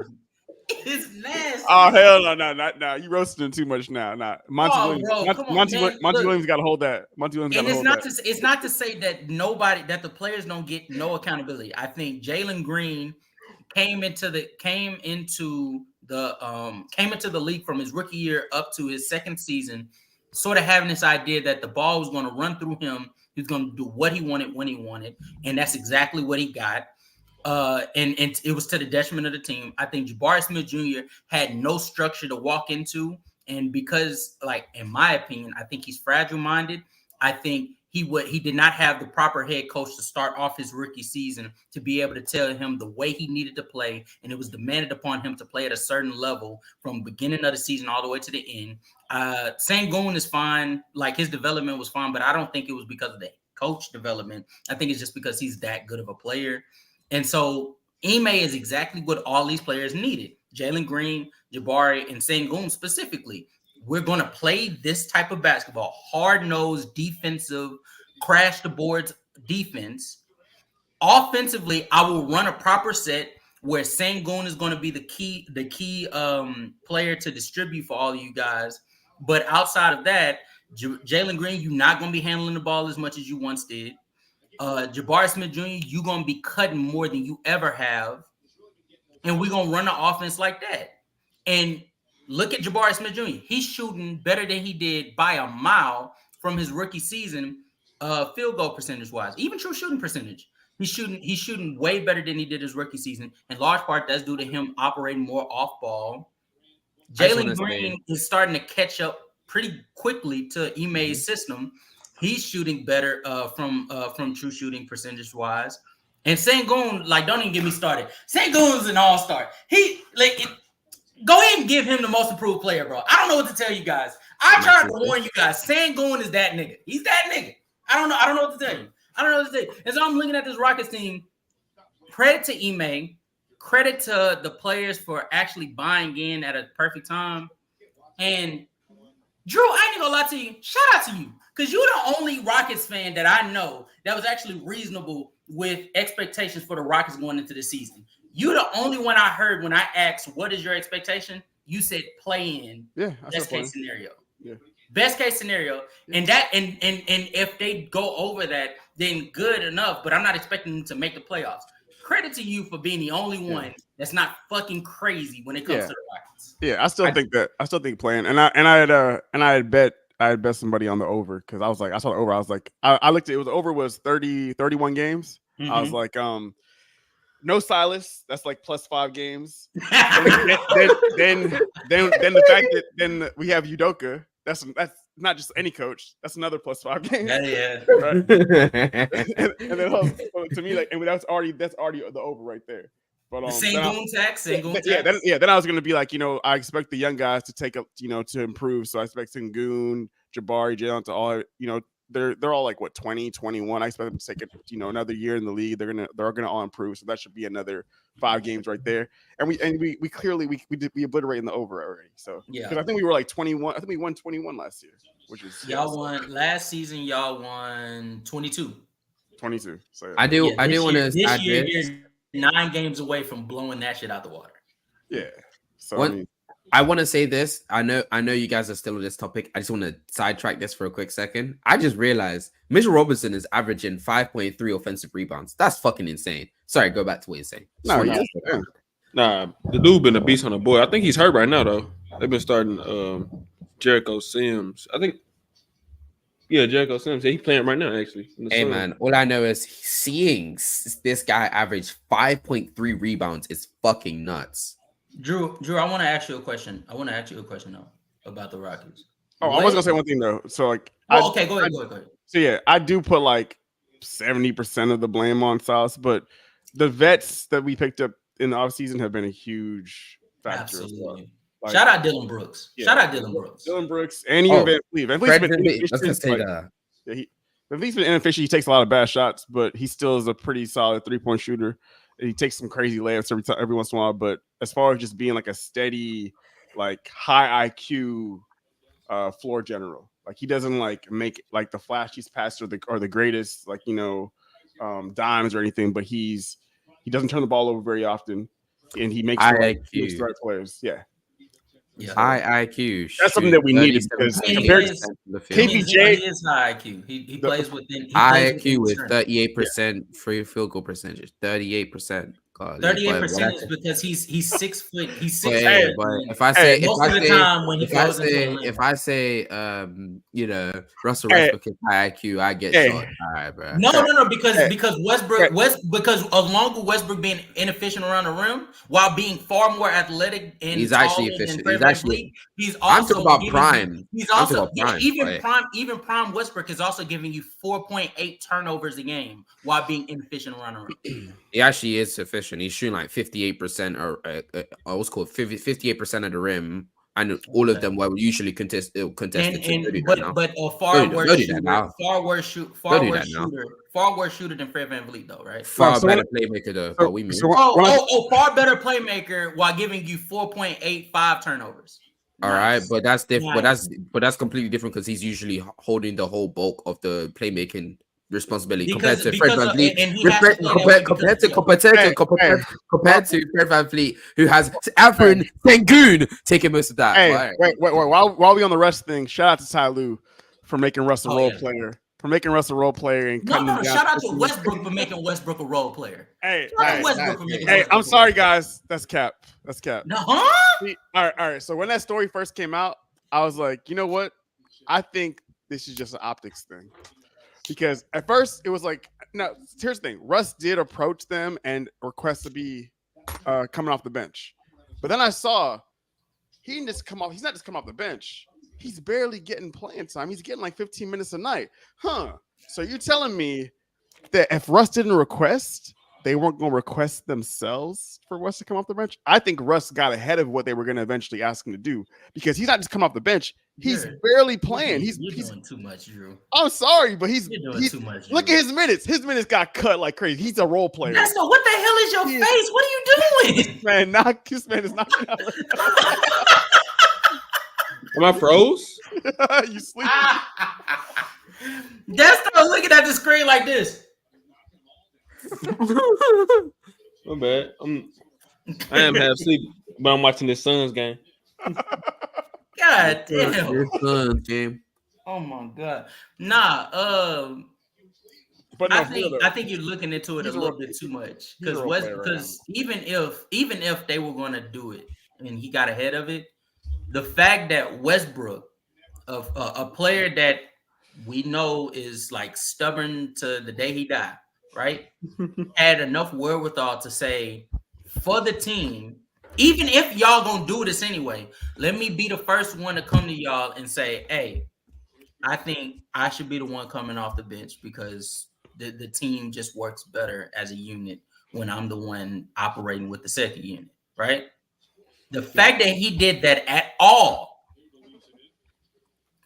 It's nasty. Oh hell no! You roasted him too much now. Monty Williams got to hold that. Monty Williams got to hold that. It's not to say that the players don't get no accountability. I think Jalen Green came into the league from his rookie year up to his second season, sort of having this idea that the ball was going to run through him. He was going to do what he wanted when he wanted, and that's exactly what he got. And it was to the detriment of the team. I think Jabari Smith Jr. had no structure to walk into, and because, like, in my opinion, I think he's fragile-minded. I think he did not have the proper head coach to start off his rookie season to be able to tell him the way he needed to play, and it was demanded upon him to play at a certain level from beginning of the season all the way to the end. Sengun is fine, like his development was fine, but I don't think it was because of the coach development. I think it's just because he's that good of a player. And so Ime is exactly what all these players needed. Jalen Green, Jabari, and Sengun specifically. We're going to play this type of basketball, hard-nosed, defensive, crash the boards defense. Offensively, I will run a proper set where Sengun is going to be the key player to distribute for all of you guys. But outside of that, Jalen Green, you're not going to be handling the ball as much as you once did. Jabari Smith Jr., you're going to be cutting more than you ever have. And we're going to run the offense like that. And look at Jabari Smith Jr. He's shooting better than he did by a mile from his rookie season, field goal percentage-wise. Even true shooting percentage. He's shooting way better than he did his rookie season. In large part, that's due to him operating more off ball. Jalen Green is starting to catch up pretty quickly to Ime's system. He's shooting better from true shooting percentage-wise. And Sengun, like, don't even get me started. Sengun's an all-star. Go ahead and give him the most improved player, bro. I don't know what to tell you guys. I tried to warn you guys. Sengun is that nigga. He's that nigga. I don't know what to tell you. And so I'm looking at this Rockets team. Credit to Ime. Credit to the players for actually buying in at a perfect time. And Drew, I ain't gonna lie to you. Shout out to you. Because you're the only Rockets fan that I know that was actually reasonable with expectations for the Rockets going into the season. You're the only one I heard when I asked, what is your expectation? You said play in. Yeah. Best case scenario. Yeah. Best case scenario. Yeah. And if they go over that, then good enough. But I'm not expecting them to make the playoffs. Credit to you for being the only one that's not fucking crazy when it comes to the Rockets. Yeah, I still think playing. And I had bet somebody on the over because I saw the over. I was like, I looked at it, was 31 games. Mm-hmm. I was like, no Silas, that's like plus 5 games. then the fact that then we have Udoka, that's not just any coach, that's another plus 5 games. Yeah. Right? and then to me, like, and that's already the over right there. But Sengun tax. Then I was gonna be like, I expect the young guys to take up, to improve. So I expect Sengun, Jabari, Jalen to all, they're all like 20, 21. I expect them to take it, another year in the league. They're gonna all improve. So that should be another 5 games right there. And we clearly we obliterated in the over already. So because I think we were like 21. I think we won 21 last year, which is won last season. Y'all won 22. 22. So yeah. I do want to this year. You're 9 games away from blowing that shit out the water. Yeah. So I want to say this. I know you guys are still on this topic. I just want to sidetrack this for a quick second. I just realized Mitchell Robinson is averaging 5.3 offensive rebounds. That's fucking insane. Sorry, go back to what you're saying. Nah, the dude been a beast on the board. I think he's hurt right now though. They've been starting Jericho Sims. I think Jericho Sims. Yeah, he's playing right now actually. Hey man, all I know is seeing this guy average 5.3 rebounds is fucking nuts. Drew, I want to ask you a question. Though about the Rockets. Oh, I was gonna say one thing though. So like, okay, go ahead. So yeah, I do put like 70% of the blame on Silas, but the vets that we picked up in the offseason have been a huge factor. Absolutely. Like, shout out Dylan Brooks. Dylan Brooks and even Van Fleet. Van Fleet's been inefficient. Van Fleet's been inefficient. He takes a lot of bad shots, but he still is a pretty solid 3-point shooter. He takes some crazy layups every once in a while. But as far as just being like a steady, like high IQ floor general, like he doesn't like make like the flashiest pass or the greatest like dimes or anything. But he doesn't turn the ball over very often, and he makes the right players. Yeah. High IQ. That's something that we needed because compared to KPJ, he is high IQ. He plays within high IQ with 38% free field goal percentage. 38%. 38% is because he's 6 foot. He's 6 foot. But if I say Russell Westbrook is high IQ, I get short. All right, bro. No, because Westbrook because along with Westbrook being inefficient around the rim while being far more athletic and he's actually efficient. He's also I'm talking about prime. He's also even prime Westbrook is also giving you 4.8 turnovers a game while being inefficient around the rim. He actually is efficient. He's shooting like 58% or what's called 58% of the rim, and all of them were usually contested. But a far worse shooter than Fred VanVleet though, right? Far better playmaker though. Far better playmaker while giving you 4.85 turnovers. All right, but that's different. But that's completely different because he's usually holding the whole bulk of the playmaking responsibility compared to Fred VanVleet. Compared to Fred VanVleet, who has Alfred Sengun taking most of that. Hey, wait. While we on the Russ thing, shout out to Ty Lue for making Russ a role player. For making Russ a role player and cutting him down. Shout out to Westbrook for making Westbrook a role player. I'm sorry, guys. That's cap. All right. So when that story first came out, I was like, you know what? I think this is just an optics thing. Because at first it was like, no, here's the thing. Russ did approach them and request to be coming off the bench. But then I saw he didn't just come off. He's not just come off the bench. He's barely getting playing time. He's getting like 15 minutes a night. So you're telling me that if Russ didn't request, they weren't going to request themselves for Russ to come off the bench? I think Russ got ahead of what they were going to eventually ask him to do because he's not just come off the bench. He's barely playing. He's doing too much, Drew. I'm sorry, but he's doing too much. Look at his minutes. His minutes got cut like crazy. He's a role player. So what the hell is your face? What are you doing? This man is not. Am I froze? You sleep. Just looking at the screen like this. My bad. I am half asleep, but I'm watching this Suns game. God damn. Suns game. Oh my god. Nah. But no, I think you're looking into it a little bit too much because even if they were going to do it and he got ahead of it, the fact that Westbrook, a player that we know is like stubborn to the day he died, right? Had enough wherewithal to say, for the team, even if y'all gonna do this anyway, let me be the first one to come to y'all and say, hey, I think I should be the one coming off the bench because the team just works better as a unit when I'm the one operating with the second unit, right? The fact that he did that at all,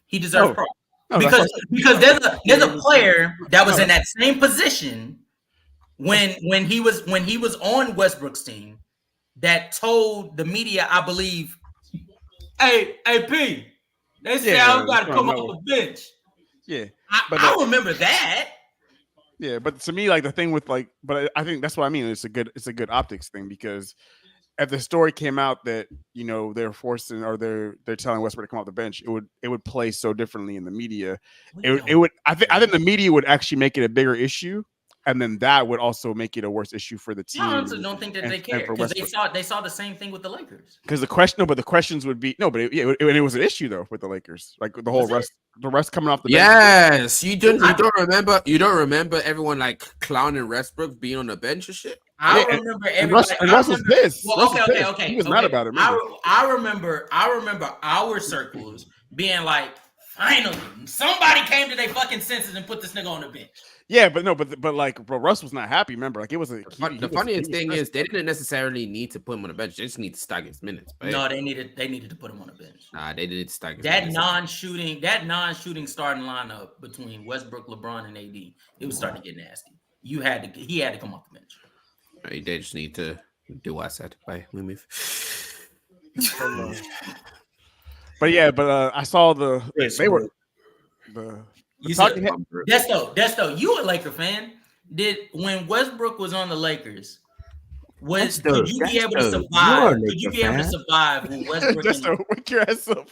he deserves props. Because there's a player that was in that same position when he was on Westbrook's team that told the media, I believe, hey P, they say I got to come off the bench. Yeah, I remember that. Yeah, but to me, like the thing with like, but I think that's what I mean. It's a good optics thing because if the story came out that they're forcing or they're telling Westbrook to come off the bench, it would play so differently in the media. It would. I think the media would actually make it a bigger issue, and then that would also make it a worse issue for the team. I honestly don't think that they care because they saw the same thing with the Lakers. Because but the questions would be it was an issue though with the Lakers, like the whole rest coming off the bench. Yes, you don't remember everyone like clowning Westbrook being on the bench and shit. I remember everybody. And Russ was pissed. Well, okay. He was mad about it. I remember our circles being like, finally, somebody came to their fucking senses and put this nigga on the bench. Yeah, but Russ was not happy. Remember, like it was the funniest thing is they didn't necessarily need to put him on the bench. They just need to stack his minutes. But no, they needed to put him on the bench. Nah, they didn't stack his minutes. That non-shooting starting lineup between Westbrook, LeBron, and AD, it was starting to get nasty. He had to come off the bench. They just need to do what I said. Bye. We move. But I saw they were you said Desto, you a Laker fan? When Westbrook was on the Lakers, could you be able to survive? Could you be able to survive when Westbrook? Wake your ass up.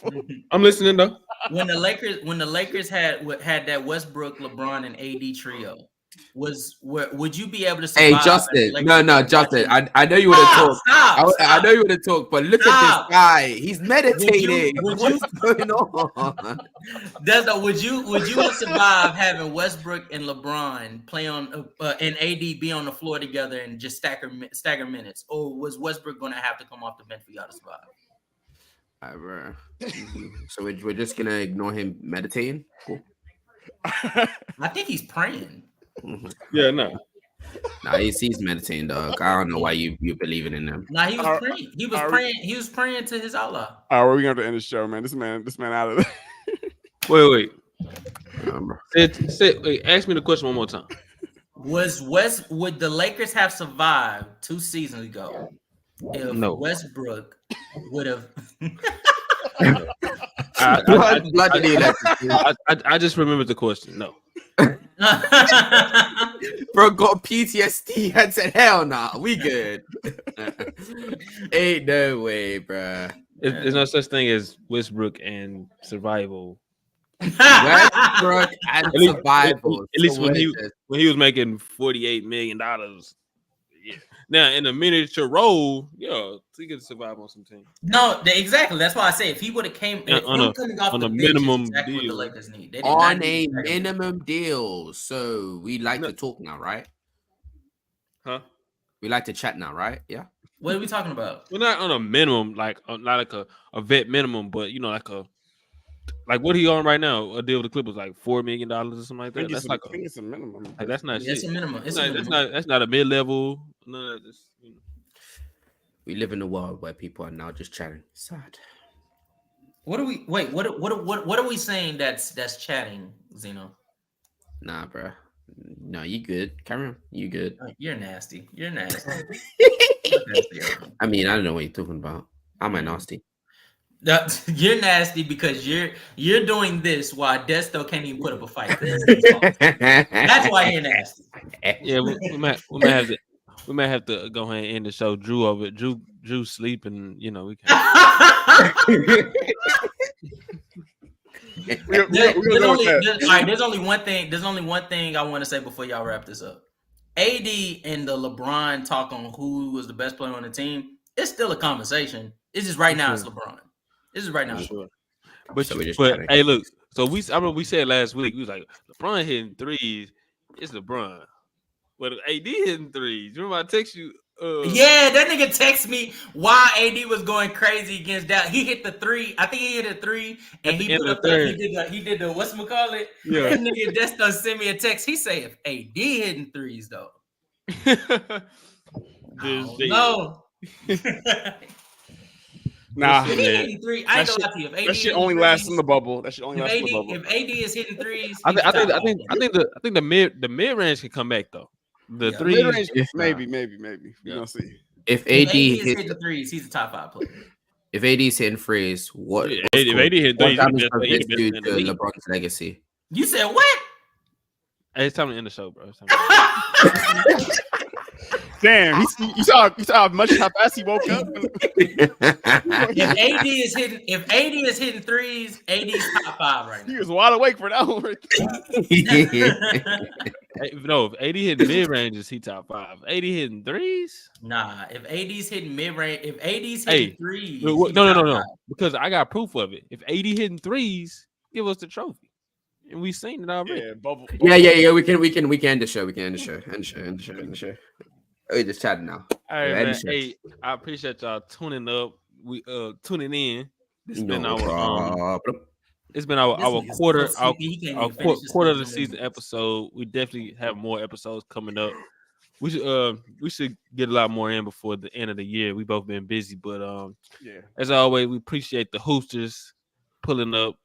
I'm listening though. When the Lakers had that Westbrook, LeBron, and AD trio. Would you be able to survive? Hey, Justin. No, Justin. I know you would have talked. I know you would have talked, but look at this guy. He's meditating. What's going on? Would you survive having Westbrook and LeBron play on and AD be on the floor together and just stagger minutes, or was Westbrook going to have to come off the bench for y'all to survive? So we're just gonna ignore him meditating. Cool. I think he's praying. Yeah, no. Nah, he's meditating, dog. I don't know why you believing in him. Nah, he was praying. He was praying to his Allah. All right, we're gonna have to end the show, man. This man out of Wait. there. Wait, ask me the question one more time. Would the Lakers have survived 2 seasons ago if Westbrook would have? I just remembered the question. No. Bro got PTSD and said, "Hell nah, we good." Ain't no way, bro. There's no such thing as Westbrook and survival. Westbrook and survival. At least when he was making $48 million. Yeah. Now in a miniature role, he could survive on some team. No, exactly. That's why I say if he would have came on a minimum deal. What the Lakers need. On a minimum deal. So we like to talk now, right? Huh? We like to chat now, right? Yeah. What are we talking about? We're not on a minimum, like not like a vet minimum, but like what he on right now? A deal with the Clippers like $4 million or something like that. I think it's a minimum. Like, that's not shit. It's a minimum. That's not a mid level. No, we live in a world where people are now just chatting. Sad. What are we saying that's chatting, Zeno? Nah, bro. No, you good. Cameron, you good. You're nasty. You're nasty. I mean, I don't know what you're talking about. I'm a nasty. You're nasty because you're doing this while Desto can't even put up a fight. That's why you're nasty. Yeah, we might have to go ahead and end the show. Drew sleeping. We can. There's only one thing I want to say before y'all wrap this up. AD and the LeBron talk on who was the best player on the team. It's still a conversation. It's just right now it's LeBron. This is right now. Sure. But hey, look. So I remember we said last week we was like LeBron hitting threes. It's LeBron, but AD hitting threes. Remember I text you? Yeah, that nigga texted me while AD was going crazy against that. He hit the three. I think he hit a three, and he put up he did the whatchamacallit. Yeah. That nigga Desto sent me a text. He said if AD hitting threes though. No. Nah, if he hitting three, I ain't gonna lie to you. That shit only lasts in the bubble. That shit only lasts in the bubble. If AD is hitting threes, I think the mid range can come back though. The three range, maybe. We gonna see. If AD is hitting threes, he's a top 5 player. If AD's hitting threes, what? If AD hit threes, this due to LeBron's legacy? You said what? Hey, it's time to end the show, bro. Damn, you saw how fast he woke up. If AD is hitting threes, AD's top 5 right He now. was wide awake for that one. Right Hey, no, if AD hitting mid ranges, he top 5. AD hitting threes? Nah, if AD's hitting mid range, if AD's hitting threes, no, he's top 5. because I got proof of it. If AD hitting threes, give us the trophy, and we seen it already. Yeah, bubble. Yeah. We can end the show. We can end the show. We just chatting now. Hey, Yeah, man, end the show. hey, I appreciate y'all tuning up. We tuning in. This has been No our problem. it's been our This nigga's quarter so sleepy, he can't our even finish his quarter of the fucking season sentence. episode. We definitely have more episodes coming up. We should get a lot more in before the end of the year. We both been busy, but Yeah. as always, we appreciate the hoosters pulling up,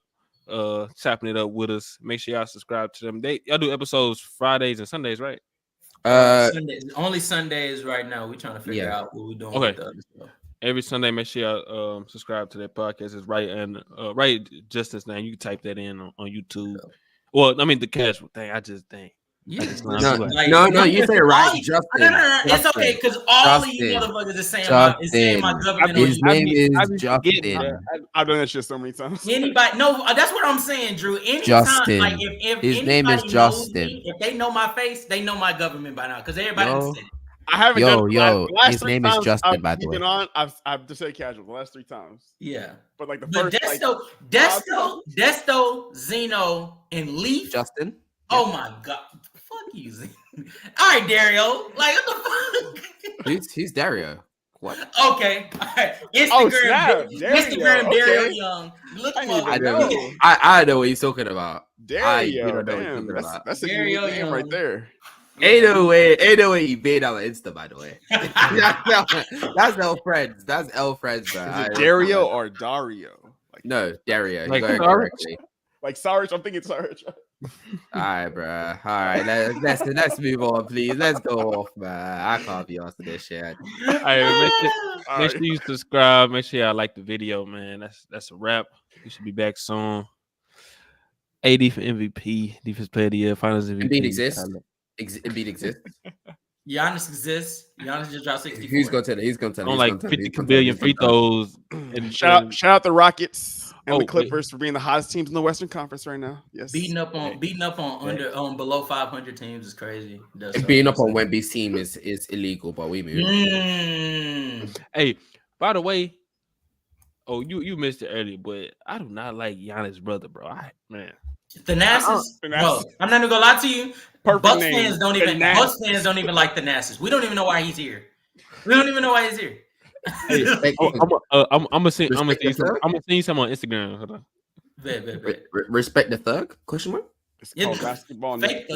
chopping it up with us. Make sure y'all subscribe to them. Y'all do episodes Fridays and Sundays, right? Sundays, only Sundays right now. We're trying to figure out what we're doing with the other stuff. Every Sunday, make sure y'all subscribe to that podcast. It's right and right Justin's name. You can type that in on YouTube. Well, I mean the casual thing. I just think. Yeah. No, you say right, Justin. No. It's okay because all of you motherfuckers is saying my government. His name is Justin. I've done that shit so many times. Anybody? No, that's what I'm saying, Drew. Anytime, Justin. like if His name is Justin. Me, if they know my face, they know my government by now because everybody said it. I haven't done the last his name is Justin, by the way. I've just said casual the last 3 times. Yeah. But like the first Desto, Zeno, and Leaf. Justin. Oh my god. Fuck you, Zeno. All right, Dario. Like what the fuck? He's Dario. What? Okay. All right. Instagram Dario Young. Look him up. I know what he's talking about. Dario, damn, that's a Dario name right there. Ain't no way he made out on Insta, by the way. That's L Friends. That's L Friends, bro. Is it Dario or Dario? No, Dario. Like correctly. Like Sarge, I'm thinking Sarge. All right, bro. All right, let's move on, please. Let's go off, man. I can't be asked this shit. All right, make sure you subscribe. Make sure y'all like the video, man. That's a wrap. We should be back soon. AD for MVP, defense player of the year, finals MVP. Embiid exists. Embiid exists. Giannis exists. Giannis just dropped 64. He's gonna tell it. He's gonna tell it. On like 50 billion free throws. And shout out the Rockets and the Clippers for being the hottest teams in the Western Conference right now. Yes, beating up on below 500 teams is crazy. Beating up on Wemby's team is illegal, but we move. Hey, by the way, you missed it earlier, but I do not like Giannis' brother, bro. Thanasis? Bro, I'm not gonna lie to you. Bucks fans don't even like Thanasis. We don't even know why he's here. Hey, I'm gonna send you some on Instagram. Hold on. Respect the thug? Question mark? It's called basketball. Fake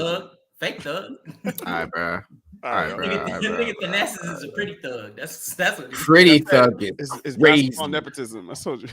thug. All right, bro. Nigga Thanasis is a pretty thug. That's what pretty thug. It's basketball nepotism. I told you.